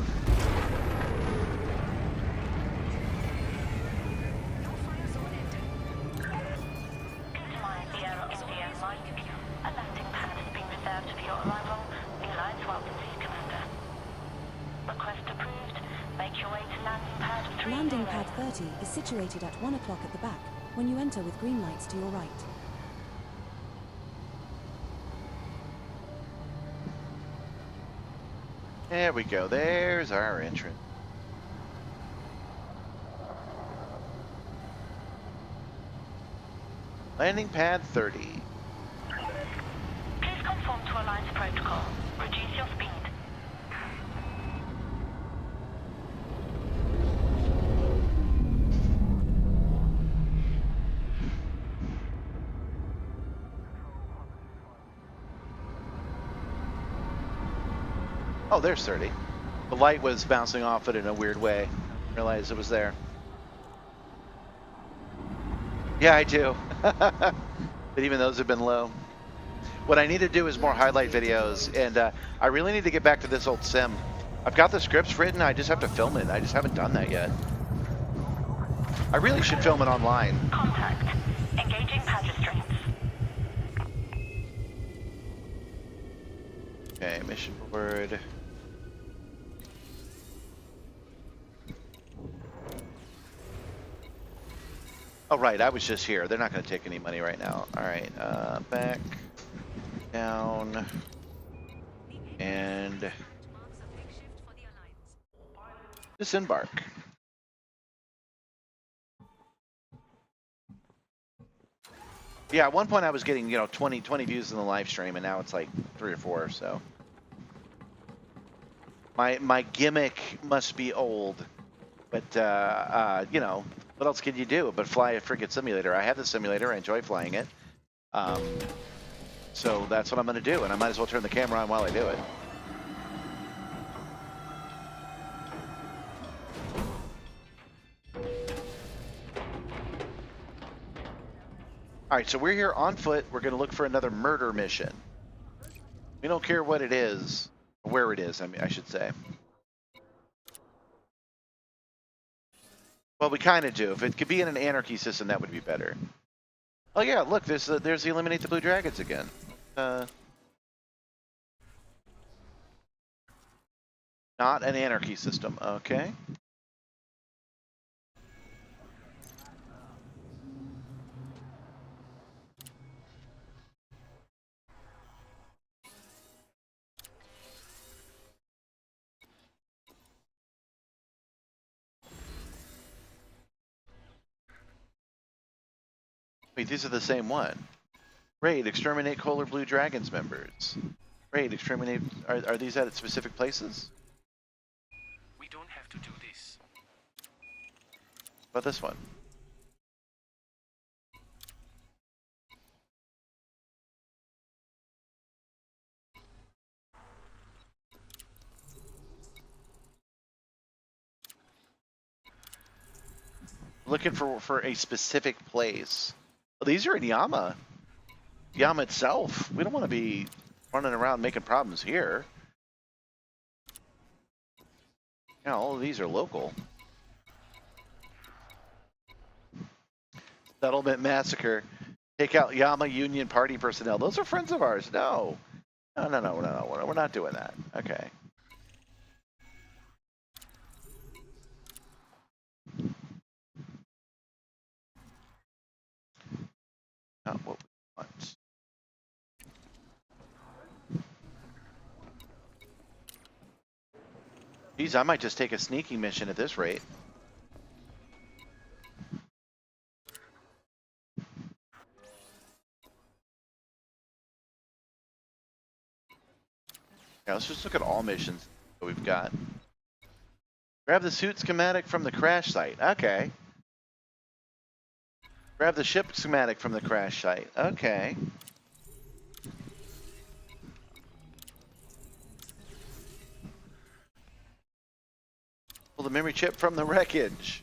landing pad has been reserved for your arrival. The Alliance welcomes you, Commander. Request approved. Make your way to landing pad 3. Landing pad 30 is situated at 1 o'clock at the back, when you enter with green lights to your right. There we go. There's our entrance. Landing pad 30. Please conform to Alliance protocol. Reduce your speed. Oh, there's 30. The light was bouncing off it in a weird way. I realized it was there. Yeah, I do. But even those have been low. What I need to do is more highlight videos, and I really need to get back to this old sim. I've got the scripts written, I just have to film it. I just haven't done that yet. I really should film it online. Contact. Engaging pad restraints. Okay, mission board. Oh, right, I was just here. They're not going to take any money right now. All right, back, down, and disembark. Yeah, at one point I was getting, 20 views in the live stream, and now it's like 3 or 4, so. My gimmick must be old, but, what else can you do but fly a friggin' simulator? I have the simulator, I enjoy flying it. So that's what I'm gonna do, and I might as well turn the camera on while I do it. All right, so we're here on foot. We're gonna look for another murder mission. We don't care what it is, or where it is, I should say. Well, we kind of do. If it could be in an anarchy system, that would be better. Oh yeah, look, there's the eliminate the blue dragons again. Not an anarchy system, okay. Wait, these are the same one. Raid, exterminate Kohler Blue Dragons members. Raid, exterminate, are these at specific places? We don't have to do this. What about this one? Looking for a specific place. Well, these are in Yama. Yama itself. We don't want to be running around making problems here. Yeah, all of these are local. Settlement massacre. Take out Yama Union Party personnel. Those are friends of ours. No. No. We're not doing that. Okay. Not what we want. Geez, I might just take a sneaking mission at this rate. Yeah, let's just look at all missions that we've got. Grab the suit schematic from the crash site. Okay. Grab the ship schematic from the crash site. Okay. Pull the memory chip from the wreckage.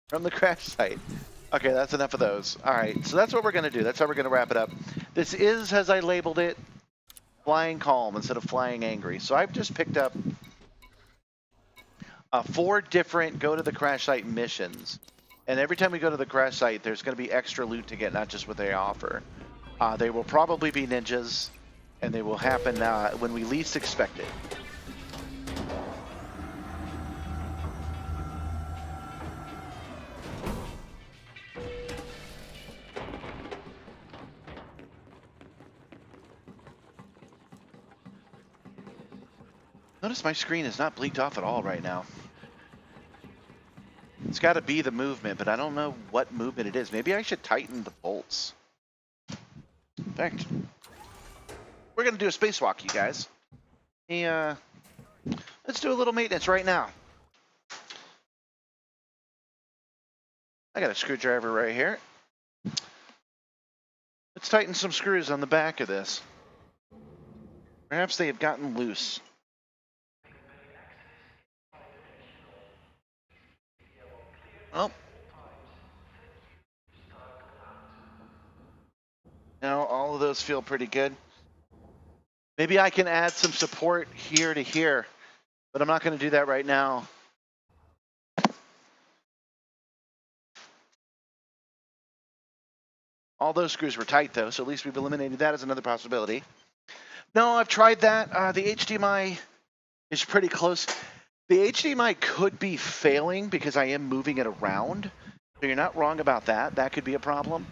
From the crash site. Okay, that's enough of those. All right, so that's what we're going to do. That's how we're going to wrap it up. This is, as I labeled it, flying calm instead of flying angry. So I've just picked up 4 different go to the crash site missions. And every time we go to the crash site, there's going to be extra loot to get, not just what they offer. They will probably be ninjas, and they will happen when we least expect it. Notice my screen is not blinked off at all right now. It's got to be the movement, but I don't know what movement it is. Maybe I should tighten the bolts. In fact, we're going to do a spacewalk, you guys. Let's do a little maintenance right now. I got a screwdriver right here. Let's tighten some screws on the back of this. Perhaps they have gotten loose. Oh. Now all of those feel pretty good. Maybe I can add some support here to here, but I'm not going to do that right now. All those screws were tight though, so at least we've eliminated that as another possibility. No, I've tried that. The HDMI is pretty close. The HDMI could be failing because I am moving it around. So you're not wrong about that. That could be a problem.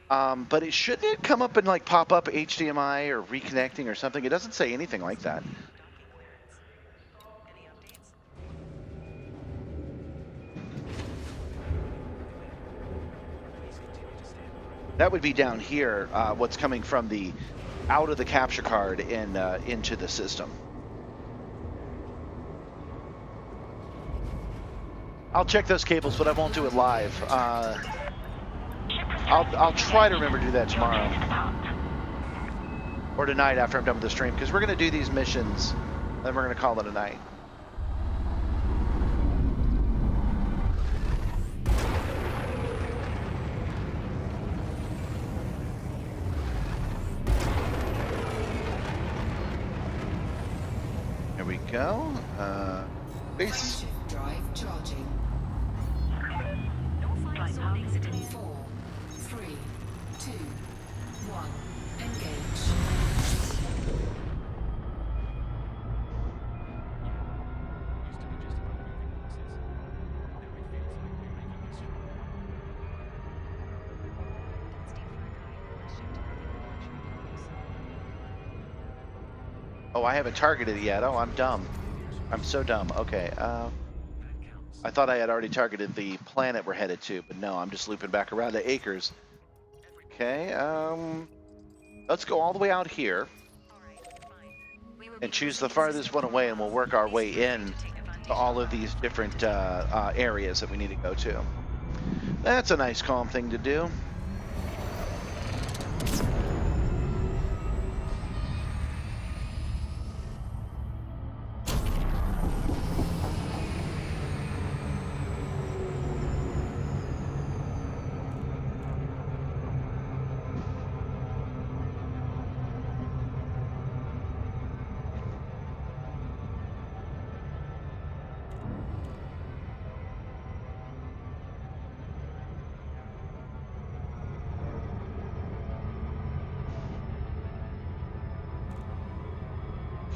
But it shouldn't come up and like pop up HDMI or reconnecting or something. It doesn't say anything like that. That would be down here, what's coming from the out of the capture card and into the system. I'll check those cables, but I won't do it live. I'll try to remember to do that tomorrow or tonight after I'm done with the stream, because we're going to do these missions, then we're going to call it a night. There we go. Base. Frameshift drive charging. 4, 3, 2, 1. Engage. Oh, I haven't targeted it yet. Oh, I'm dumb. I'm so dumb. Okay. I thought I had already targeted the planet we're headed to, but no, I'm just looping back around to Acres. Okay. Let's go all the way out here and choose the farthest one away, and we'll work our way in to all of these different areas that we need to go to. That's a nice, calm thing to do.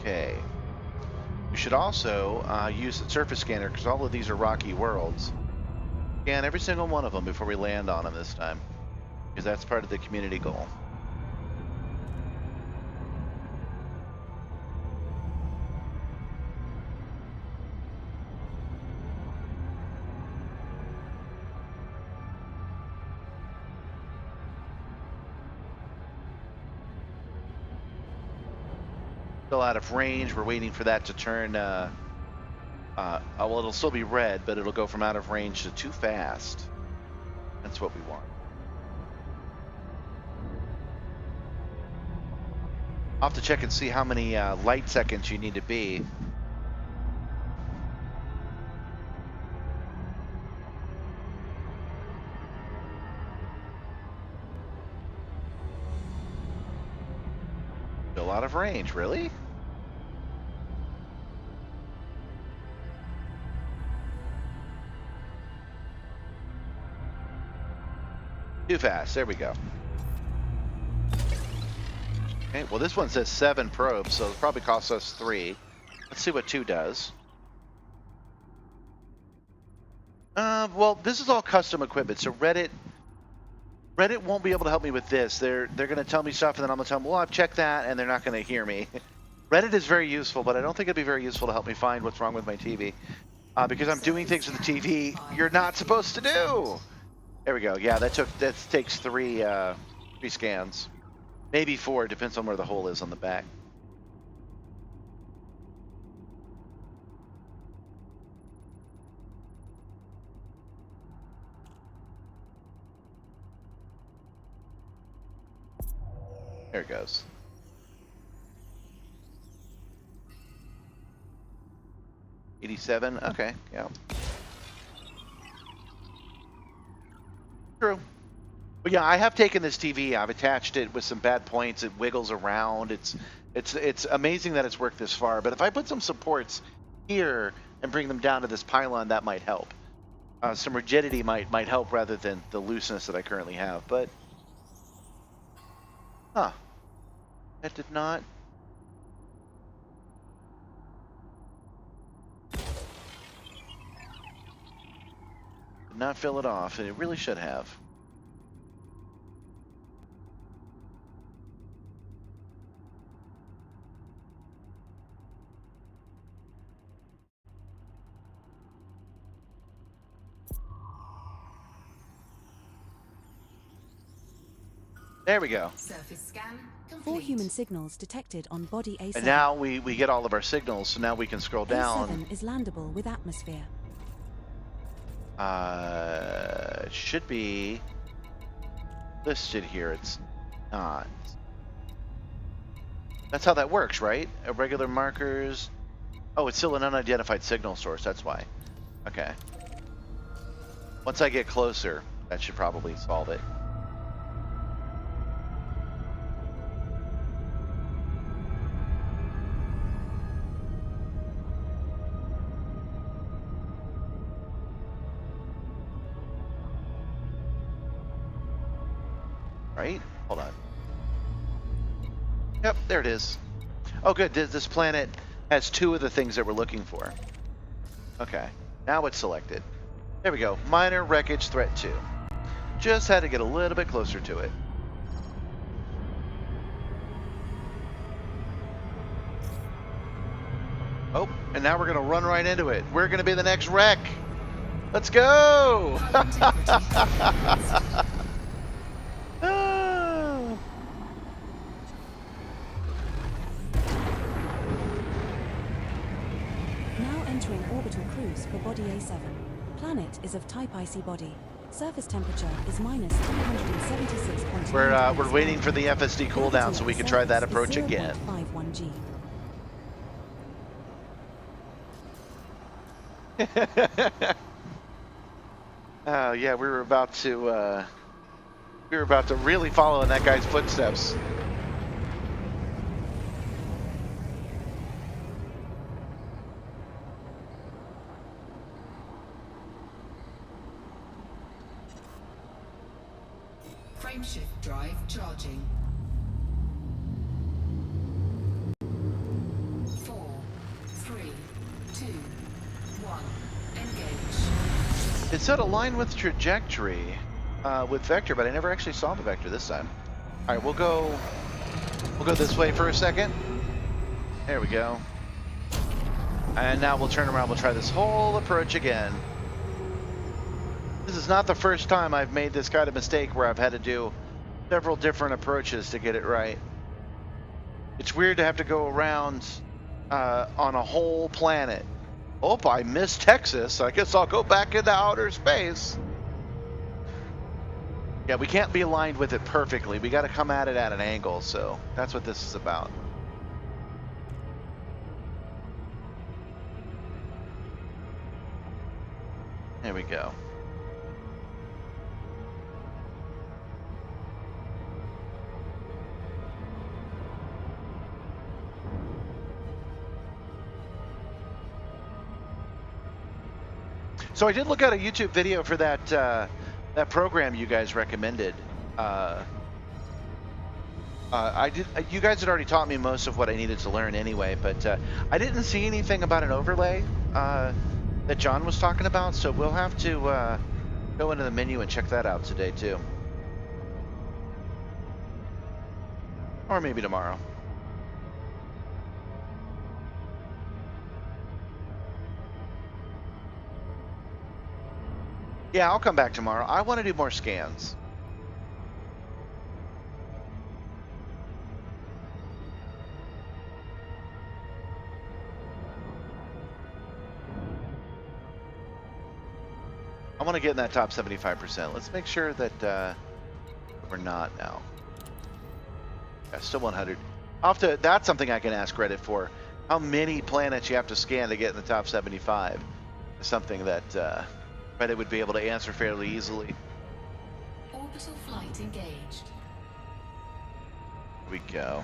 Okay. You should also use the surface scanner, because all of these are rocky worlds. Scan every single one of them before we land on them this time, because that's part of the community goal. Still out of range. We're waiting for that to turn. Well, it'll still be red, but it'll go from out of range to too fast. That's what we want. I'll have to check and see how many light seconds you need to be. Still out of range, really? Too fast. There we go. Okay, well, this one says 7 probes, so it probably costs us 3. Let's see what 2 does. Well, this is all custom equipment, so Reddit won't be able to help me with this. They're going to tell me stuff, and then I'm going to tell them, well, I've checked that, and they're not going to hear me. Reddit is very useful, but I don't think it'd be very useful to help me find what's wrong with my TV. Because I'm doing things with the TV you're not supposed to do. There we go. Yeah, that takes 3 scans. Maybe 4, depends on where the hole is on the back. There it goes. $87. Okay, yeah. True. But yeah, I have taken this TV. I've attached it with some bad points. It wiggles around. It's amazing that it's worked this far. But if I put some supports here and bring them down to this pylon, that might help. Some rigidity might help rather than the looseness that I currently have. But that did not. Did not fill it off, and it really should have. There we go. Surface scan complete. 4 human signals detected on body A7. And now we get all of our signals, so now we can scroll down. A7 is landable with atmosphere. It should be listed here. It's not. That's how that works, right? Irregular markers. Oh, it's still an unidentified signal source. That's why. Okay. Once I get closer, that should probably solve it. Right? Hold on. Yep, there it is. Oh, good. This planet has 2 of the things that we're looking for. Okay. Now it's selected. There we go. Minor wreckage threat 2. Just had to get a little bit closer to it. Oh, and now we're going to run right into it. We're going to be the next wreck. Let's go! Entering orbital cruise for body A7. Planet is of type icy body. Surface temperature is minus 376.9. We're waiting for the FSD cooldown so we can try that approach again. 0.51 G. Yeah, we were about to really follow in that guy's footsteps. Frameshift drive charging. 4, 3, 2, 1. Engage. It said align with trajectory with vector, but I never actually saw the vector this time. All right, we'll go this way for a second. There we go. And now we'll turn around. We'll try this whole approach again. This is not the first time I've made this kind of mistake where I've had to do several different approaches to get it right. It's weird to have to go around on a whole planet. Oh, I missed Texas. I guess I'll go back into outer space. Yeah, we can't be aligned with it perfectly. We got to come at it at an angle, so that's what this is about. There we go. So I did look at a YouTube video for that that program you guys recommended. I did. You guys had already taught me most of what I needed to learn anyway, but I didn't see anything about an overlay that John was talking about. So we'll have to go into the menu and check that out today too, or maybe tomorrow. Yeah, I'll come back tomorrow. I want to do more scans. I want to get in that top 75%. Let's make sure that we're not now. Yeah, still 100. That's something I can ask Reddit for. How many planets you have to scan to get in the top 75 is something that Reddit would be able to answer fairly easily. Orbital flight engaged. Here we go.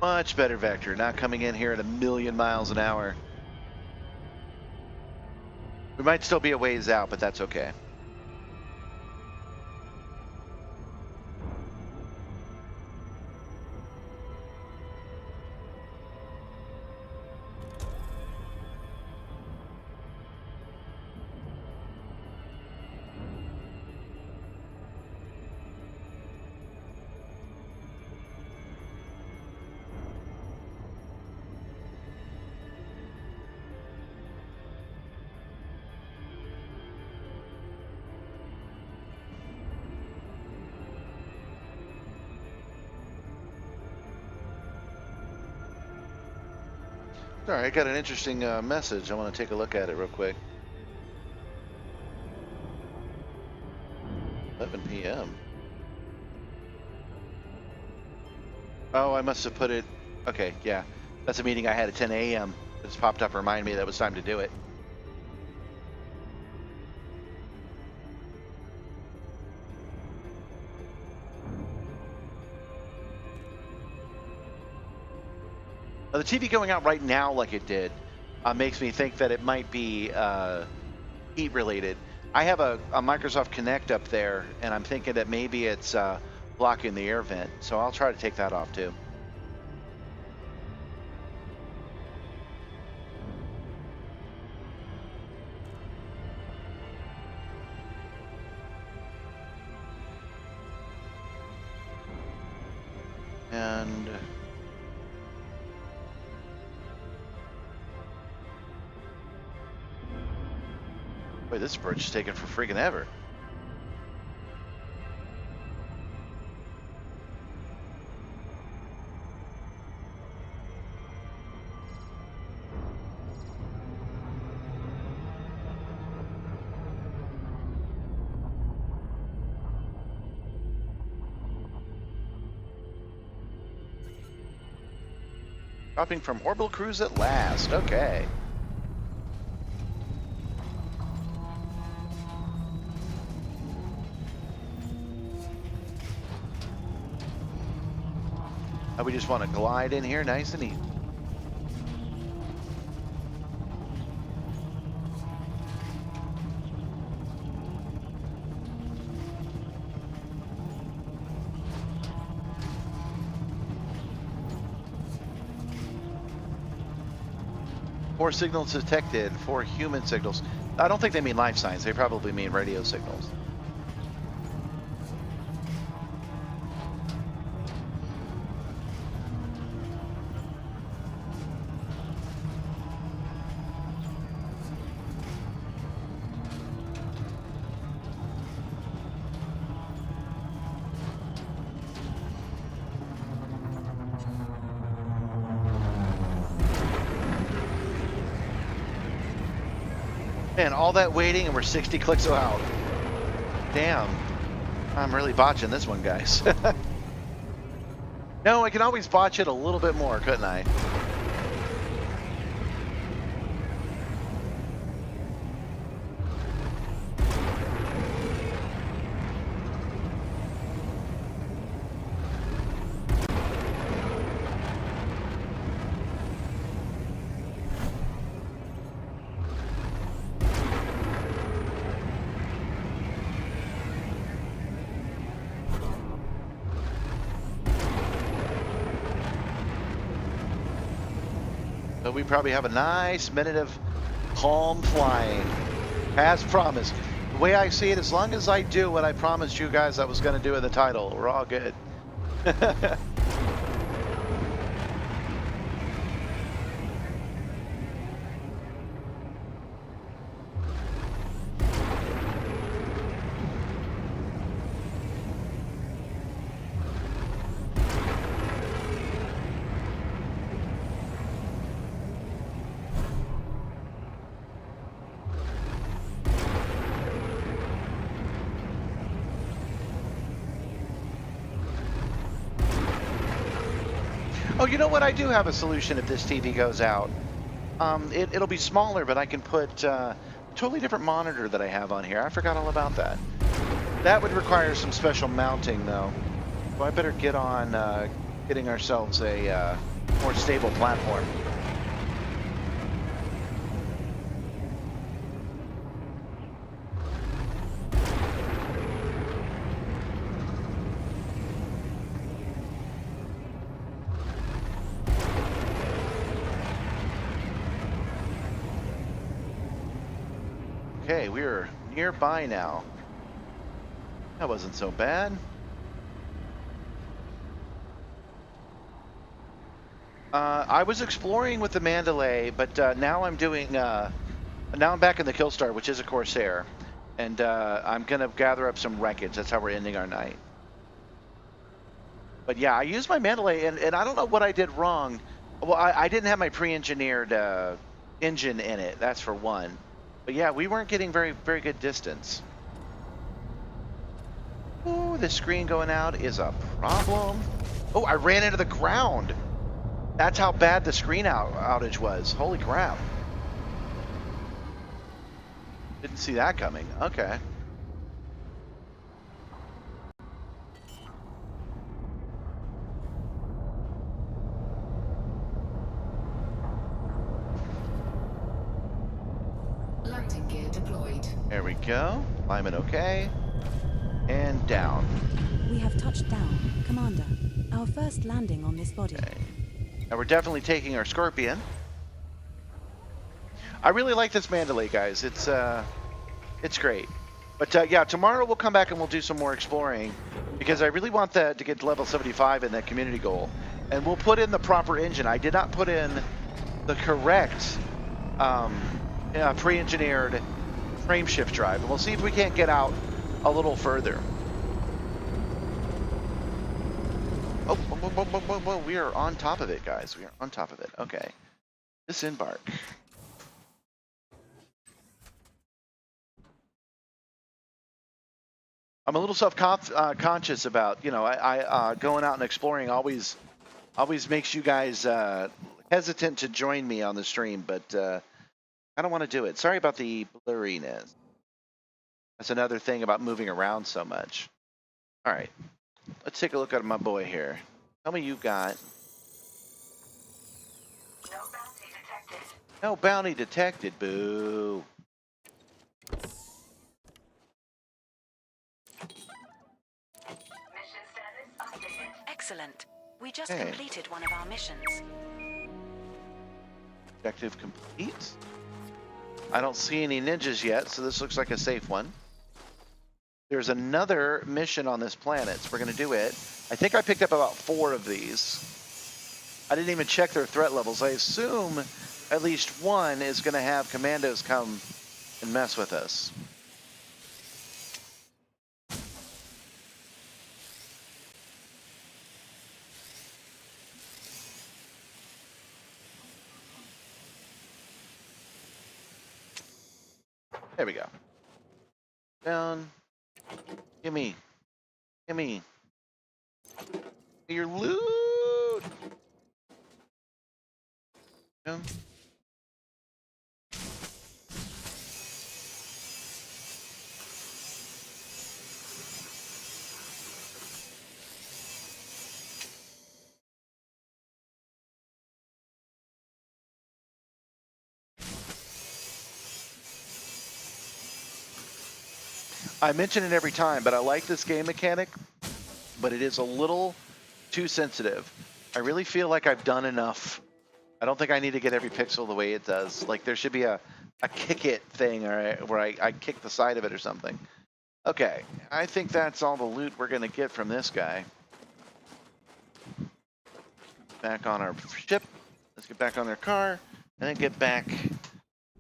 Much better vector, not coming in here at 1,000,000 miles an hour. We might still be a ways out, but that's okay. All right, I got an interesting message. I want to take a look at it real quick. 11 p.m. Oh, I must have put it. Okay, yeah. That's a meeting I had at 10 a.m. It's popped up to remind me that it was time to do it. The TV going out right now like it did makes me think that it might be heat related. I have a Microsoft Connect up there, and I'm thinking that maybe it's blocking the air vent, so I'll try to take that off too. And boy, this bridge is taking for freaking ever. Dropping from orbital cruise at last. Okay. We just want to glide in here nice and easy. Four signals detected, 4 human signals. I don't think they mean life signs. They probably mean radio signals. Man, all that waiting and we're 60 clicks out. Damn. I'm really botching this one, guys. No, I can always botch it a little bit more, couldn't I? So we probably have a nice minute of calm flying, as promised. The way I see it, as long as I do what I promised you guys I was going to do in the title, we're all good. Oh, you know what? I do have a solution if this TV goes out. It'll be smaller, but I can put a totally different monitor that I have on here. I forgot all about that. That would require some special mounting, though. So I better get on getting ourselves a more stable platform. Okay, we're nearby now. That wasn't so bad. I was exploring with the Mandalay, but now I'm doing. Now I'm back in the Killstar, which is a Corsair, and I'm gonna gather up some wreckage. That's how we're ending our night. But yeah, I used my Mandalay, and I don't know what I did wrong. Well, I didn't have my pre-engineered engine in it. That's for one. But yeah, we weren't getting very good distance. Ooh, the screen going out is a problem. Oh, I ran into the ground. That's how bad the screen outage was. Holy crap. Didn't see that coming. Okay. Landing gear deployed. There we go. Climate okay. And down. We have touched down, Commander. Our first landing on this body. Okay. Now we're definitely taking our Scorpion. I really like this Mandalay, guys. It's great. But yeah, tomorrow we'll come back and we'll do some more exploring because I really want that to get to level 75 in that community goal. And we'll put in the proper engine. I did not put in the correct pre-engineered frame shift drive. And we'll see if we can't get out a little further. Oh, whoa, we are on top of it, guys. We are on top of it. Okay. Disembark. I'm a little self-conscious about, you know, I going out and exploring always makes you guys hesitant to join me on the stream, but I don't want to do it. Sorry about the blurriness. That's another thing about moving around so much. All right, let's take a look at my boy here. Tell me you got. No bounty detected. No bounty detected, boo. Mission status updated. Excellent. We just Okay. completed one of our missions. Objective complete. I don't see any ninjas yet, so this looks like a safe one. There's another mission on this planet, so we're going to do it. I think I picked up about 4 of these. I didn't even check their threat levels. I assume at least one is going to have commandos come and mess with us. There we go. Down. Gimme. Gimme. Your loot. Yeah. I mention it every time, but I like this game mechanic, but it is a little too sensitive. I really feel like I've done enough. I don't think I need to get every pixel the way it does. Like there should be a kick it thing or where I kick the side of it or something. Okay, I think that's all the loot we're gonna get from this guy. Back on our ship. Let's get back on our car and then get back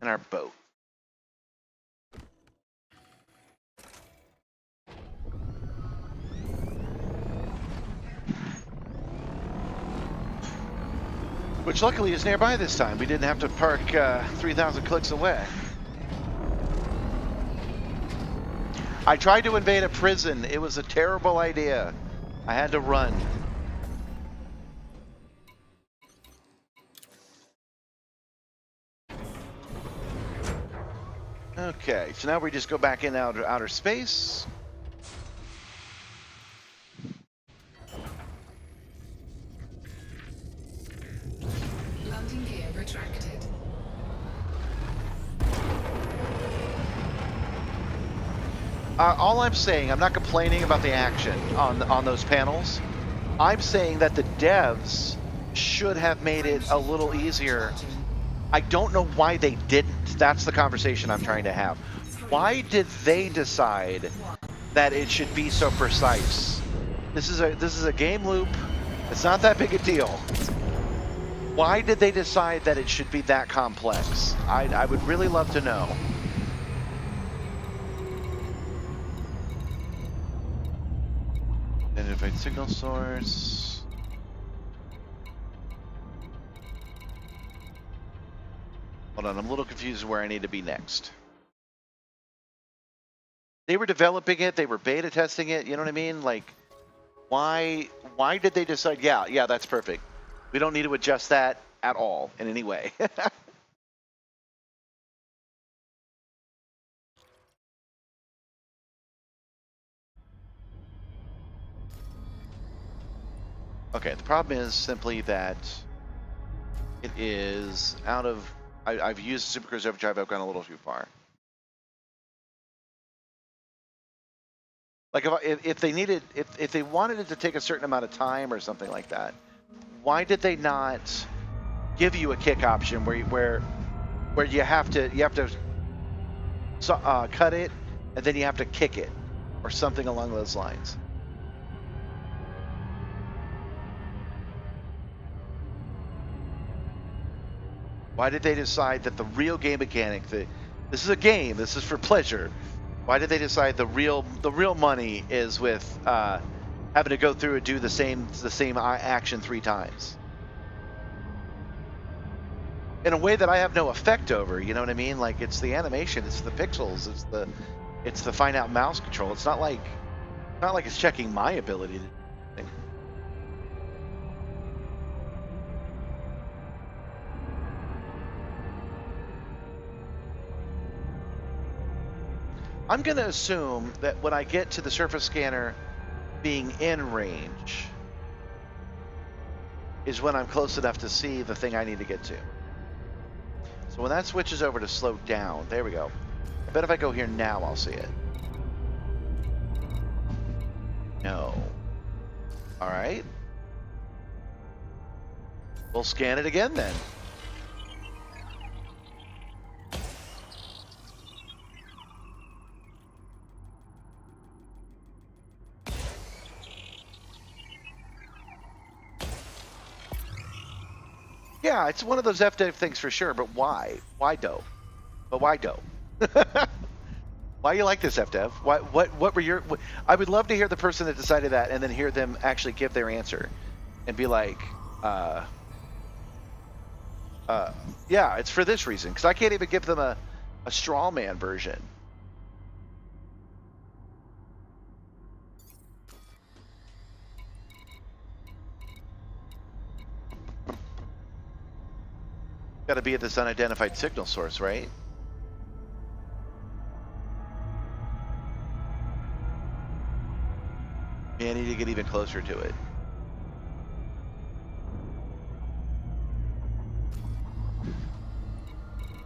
in our boat. Which luckily is nearby this time. We didn't have to park 3,000 clicks away. I tried to invade a prison. It was a terrible idea. I had to run. Okay, so now we just go back in outer space. Landing gear retracted. All I'm saying, I'm not complaining about the action on those panels. I'm saying that the devs should have made it a little easier. I don't know why they didn't. That's the conversation I'm trying to have. Why did they decide that it should be so precise? This is a game loop. It's not that big a deal. Why did they decide that it should be that complex? I would really love to know. Identify signal source. Hold on, I'm a little confused where I need to be next. They were developing it, they were beta testing it, you know what I mean? Like, why did they decide, yeah, that's perfect. We don't need to adjust that at all in any way. Okay, the problem is simply that it is out of, I've used Super Cruise Overdrive, I've gone a little too far. Like if they needed, if they wanted it to take a certain amount of time or something like that, why did they not give you a kick option where you have to cut it and then you have to kick it or something along those lines? Why did they decide that the real game mechanic, this is a game, this is for pleasure? Why did they decide the real money is with having to go through and do the same action 3 times? In a way that I have no effect over, you know what I mean? Like it's the animation, it's the pixels, it's the fine out mouse control. It's not like it's checking my ability to think. I'm going to assume that when I get to the surface scanner being in range is when I'm close enough to see the thing I need to get to. So when that switches over to slow down, there we go. I bet if I go here now, I'll see it. No. All right. We'll scan it again then. Yeah, it's one of those FDev things for sure, but why? Why do? But why do? Why you like this FDev? What were your? I would love to hear the person that decided that, and then hear them actually give their answer, and be like, yeah, it's for this reason, because I can't even give them a straw man version. Got to be at this unidentified signal source, right? Yeah, I need to get even closer to it.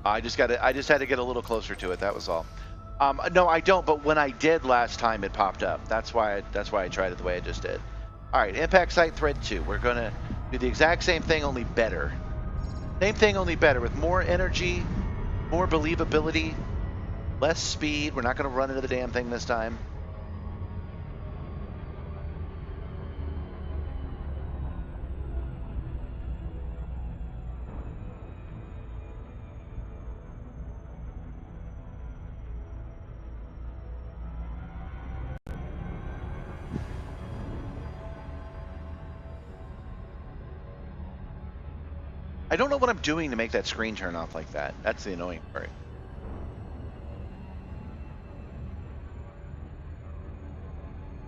I just had to get a little closer to it. That was all. No, I don't. But when I did last time, it popped up. That's why I tried it the way I just did. All right, impact site thread 2. We're gonna do the exact same thing, only better. Same thing, only better, with more energy, more believability, less speed. We're not gonna run into the damn thing this time. I don't know what I'm doing to make that screen turn off like that. That's the annoying part.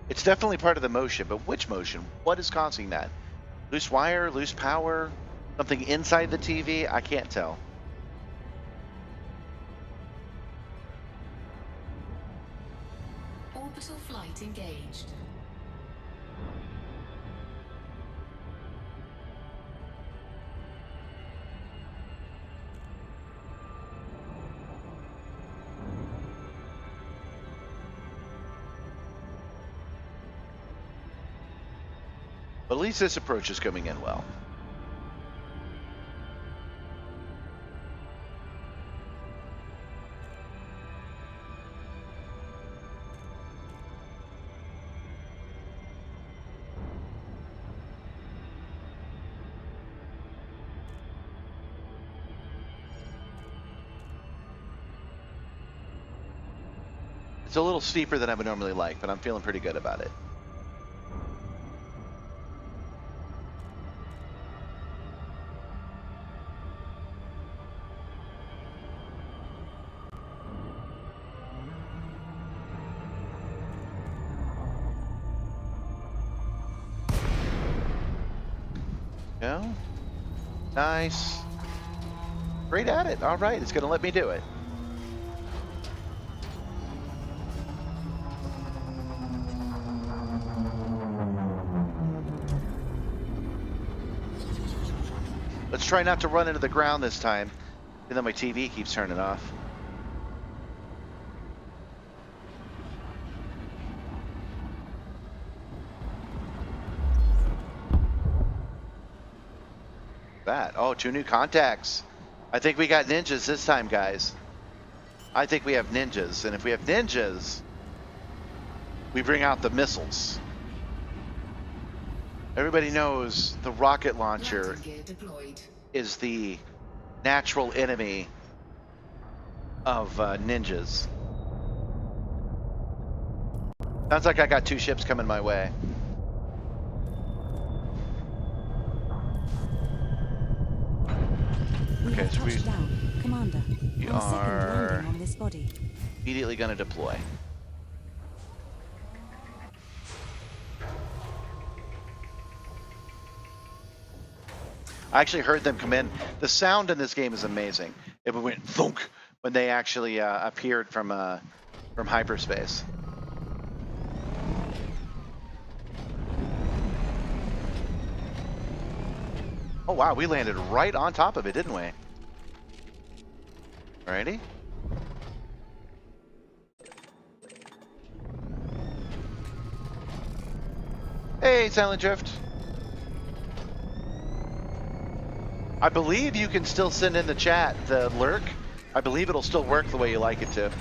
It's definitely part of the motion, but which motion? What is causing that? Loose wire, loose power, something inside the TV? I can't tell. Orbital flight engaged. But at least this approach is coming in well. It's a little steeper than I would normally like, but I'm feeling pretty good about it. Go. Nice. Great at it. All right, it's going to let me do it. Let's try not to run into the ground this time, even though my TV keeps turning off. That. Oh, 2 new contacts. I think we got ninjas this time, guys. I think we have ninjas, and if we have ninjas, we bring out the missiles. Everybody knows the rocket launcher is the natural enemy of ninjas. Sounds like I got 2 ships coming my way. Okay, so we down. Commander, our second landing on this body. Immediately going to deploy. I actually heard them come in. The sound in this game is amazing. It went thunk when they actually appeared from hyperspace. Oh wow, we landed right on top of it, didn't we? Alrighty. Hey, Silent Drift. I believe you can still send in the chat the lurk. I believe it'll still work the way you like it to.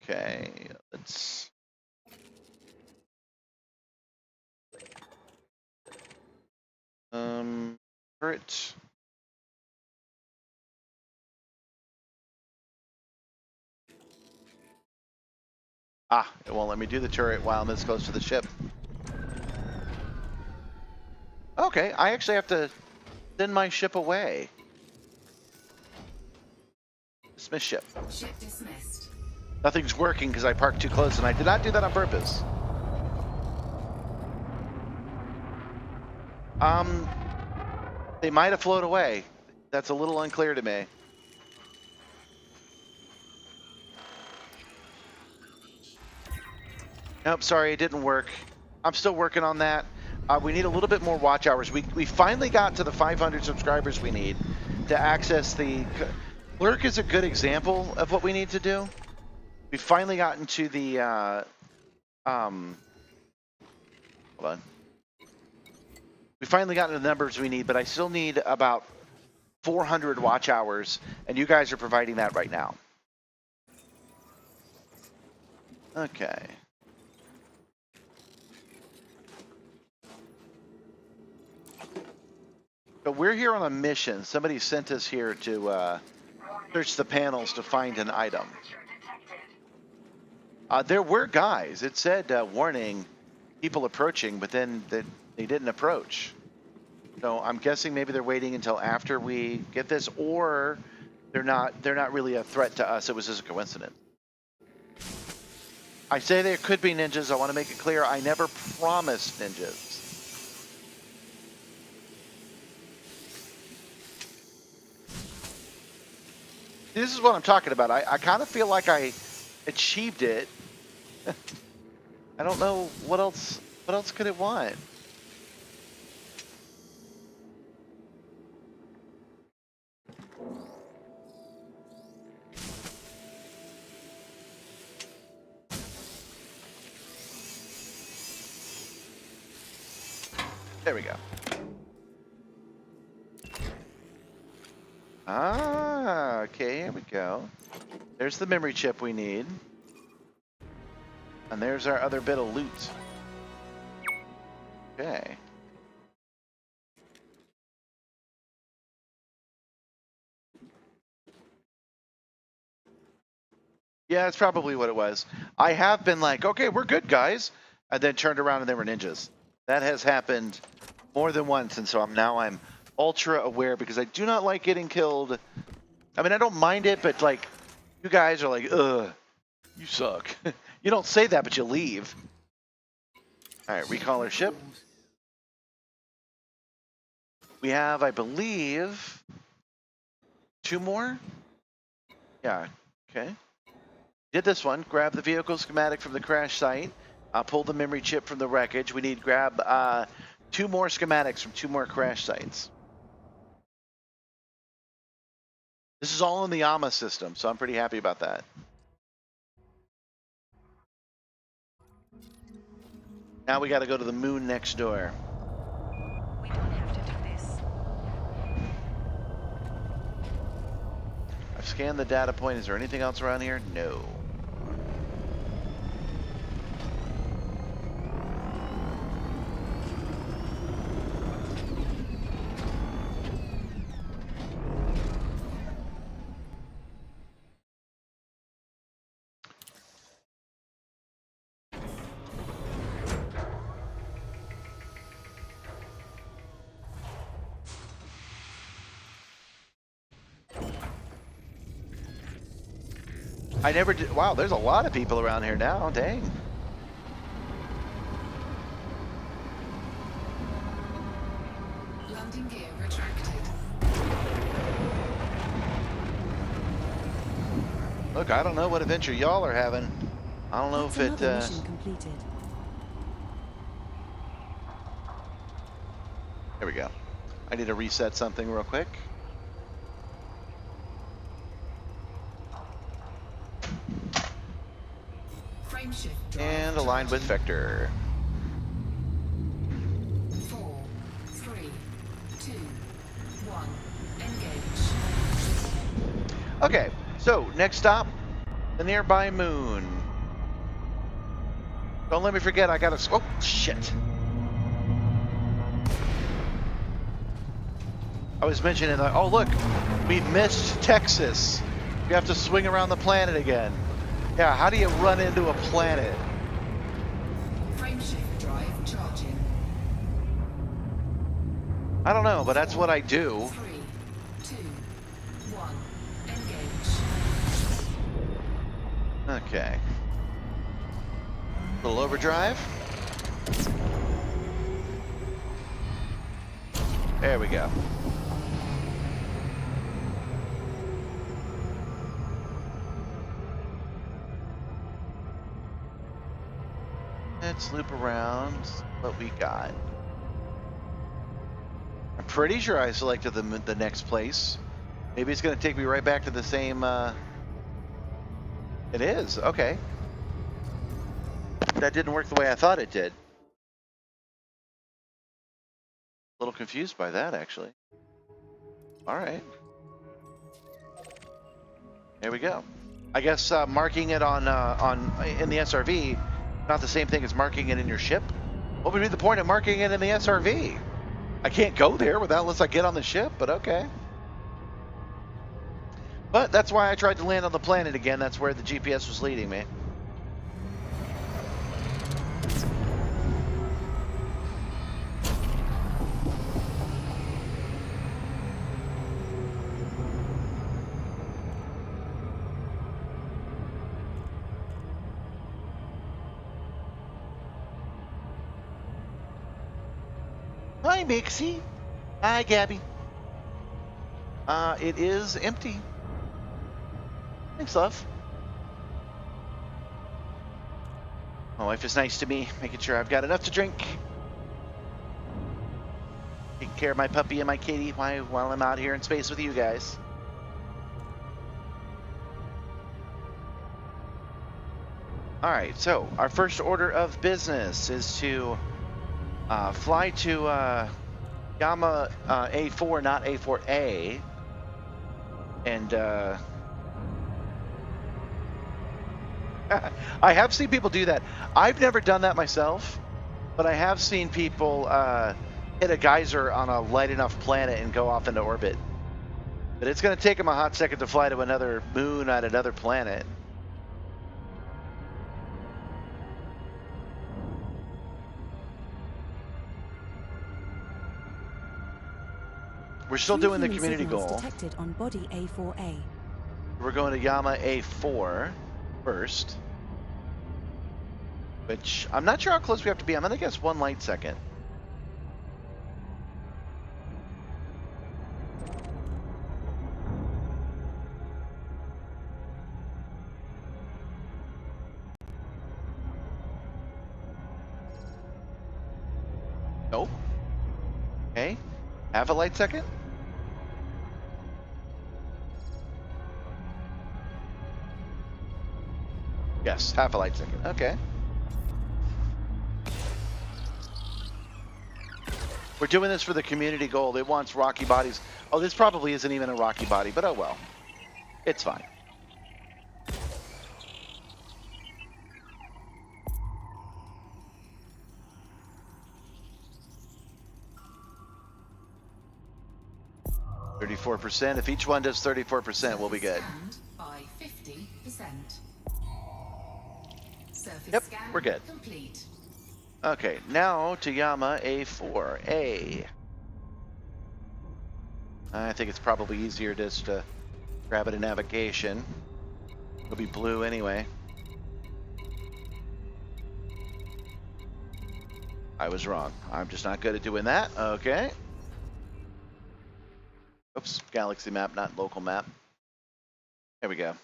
Okay, let's... turret. Ah, it won't let me do the turret while I'm this close to the ship. Okay, I actually have to send my ship away. Dismiss ship. Ship dismissed. Nothing's working because I parked too close, and I did not do that on purpose. They might have flown away. That's a little unclear to me. Nope, sorry, it didn't work. I'm still working on that. We need a little bit more watch hours. We finally got to the 500 subscribers we need to access the... Lurk is a good example of what we need to do. We finally gotten to the... hold on. We finally got to the numbers we need, but I still need about 400 watch hours, and you guys are providing that right now. Okay. So we're here on a mission. Somebody sent us here to search the panels to find an item. There were guys. It said, warning, people approaching, but then they didn't approach. So I'm guessing maybe they're waiting until after we get this, or they're not really a threat to us. It was just a coincidence. I say there could be ninjas. I want to make it clear, I never promised ninjas. This is what I'm talking about. I kind of feel like I achieved it. I don't know what else could it want? There we go. Ah, okay, here we go. There's the memory chip we need. And there's our other bit of loot. Okay. Yeah, that's probably what it was. I have been like, okay, we're good, guys. And then turned around and they were ninjas. That has happened more than once, and so I'm ultra aware because I do not like getting killed. I mean, I don't mind it, but like, you guys are like, ugh, you suck. You don't say that, but you leave. All right, recall our ship. We have, I believe, 2 more. Yeah, okay. Did this one. Grab the vehicle schematic from the crash site. Pull the memory chip from the wreckage. We need to grab 2 more schematics from 2 more crash sites. This is all in the AMA system, so I'm pretty happy about that. Now we got to go to the moon next door. We don't have to do this. I've scanned the data point. Is there anything else around here? No. I never did. Wow, there's a lot of people around here now. Dang. Landing gear retracted. Look, I don't know what adventure y'all are having. I don't know That's if it. another mission completed. There we go. I need to reset something real quick. Frameshift drive And aligned with charging. vector. 4, 3, 2, 1. Engage. Okay, so next stop, the nearby moon. Don't let me forget, I gotta. Oh, shit. I was mentioning, like, oh, look, we've missed Texas. We have to swing around the planet again. Yeah, how do you run into a planet? Frameshift drive charging. I don't know, but that's what I do. 3, 2, 1. Engage. Okay. Little overdrive. There we go. Let's loop around. What we got. I'm pretty sure I selected the next place. Maybe it's going to take me right back to the same. It is. Okay. That didn't work the way I thought it did. A little confused by that, actually. All right. There we go. I guess marking it on in the SRV, not the same thing as marking it in your ship. What would be the point of marking it in the SRV? I can't go there unless I get on the ship, but okay. But that's why I tried to land on the planet again. That's where the GPS was leading me. Hi, Mixie. Hi, Gabby. It is empty. Thanks, love. My wife is nice to me, making sure I've got enough to drink. Taking care of my puppy and my kitty while I'm out here in space with you guys. All right, so our first order of business is to fly to Gamma A4, not A4A, and I have seen people do that. I've never done that myself, but I have seen people hit a geyser on a light enough planet and go off into orbit. But it's going to take them a hot second to fly to another moon on another planet. We're still doing the community goal. Detected on body A4A. We're going to Gamma A4 first, which I'm not sure how close we have to be. I'm going to guess 1 light second. Nope. Okay. Half a light second? Yes, half a light second. Okay. We're doing this for the community goal. It wants rocky bodies. Oh, this probably isn't even a rocky body, but oh well. It's fine. %. If each one does 34%, we'll be good. By 50%. Yep, we're good. Complete. Okay, now to Yama A4A. I think it's probably easier just to grab it in navigation. It'll be blue anyway. I was wrong. I'm just not good at doing that. Okay. Oops, galaxy map, not local map. There we go.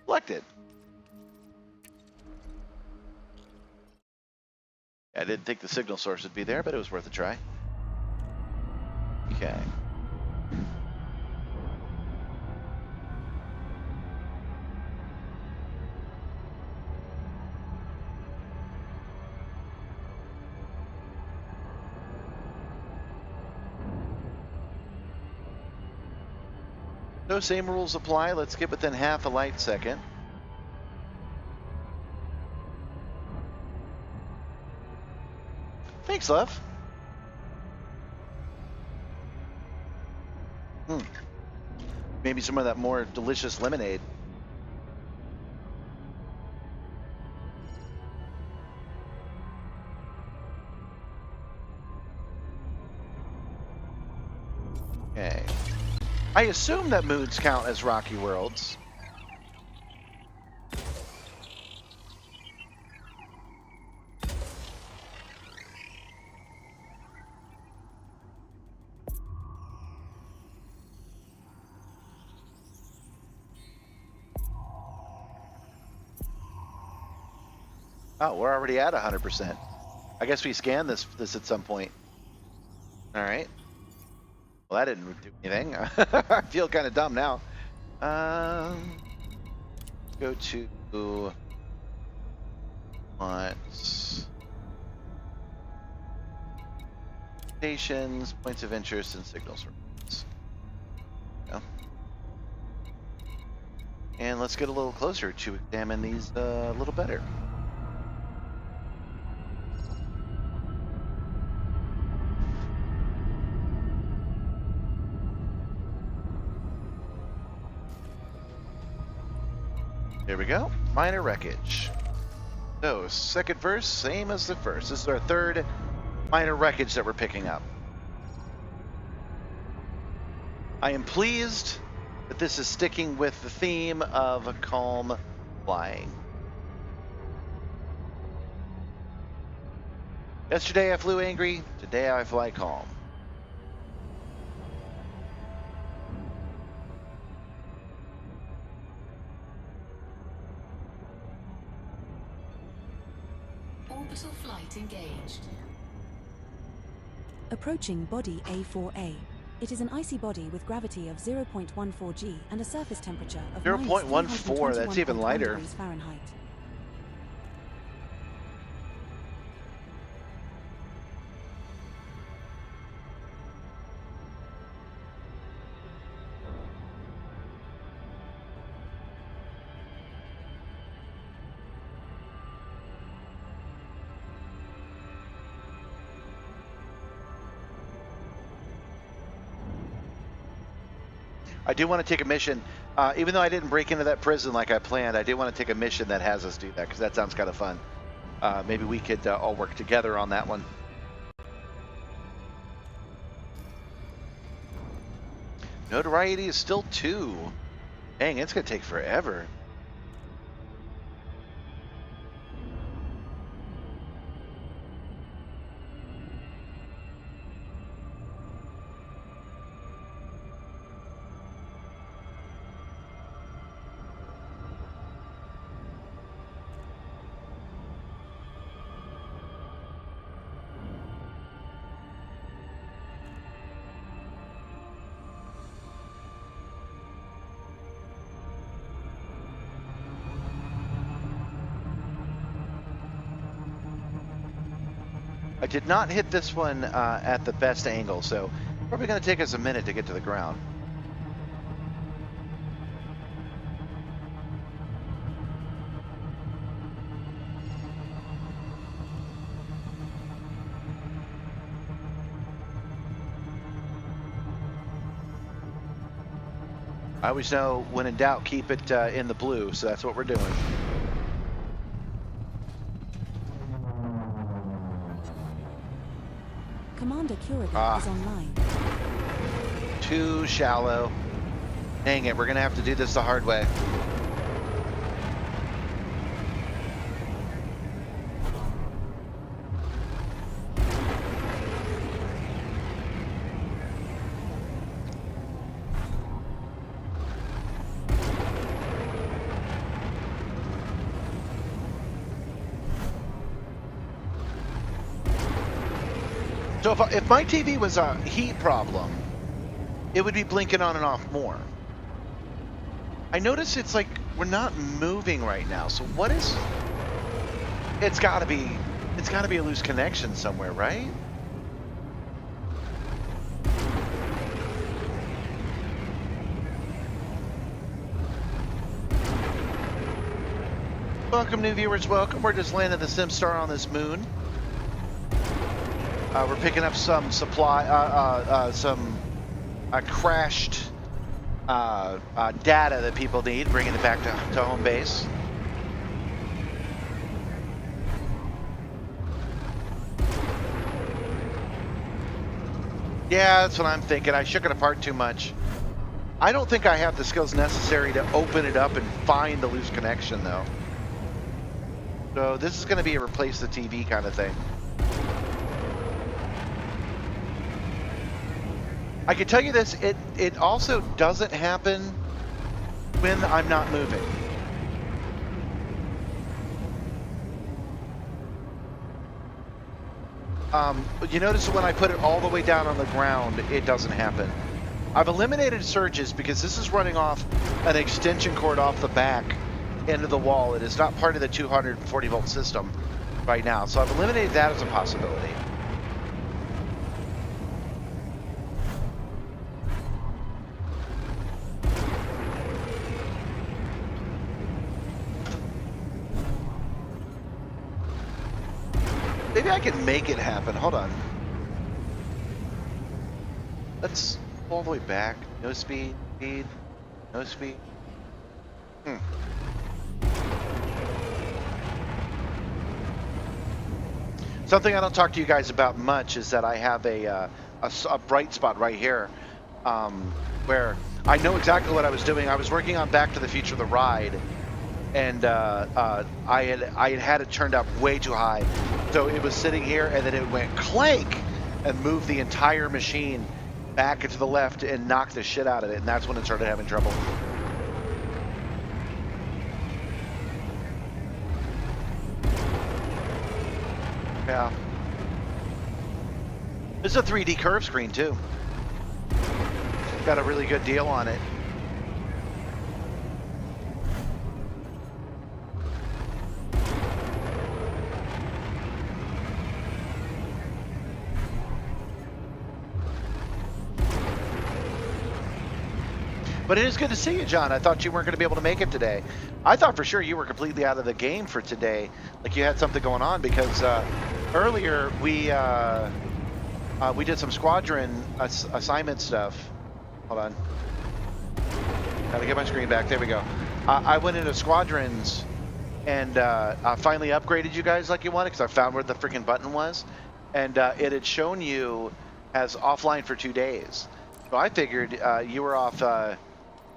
Selected. I didn't think the signal source would be there, but it was worth a try. Okay. No, same rules apply. Let's get within half a light second. Thanks, love. Maybe some of that more delicious lemonade. Okay. I assume that moons count as rocky worlds. Oh, we're already at 100%. I guess we scanned this at some point. All right. Well, that didn't do anything. I feel kind of dumb now. Go to what? Stations, points of interest, and signals. Yeah. And let's get a little closer to examine these a little better. There we go. Minor wreckage. So, second verse, same as the first. This is our third minor wreckage that we're picking up. I am pleased that this is sticking with the theme of calm flying. Yesterday I flew angry, today I fly calm. Orbital flight engaged. Approaching body A4A. It is an icy body with gravity of 0.14 g and a surface temperature of 0.14, that's even -321.1 lighter. degrees Fahrenheit. I do want to take a mission, even though I didn't break into that prison like I planned. I did want to take a mission that has us do that because that sounds kind of fun. Maybe we could all work together on that one. Notoriety is still 2. Dang, it's gonna take forever. I did not hit this one at the best angle, so probably going to take us a minute to get to the ground. I always know when in doubt, keep it in the blue, so that's what we're doing. Commander Curigan is online. Too shallow. Dang it, we're gonna have to do this the hard way. So if my TV was a heat problem, it would be blinking on and off more. I notice it's like we're not moving right now. So what is? It's got to be a loose connection somewhere, right? Welcome, new viewers. Welcome. We're just landing the Simstarr on this moon. We're picking up some supply, some crashed data that people need, bringing it back to home base. Yeah, that's what I'm thinking. I shook it apart too much. I don't think I have the skills necessary to open it up and find the loose connection, though. So this is going to be a replace the TV kind of thing. I can tell you this, it also doesn't happen when I'm not moving. You notice when I put it all the way down on the ground, it doesn't happen. I've eliminated surges because this is running off an extension cord off the back into the wall. It is not part of the 240 volt system right now. So I've eliminated that as a possibility. Maybe I can make it happen. Hold on. Let's pull all the way back. No speed, speed, no speed. Something I don't talk to you guys about much is that I have a bright spot right here, where I know exactly what I was doing. I was working on Back to the Future, the ride, and I had it turned up way too high, so it was sitting here, and then it went clank and moved the entire machine back to the left and knocked the shit out of it, and that's when it started having trouble. Yeah. This is a 3D curve screen too. Got a really good deal on it. But it is good to see you, John. I thought you weren't going to be able to make it today. I thought for sure you were completely out of the game for today, like you had something going on, because earlier we did some squadron assignment stuff. Hold on. Gotta get my screen back. There we go. I went into squadrons and I finally upgraded you guys like you wanted, because I found where the freaking button was, and it had shown you as offline for 2 days. So I figured you were off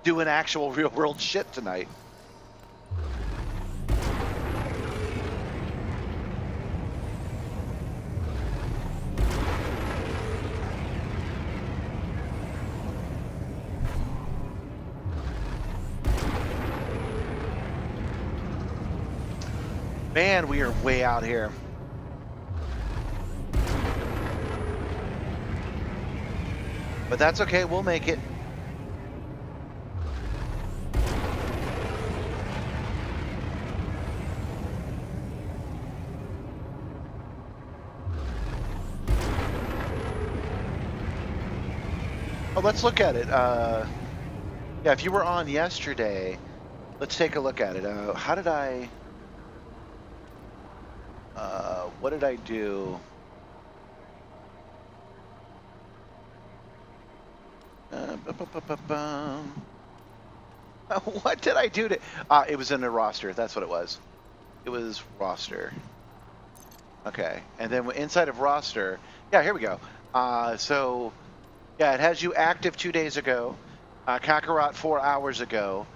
doing actual real world shit tonight. Man, we are way out here. But that's okay, we'll make it. Oh, let's look at it. Yeah, if you were on yesterday, let's take a look at it. How did I... what did I do? What did I do to... it was in the roster. That's what it was. It was roster. Okay. And then inside of roster... Yeah, here we go. So... Yeah, it has you active 2 days ago, Kakarot 4 hours ago,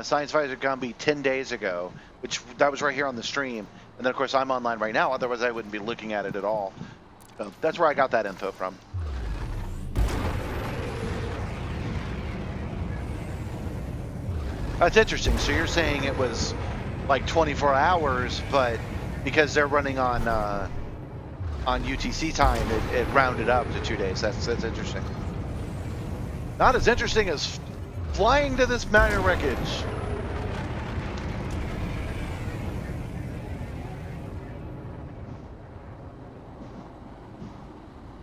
Science Visor Gumby 10 days ago, which that was right here on the stream. And then, of course, I'm online right now. Otherwise, I wouldn't be looking at it at all. So that's where I got that info from. That's interesting. So you're saying it was like 24 hours, but because they're running on UTC time, it rounded up to 2 days. That's interesting. Not as interesting as flying to this minor wreckage.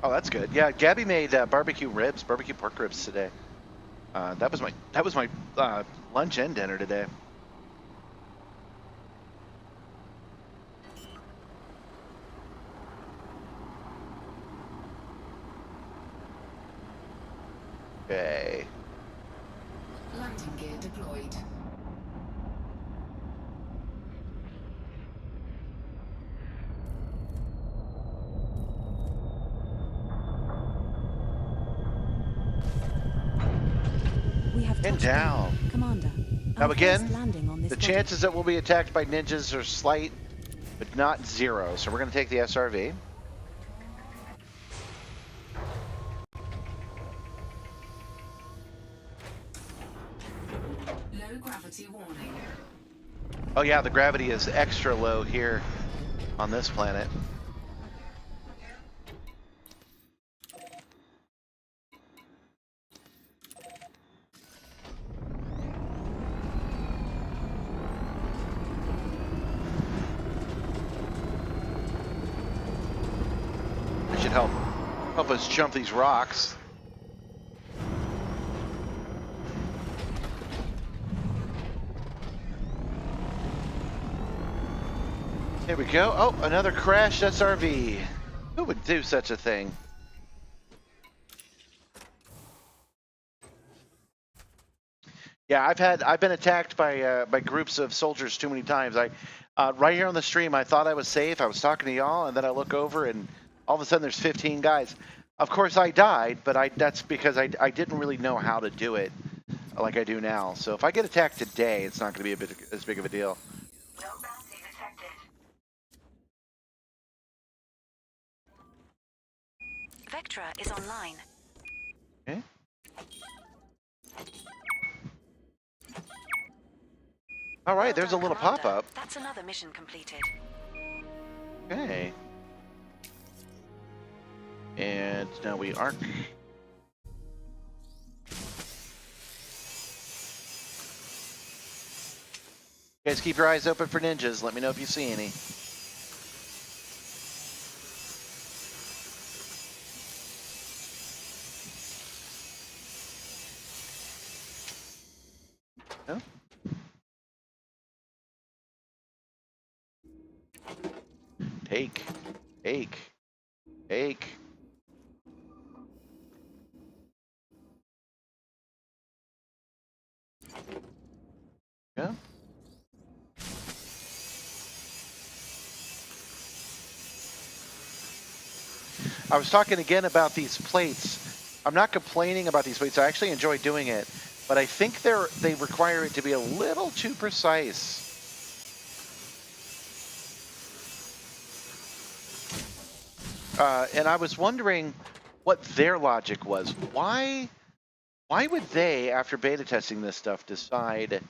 Oh, that's good. Yeah, Gabby made barbecue pork ribs today. That was my lunch and dinner today. Okay. Landing gear deployed. We have And touched down. Commander. Now our again, first landing on this the body. chances that we'll be attacked by ninjas are slight, but not zero. So we're going to take the SRV. Low gravity warning. Oh yeah, the gravity is extra low here on this planet. Help us jump these rocks. Here we go. Oh, another crashed SRV. Who would do such a thing? Yeah, I've been attacked by groups of soldiers too many times. Right here on the stream, I thought I was safe. I was talking to y'all, and then I look over, and all of a sudden there's 15 guys. Of course, I died, but that's because I didn't really know how to do it like I do now. So if I get attacked today, it's not going to be as big of a deal. No bounty detected. Vectra is online. Okay. All right, Well there's a done, little Commander. pop-up. That's another mission completed. Okay. And now we arc. Guys, keep your eyes open for ninjas. Let me know if you see any. No? Take. Take. Take. Yeah. I was talking again about these plates. I'm not complaining about these plates. I actually enjoy doing it, but I think they require it to be a little too precise. And I was wondering what their logic was. Why would they, after beta testing this stuff, decide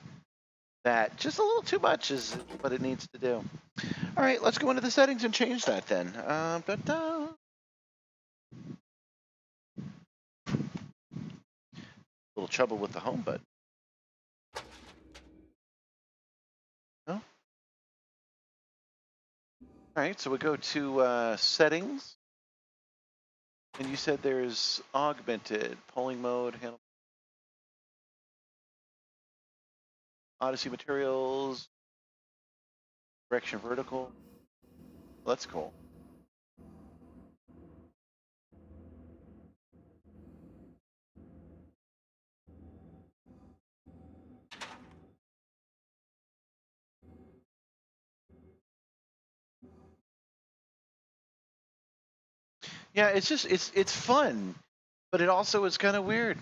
that just a little too much is what it needs to do? All right, let's go into the settings and change that then. Little trouble with the home button. No? All right, so we go to settings. And you said there's augmented, polling mode, handle, Odyssey materials, direction vertical. That's cool. Yeah, it's fun, but it also is kind of weird.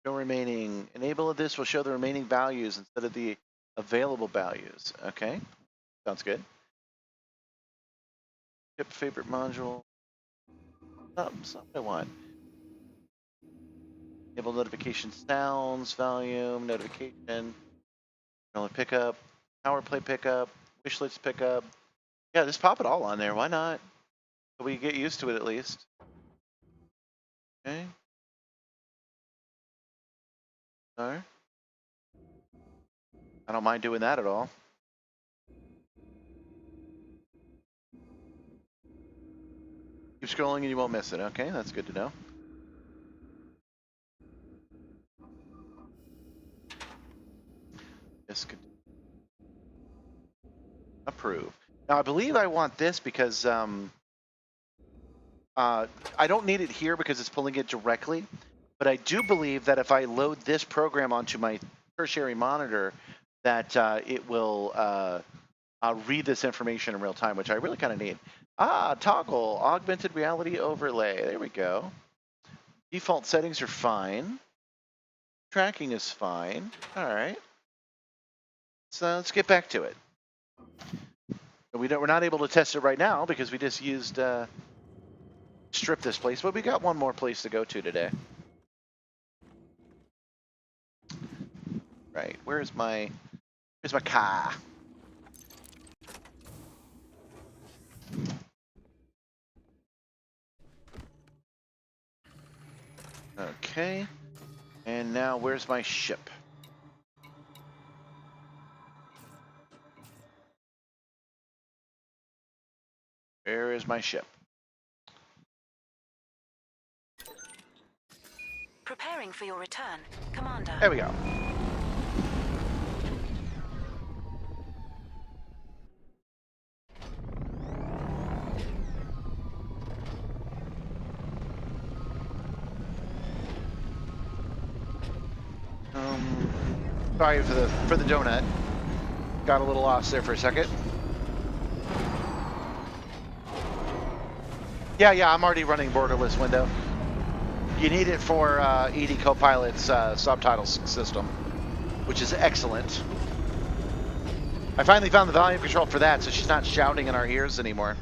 Show remaining. Enable this will show the remaining values instead of the available values. Okay, sounds good. Ship favorite module. Something I want. Enable notification sounds, volume, notification, pickup, power play pickup, wish list pickup. Yeah, just pop it all on there. Why not? So we get used to it at least. Okay. Alright. I don't mind doing that at all. Keep scrolling and you won't miss it. Okay, that's good to know. Yes, good. Approve. Now I believe I want this because I don't need it here because it's pulling it directly, but I do believe that if I load this program onto my tertiary monitor, that it will read this information in real time, which I really kind of need. Toggle, augmented reality overlay. There we go. Default settings are fine. Tracking is fine. All right. So let's get back to it. We're not able to test it right now because we just used strip this place, but we got one more place to go to today. Right. Where's my car? Okay. And now where's my ship? Where is my ship? Preparing for your return, Commander. There we go. Sorry for the donut. Got a little lost there for a second. Yeah, I'm already running borderless window. You need it for ED Copilot's subtitles system, which is excellent. I finally found the volume control for that, so she's not shouting in our ears anymore.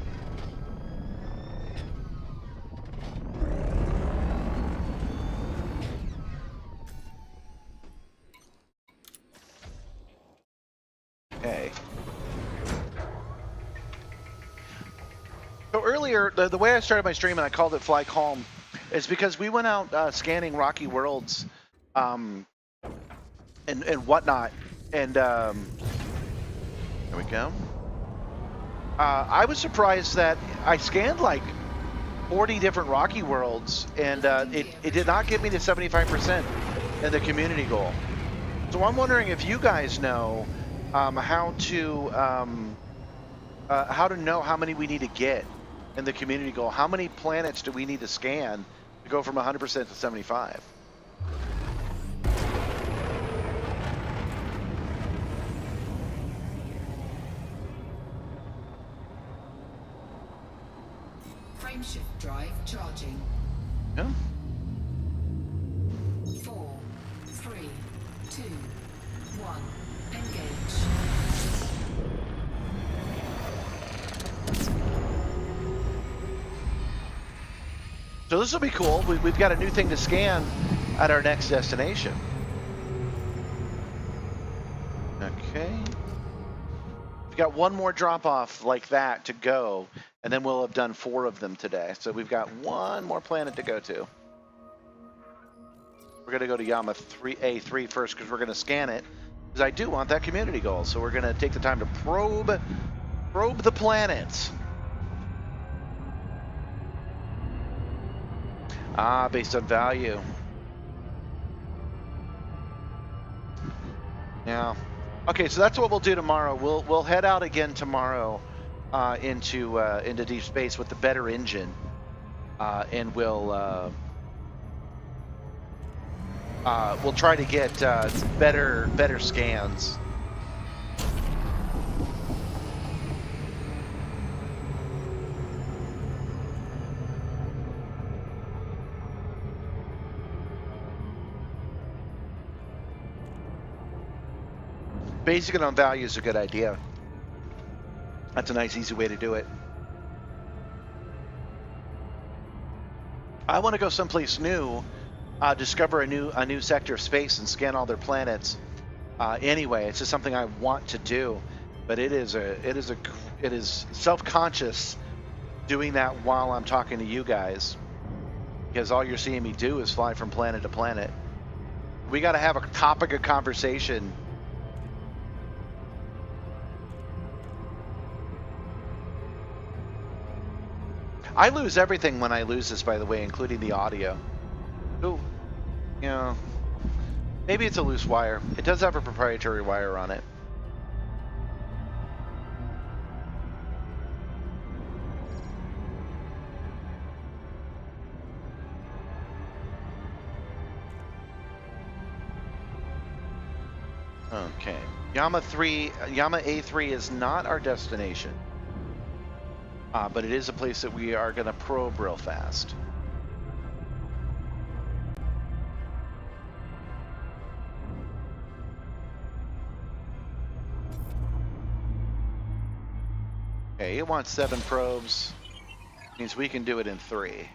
Okay. So earlier, the way I started my stream and I called it Fly Calm is because we went out scanning rocky worlds and whatnot. And there we go. I was surprised that I scanned like 40 different rocky worlds, and it did not get me to 75% in the community goal. So I'm wondering if you guys know how to know how many we need to get in the community goal. How many planets do we need to scan to go from 100% to 75? Frameshift drive charging. Yeah. 4, 3, 2, 1. Engage. So this will be cool. We've got a new thing to scan at our next destination. Okay. We've got one more drop off like that to go, and then we'll have done 4 of them today. So we've got one more planet to go to. We're going to go to Yama 3A3 first because we're going to scan it, because I do want that community goal. So we're going to take the time to probe the planet. Ah, based on value. Yeah. Okay, so that's what we'll do tomorrow. We'll head out again tomorrow into deep space with the better engine, and we'll try to get better scans. Basing it on value is a good idea. That's a nice, easy way to do it. I want to go someplace new, discover a new sector of space and scan all their planets. Anyway, it's just something I want to do, but it is self-conscious doing that while I'm talking to you guys, because all you're seeing me do is fly from planet to planet. We got to have a topic of conversation. I lose everything when I lose this, by the way, including the audio. Ooh, you know, maybe it's a loose wire. It does have a proprietary wire on it. Okay, Yama A3 is not our destination. But it is a place that we are going to probe real fast. Okay, it wants 7 probes. Means we can do it in 3.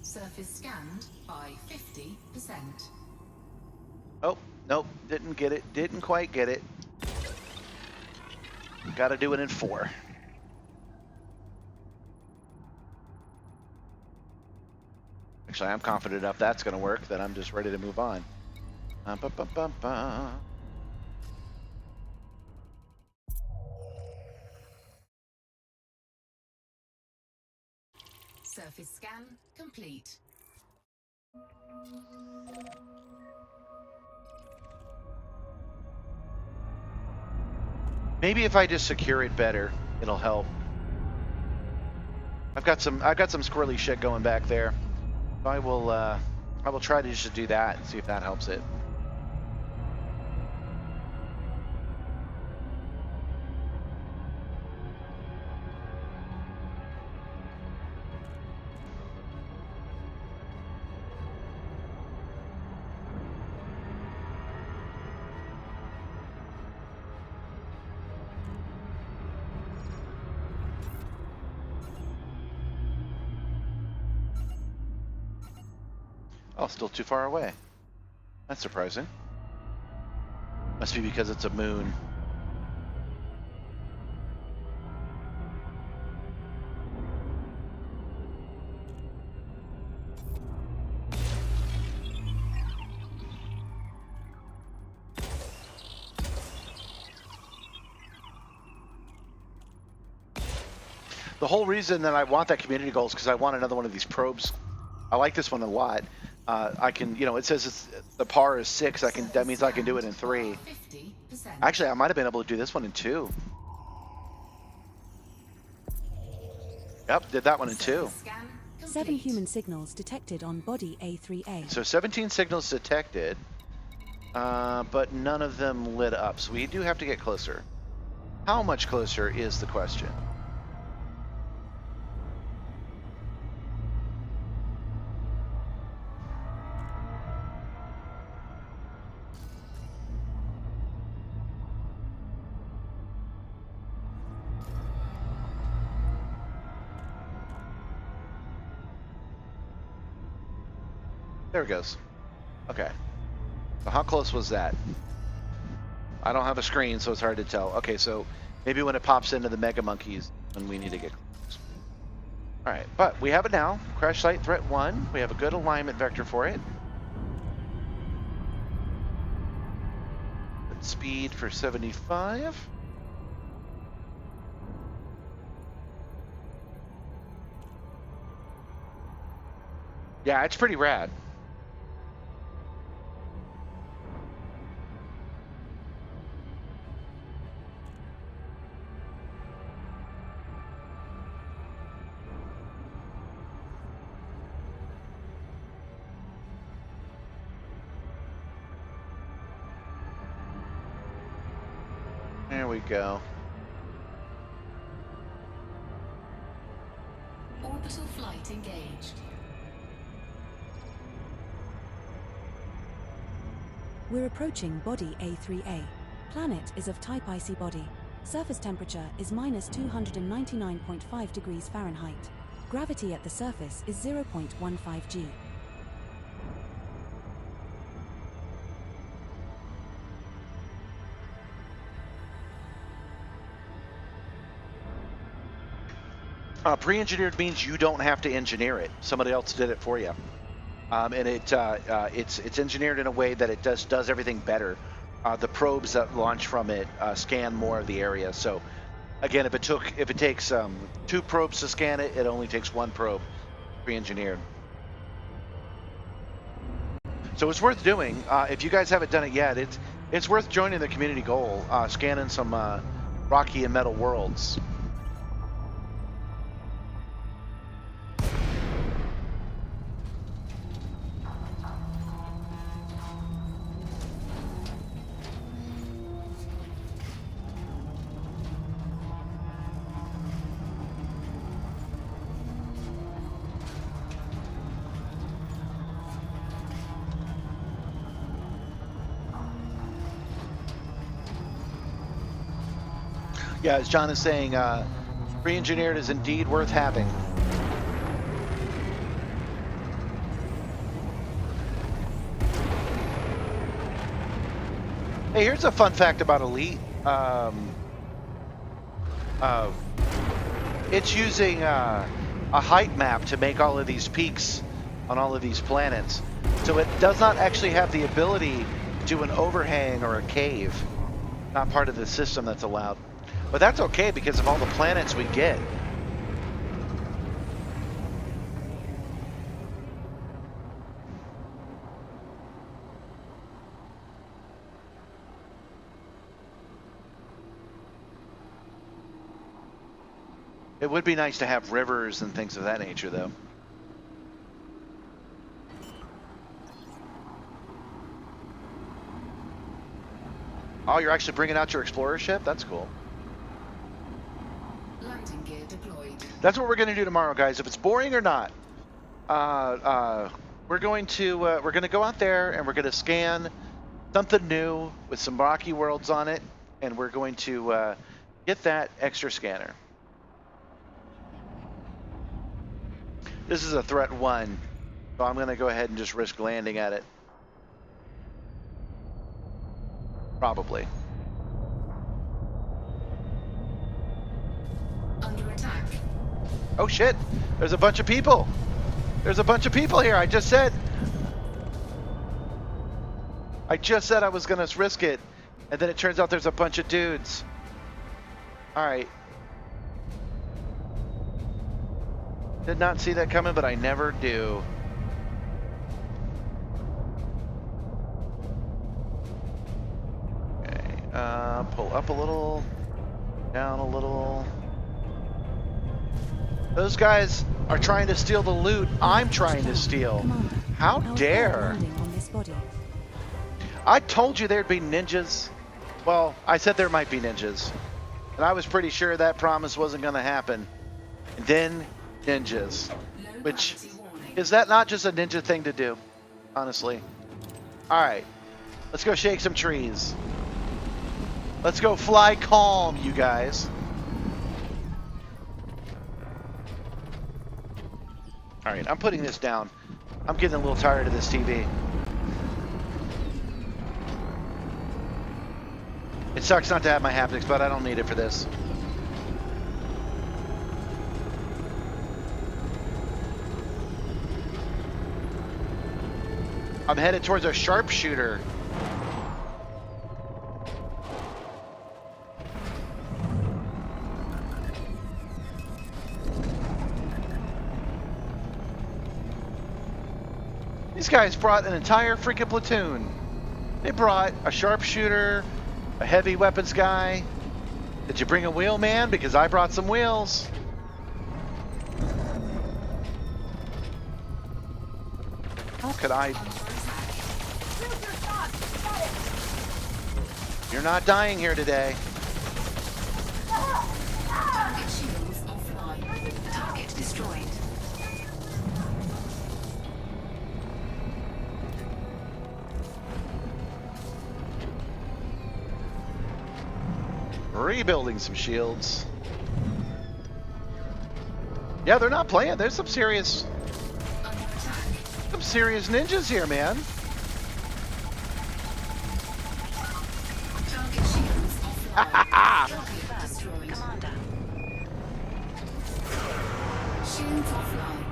Surface scanned by 50%. Oh, nope, didn't get it. Didn't quite get it. Got to do it in 4. Actually, I'm confident enough that's going to work that I'm just ready to move on. Ba-ba-ba-ba. Surface scan complete. Maybe if I just secure it better, it'll help. I've got some squirrely shit going back there. I will try to just do that and see if that helps it. Oh, still too far away. That's surprising. Must be because it's a moon. The whole reason that I want that community goal is because I want another one of these probes. I like this one a lot. I can, you know, it says the par is 6. That means I can do it in 3. Actually, I might have been able to do this one in 2. Yep, did that one in 2. 7 human signals detected on body A3A. So 17 signals detected, but none of them lit up. So we do have to get closer. How much closer is the question? There it goes. Okay. So how close was that? I don't have a screen, so it's hard to tell. Okay, so maybe when it pops into the mega monkeys, when we need to get close. All right, but we have it now. Crash site threat 1. We have a good alignment vector for it. Good speed for 75. Yeah, it's pretty rad. There we go. Orbital flight engaged. We're approaching body A3A. Planet is of type icy body. Surface temperature is minus 299.5 degrees Fahrenheit. Gravity at the surface is 0.15 g. Pre-engineered means you don't have to engineer it. Somebody else did it for you. And it's engineered in a way that it does everything better. The probes that launch from it scan more of the area. So again, if it takes 2 probes to scan it, it only takes 1 probe pre-engineered. So it's worth doing. If you guys haven't done it yet, it's worth joining the community goal, scanning some rocky and metal worlds. Yeah, as John is saying, pre-engineered is indeed worth having. Hey, here's a fun fact about Elite. It's using a height map to make all of these peaks on all of these planets. So it does not actually have the ability to do an overhang or a cave. Not part of the system that's allowed. But that's okay because of all the planets we get. It would be nice to have rivers and things of that nature, though. Oh, you're actually bringing out your explorer ship? That's cool. Landing gear deployed. That's what we're going to do tomorrow, guys. If it's boring or not, we're going to go out there and we're going to scan something new with some rocky worlds on it, and we're going to get that extra scanner. This is a threat 1, so I'm going to go ahead and just risk landing at it. Probably. Under attack. Oh shit! There's a bunch of people! There's a bunch of people here, I just said I was going to risk it, and then it turns out there's a bunch of dudes. Alright. Did not see that coming, but I never do. Okay, pull up a little, down a little. Those guys are trying to steal the loot I'm trying to steal. Commander, How our dare! landing on this body. I told you there'd be ninjas. Well, I said there might be ninjas. And I was pretty sure that promise wasn't going to happen. And then ninjas. Which, is that not just a ninja thing to do? Honestly. Alright. Let's go shake some trees. Let's go fly calm, you guys. Alright, I'm putting this down. I'm getting a little tired of this TV. It sucks not to have my haptics, but I don't need it for this. I'm headed towards a sharpshooter. These guys brought an entire freaking platoon. They brought a sharpshooter, a heavy weapons guy. Did you bring a wheel, man? Because I brought some wheels. How could I? You're not dying here today. Target shields offline. Target destroyed. Rebuilding some shields. Yeah, they're not playing. There's some serious ninjas here, man. Target shields offline. Target destroyed. Commander. Shields offline.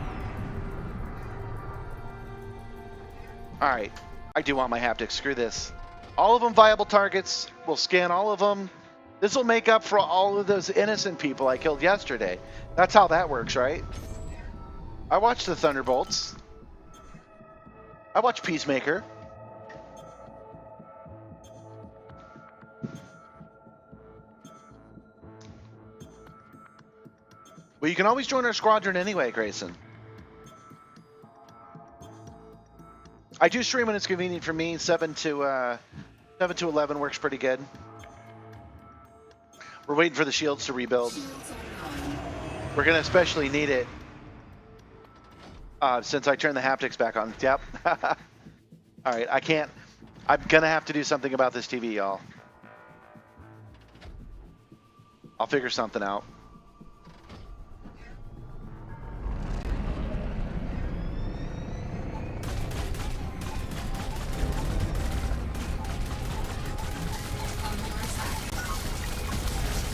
Alright, I do want my haptics. Screw this. All of them viable targets. We'll scan all of them. This will make up for all of those innocent people I killed yesterday. That's how that works, right? I watched the Thunderbolts. I watched Peacemaker. Well, you can always join our squadron anyway, Grayson. I do stream when it's convenient for me. 7 to 11 works pretty good. We're waiting for the shields to rebuild. We're gonna especially need it since I turned the haptics back on. Yep. All right, I can't. I'm gonna have to do something about this TV, y'all. I'll figure something out.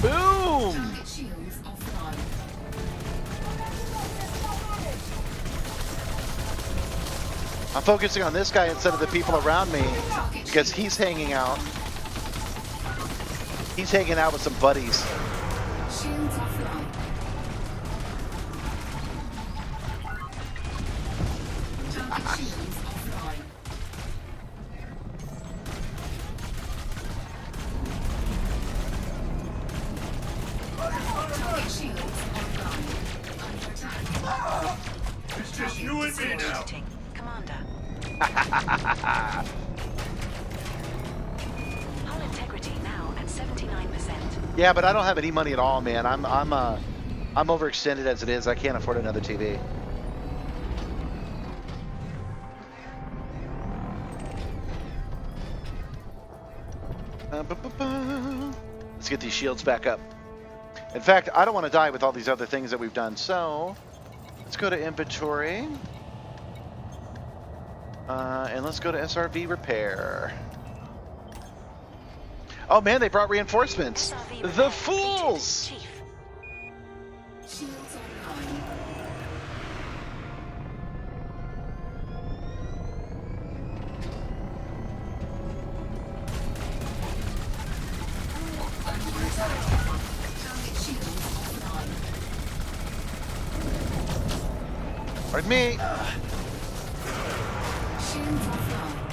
Boom! Target shields offline. I'm focusing on this guy instead of the people around me because he's hanging out. He's hanging out with some buddies. Shields offline. Target shields offline. Target shields online. Under attack. It's just you and me now. Commander. Hull integrity now at 79%. Yeah, but I don't have any money at all, man. I'm overextended as it is. I can't afford another TV. Let's get these shields back up. In fact, I don't want to die with all these other things that we've done, so let's go to inventory. And let's go to SRV repair. Oh man, they brought reinforcements. SRV The repair fools! completed. Chief. Shields online. Under attack. Target shields offline. Pardon me. Shields offline.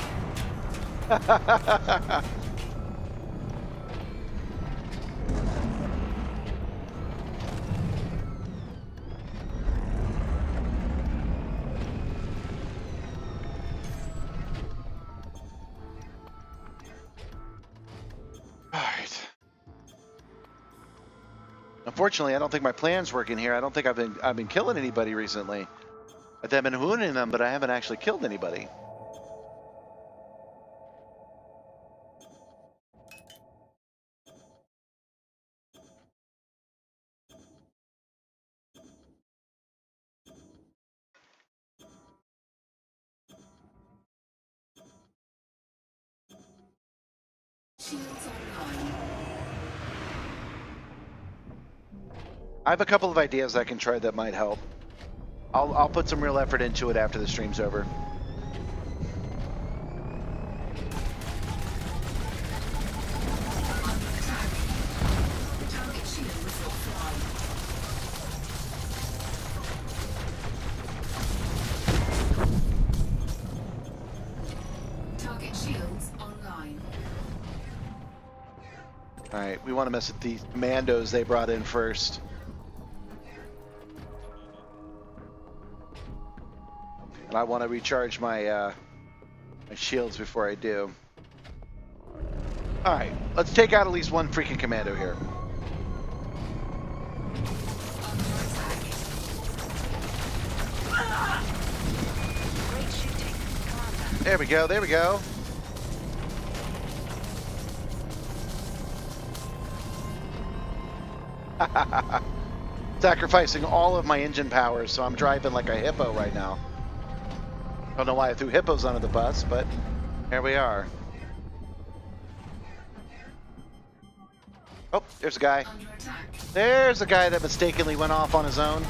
All right. Unfortunately, I don't think my plan's working here. I don't think I've been killing anybody recently. I've been wounding them, but I haven't actually killed anybody. Shields online. I have a couple of ideas I can try that might help. I'll put some real effort into it after the stream's over. Under attack. Target shields offline. Target shields online. All right, we want to mess with these commandos they brought in first. And I want to recharge my my shields before I do. All right, let's take out at least one freaking commando here. Great shooting, Commander. There we go. There we go. Sacrificing all of my engine power, so I'm driving like a hippo right now. Don't know why I threw hippos under the bus, but here we are. Oh, there's a guy. Under attack. There's a guy that mistakenly went off on his own.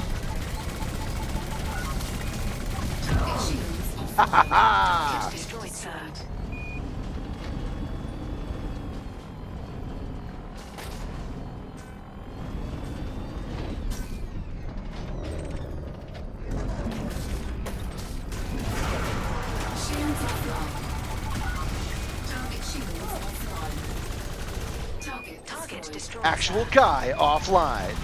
Target shields Ha offline. ha ha! Destroyed, sir. Shields offline. Target shields offline. Target destroyed. Actual guy offline.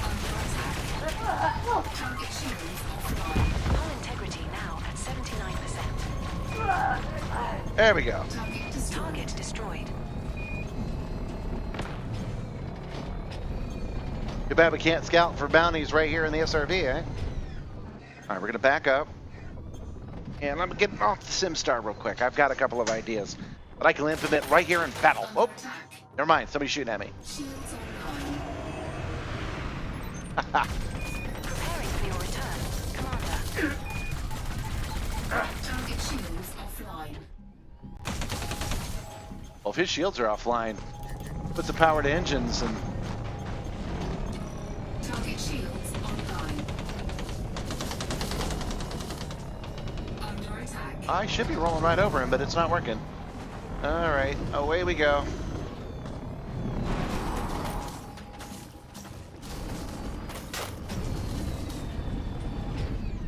Under attack. Target shields offline. Hull integrity now at 79%. There we go. Target destroyed. Target destroyed. Too bad we can't scout for bounties right here in the SRV, eh? All right, we're gonna back up. And I'm getting off the Simstarr real quick. I've got a couple of ideas that I can implement right here in battle. Under Oh, attack. never mind. Somebody's shooting at me. Shields online. Preparing for your return, Commander. Target shields offline. Well, if his shields are offline, put the power to engines and I should be rolling right over him, but it's not working. All right, away we go.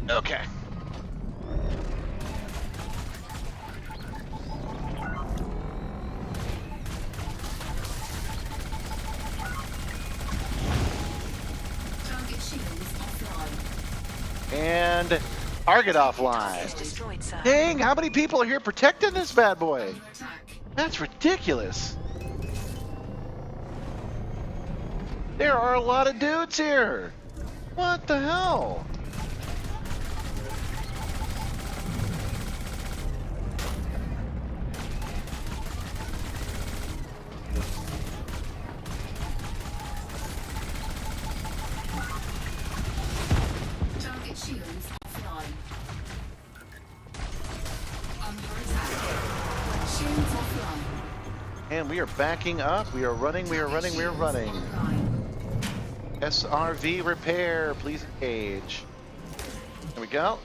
Okay. Target shields offline. And target offline. Destroyed, sir. Dang, how many people are here protecting this bad boy? Under attack. That's ridiculous. There are a lot of dudes here. What the hell? Target shields offline. Under attack. Shields offline. And we are backing up. We are running. We are running. We are running. Online. SRV repair. Please engage. There we go.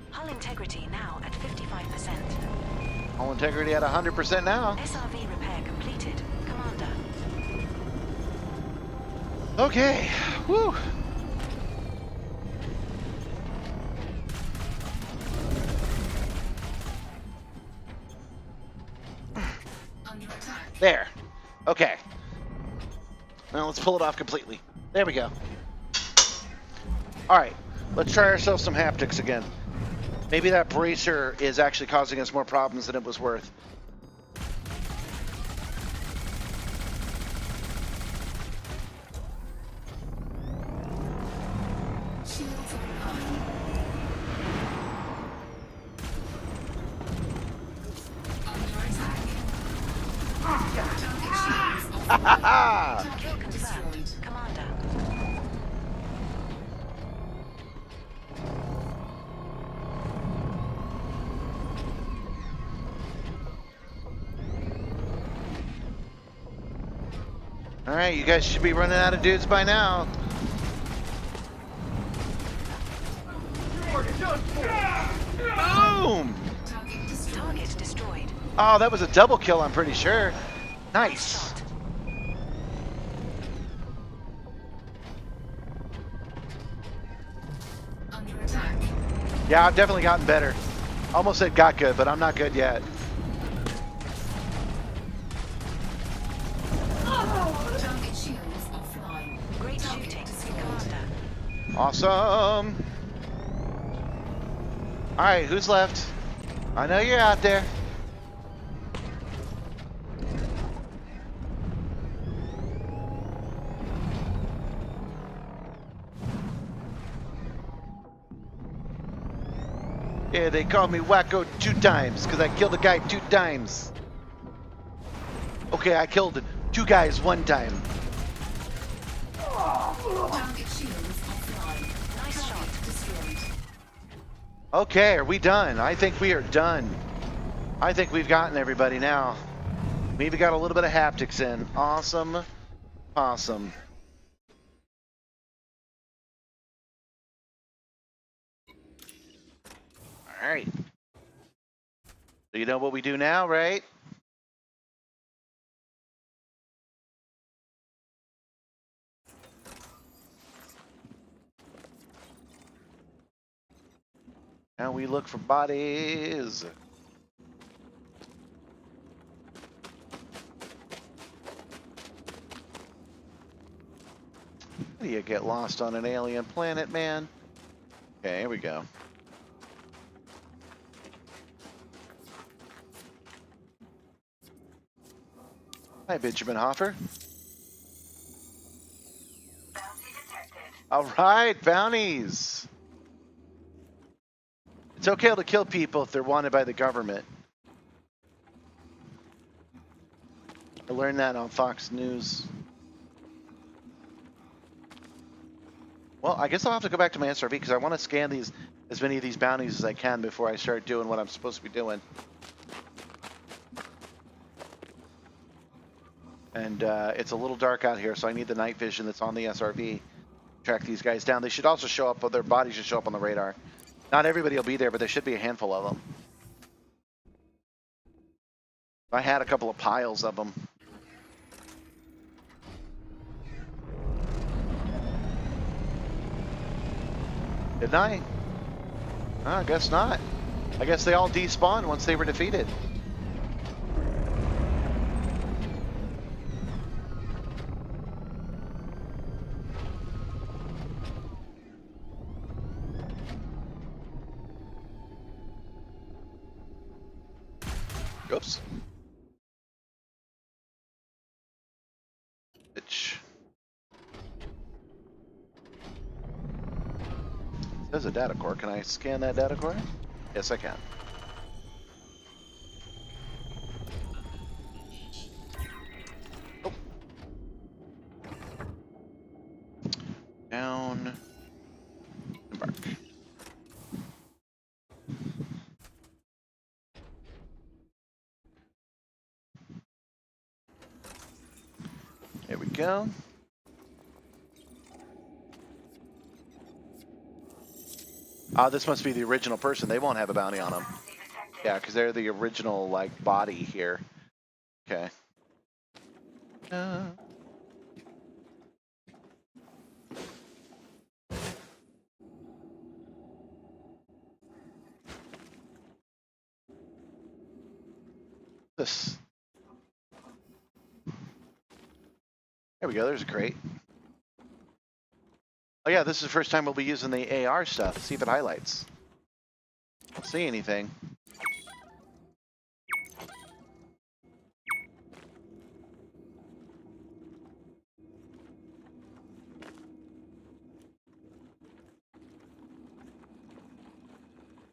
Hull integrity now at 55%. Hull integrity at 100% now. SRV repair completed. Commander. Okay. Woo. Under attack. There. Okay. Now let's pull it off completely. There we go. All right. Let's try ourselves some haptics again. Maybe that bracer is actually causing us more problems than it was worth. Shields online. Under attack. Target shields offline. Ha Kill confirmed. Destroyed. Commander. All right, you guys should be running out of dudes by now. Boom! Target destroyed. Target destroyed. Oh, that was a double kill, I'm pretty sure. Nice. Shot. Under attack. Yeah, I've definitely gotten better. Almost said got good, but I'm not good yet. Target shields offline. Great Target shooting. destroyed. Commander. Awesome. All right, who's left? I know you're out there. Yeah, they called me wacko 2 times because I killed a guy 2 times. Okay, I killed 2 guys 1 time. Target shields offline. Nice shot. Target destroyed. Okay, are we done? I think we are done. I think we've gotten everybody now. We even got a little bit of haptics in. Awesome. Awesome. All right. So you know what we do now, right? Now we look for bodies. How do you get lost on an alien planet, man? Okay, here we go. Hi, Benjamin Hoffer. All right, bounties. It's okay to kill people if they're wanted by the government. I learned that on Fox News. Well, I guess I'll have to go back to my SRV because I want to scan these as many of these bounties as I can before I start doing what I'm supposed to be doing. And it's a little dark out here, so I need the night vision that's on the SRV. Track these guys down. They should also show up, their bodies should show up on the radar. Not everybody will be there, but there should be a handful of them. I had a couple of piles of them. Didn't I? Oh, I guess not. I guess they all despawned once they were defeated. Oops. Which says a data core. Can I scan that data core? Yes, I can. Oh. Down. Embark. There we go. This must be the original person. They won't have a bounty on them. Yeah, because they're the original, like, body here. Okay. This. There we go. There's a crate. Oh yeah, this is the first time we'll be using the AR stuff. See if it highlights. Don't see anything.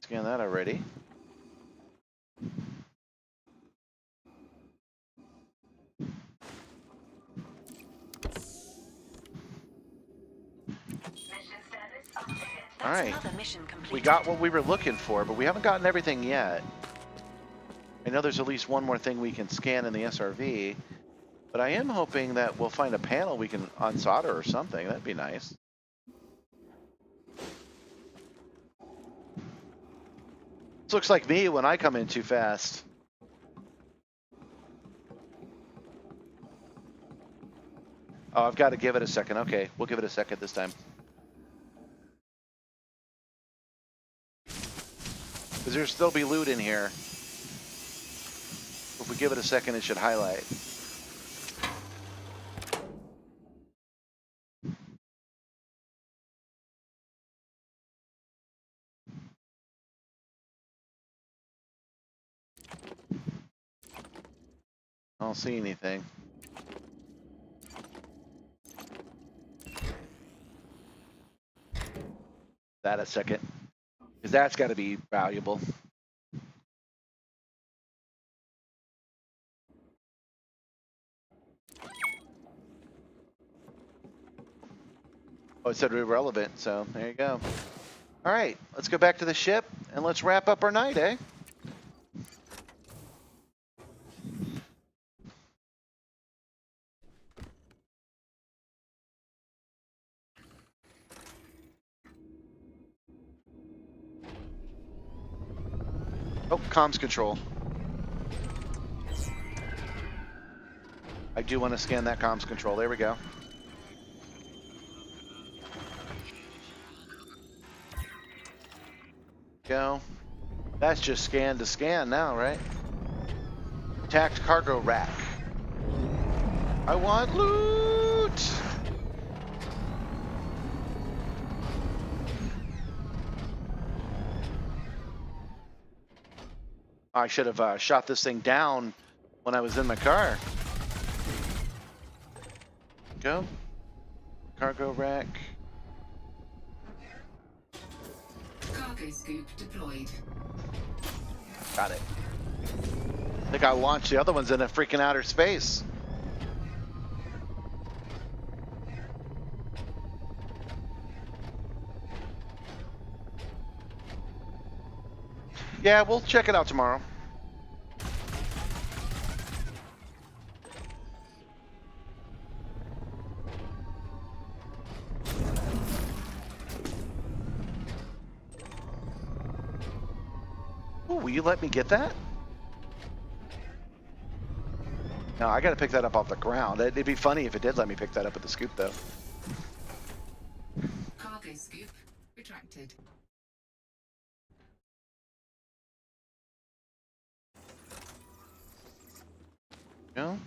Scan that already. All right, we got what we were looking for, but we haven't gotten everything yet. I know there's at least one more thing we can scan in the SRV, but I am hoping that we'll find a panel we can unsolder or something. That'd be nice. This looks like me when I come in too fast. Oh, I've got to give it a second. Okay, we'll give it a second this time. Because there'll still be loot in here. If we give it a second, it should highlight. I don't see anything. That a second. Because that's got to be valuable. Oh, it said irrelevant, so there you go. All right, let's go back to the ship and let's wrap up our night, eh? Oh, comms control. I do want to scan that comms control. There we go. Go. That's just scan to scan now, right? Attacked cargo rack. I want loot! I should have shot this thing down when I was in my car. Go. Cargo rack. Cargo scoop deployed. Got it. I think I launched the other ones in a freaking outer space. Yeah, we'll check it out tomorrow. Ooh, will you let me get that? No, I gotta pick that up off the ground. It'd be funny if it did let me pick that up with the scoop, though. Cargo scoop retracted. No?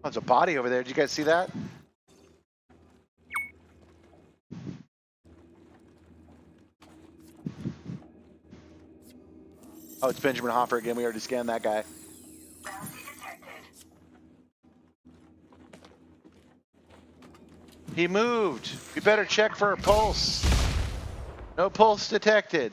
Oh, there's a body over there. Did you guys see that? Oh, it's Benjamin Hoffer again. We already scanned that guy. He moved. We better check for a pulse. No pulse detected.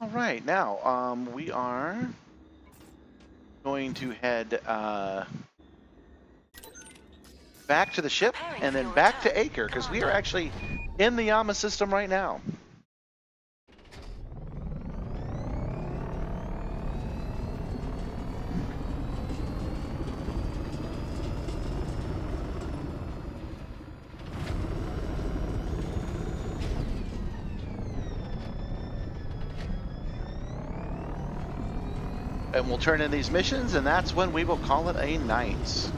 All right, now we are going to head back to the ship and then back to Acre because we are actually in the Yama system right now. And we'll turn in these missions, and that's when we will call it a night.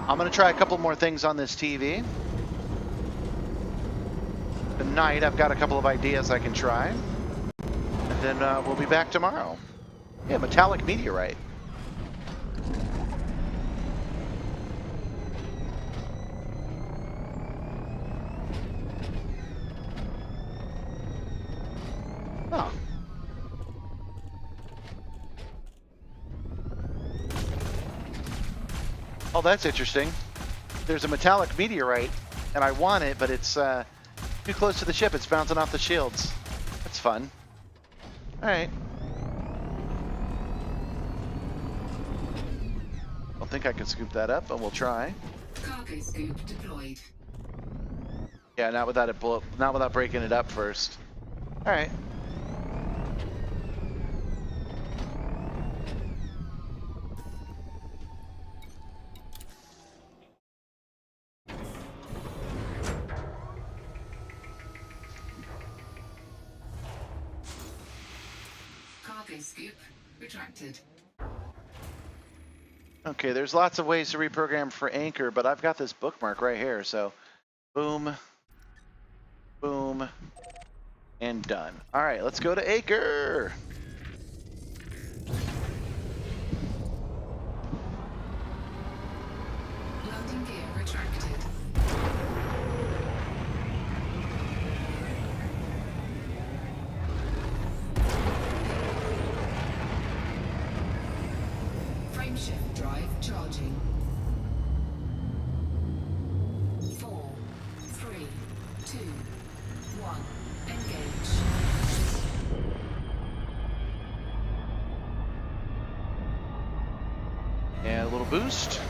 I'm going to try a couple more things on this TV. Tonight, I've got a couple of ideas I can try. And then we'll be back tomorrow. Yeah, metallic meteorite. Oh. Oh, that's interesting. There's a metallic meteorite, and I want it, but it's too close to the ship. It's bouncing off the shields. That's fun. All right. Don't think I can scoop that up, but we'll try. Cargo scoop deployed. Yeah, not without it not without breaking it up first. All right. Cargo scoop retracted. Okay, there's lots of ways to reprogram for Anchor, but I've got this bookmark right here, so boom, boom, and done. All right, let's go to Acre. Landing gear retracted. Frameshift drive charging. 4, 3, 2, 1. Engage. And a little boost.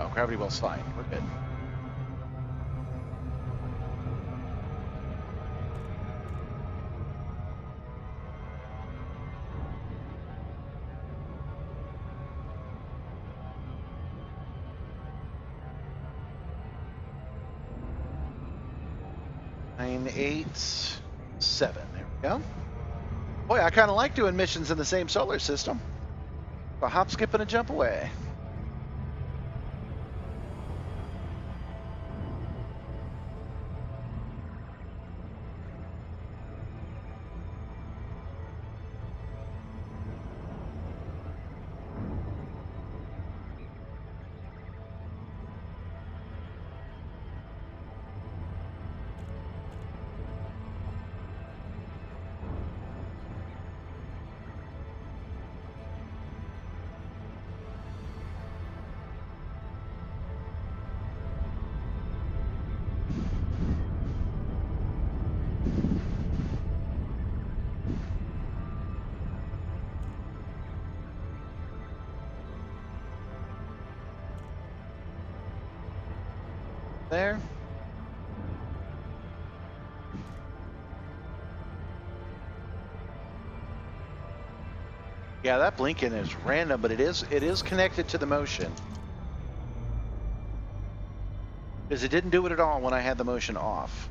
Oh, gravity well's fine. We're good. Nine, 8, 7. There we go. Boy, I kind of like doing missions in the same solar system. A hop, skip, and a jump away. There. Yeah, that blinking is random, but it is connected to the motion. Because it didn't do it at all when I had the motion off.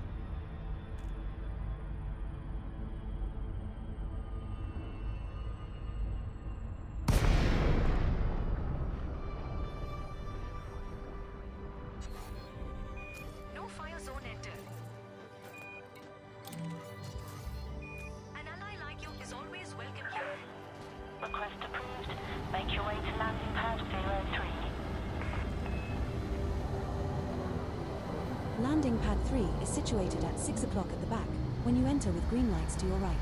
No fire zone entered. An ally like you is always welcome here. Request approved. Make your way to landing pad 03. Landing pad 3 is situated at 6 o'clock at the back, when you enter with green lights to your right.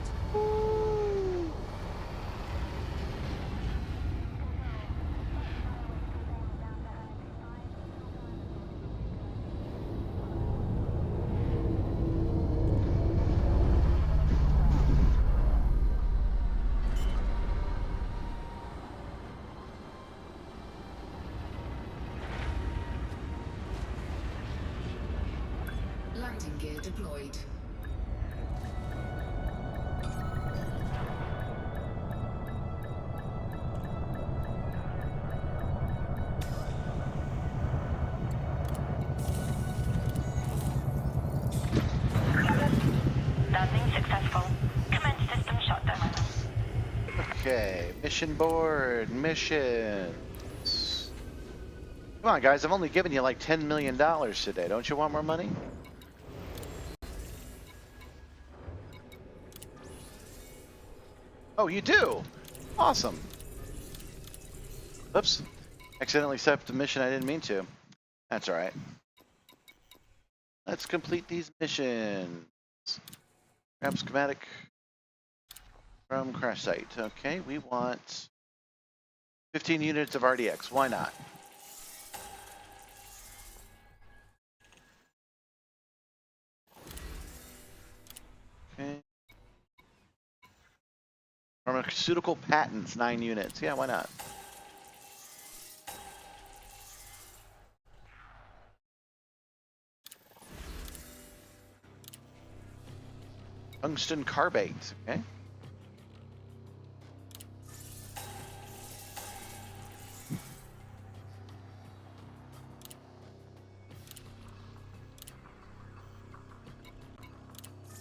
Landing gear deployed. Landing successful. Commence system shutdown. Okay, mission board, missions. Come on, guys, I've only given you like $10 million today. Don't you want more money? Oh, you do? Awesome. Oops. Accidentally set up the mission I didn't mean to. That's all right. Let's complete these missions. Grab schematic from crash site. Okay, we want 15 units of RDX. Why not? Okay. Pharmaceutical patents, 9 units. Yeah, why not? Tungsten carbate. Okay.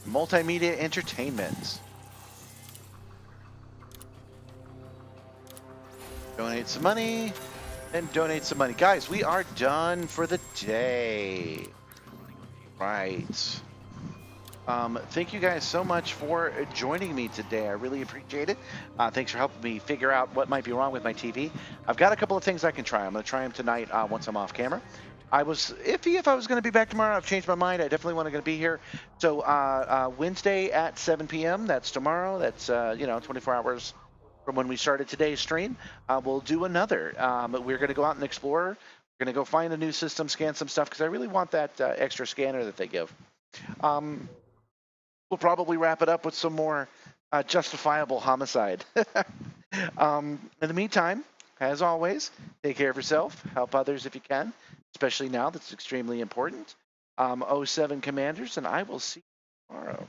Multimedia entertainment. Donate some money and donate some money. Guys, we are done for the day. Right. Thank you guys so much for joining me today. I really appreciate it. Thanks for helping me figure out what might be wrong with my TV. I've got a couple of things I can try. I'm going to try them tonight once I'm off camera. I was iffy if I was going to be back tomorrow. I've changed my mind. I definitely want to be here. So Wednesday at 7 p.m. That's tomorrow. That's 24 hours from when we started today's stream. We'll do another. We're going to go out and explore. We're going to go find a new system, scan some stuff because I really want that extra scanner that they give. We'll probably wrap it up with some more justifiable homicide. In the meantime, as always, take care of yourself, help others if you can, especially now. That's extremely important. 07 Commanders, and I will see you tomorrow.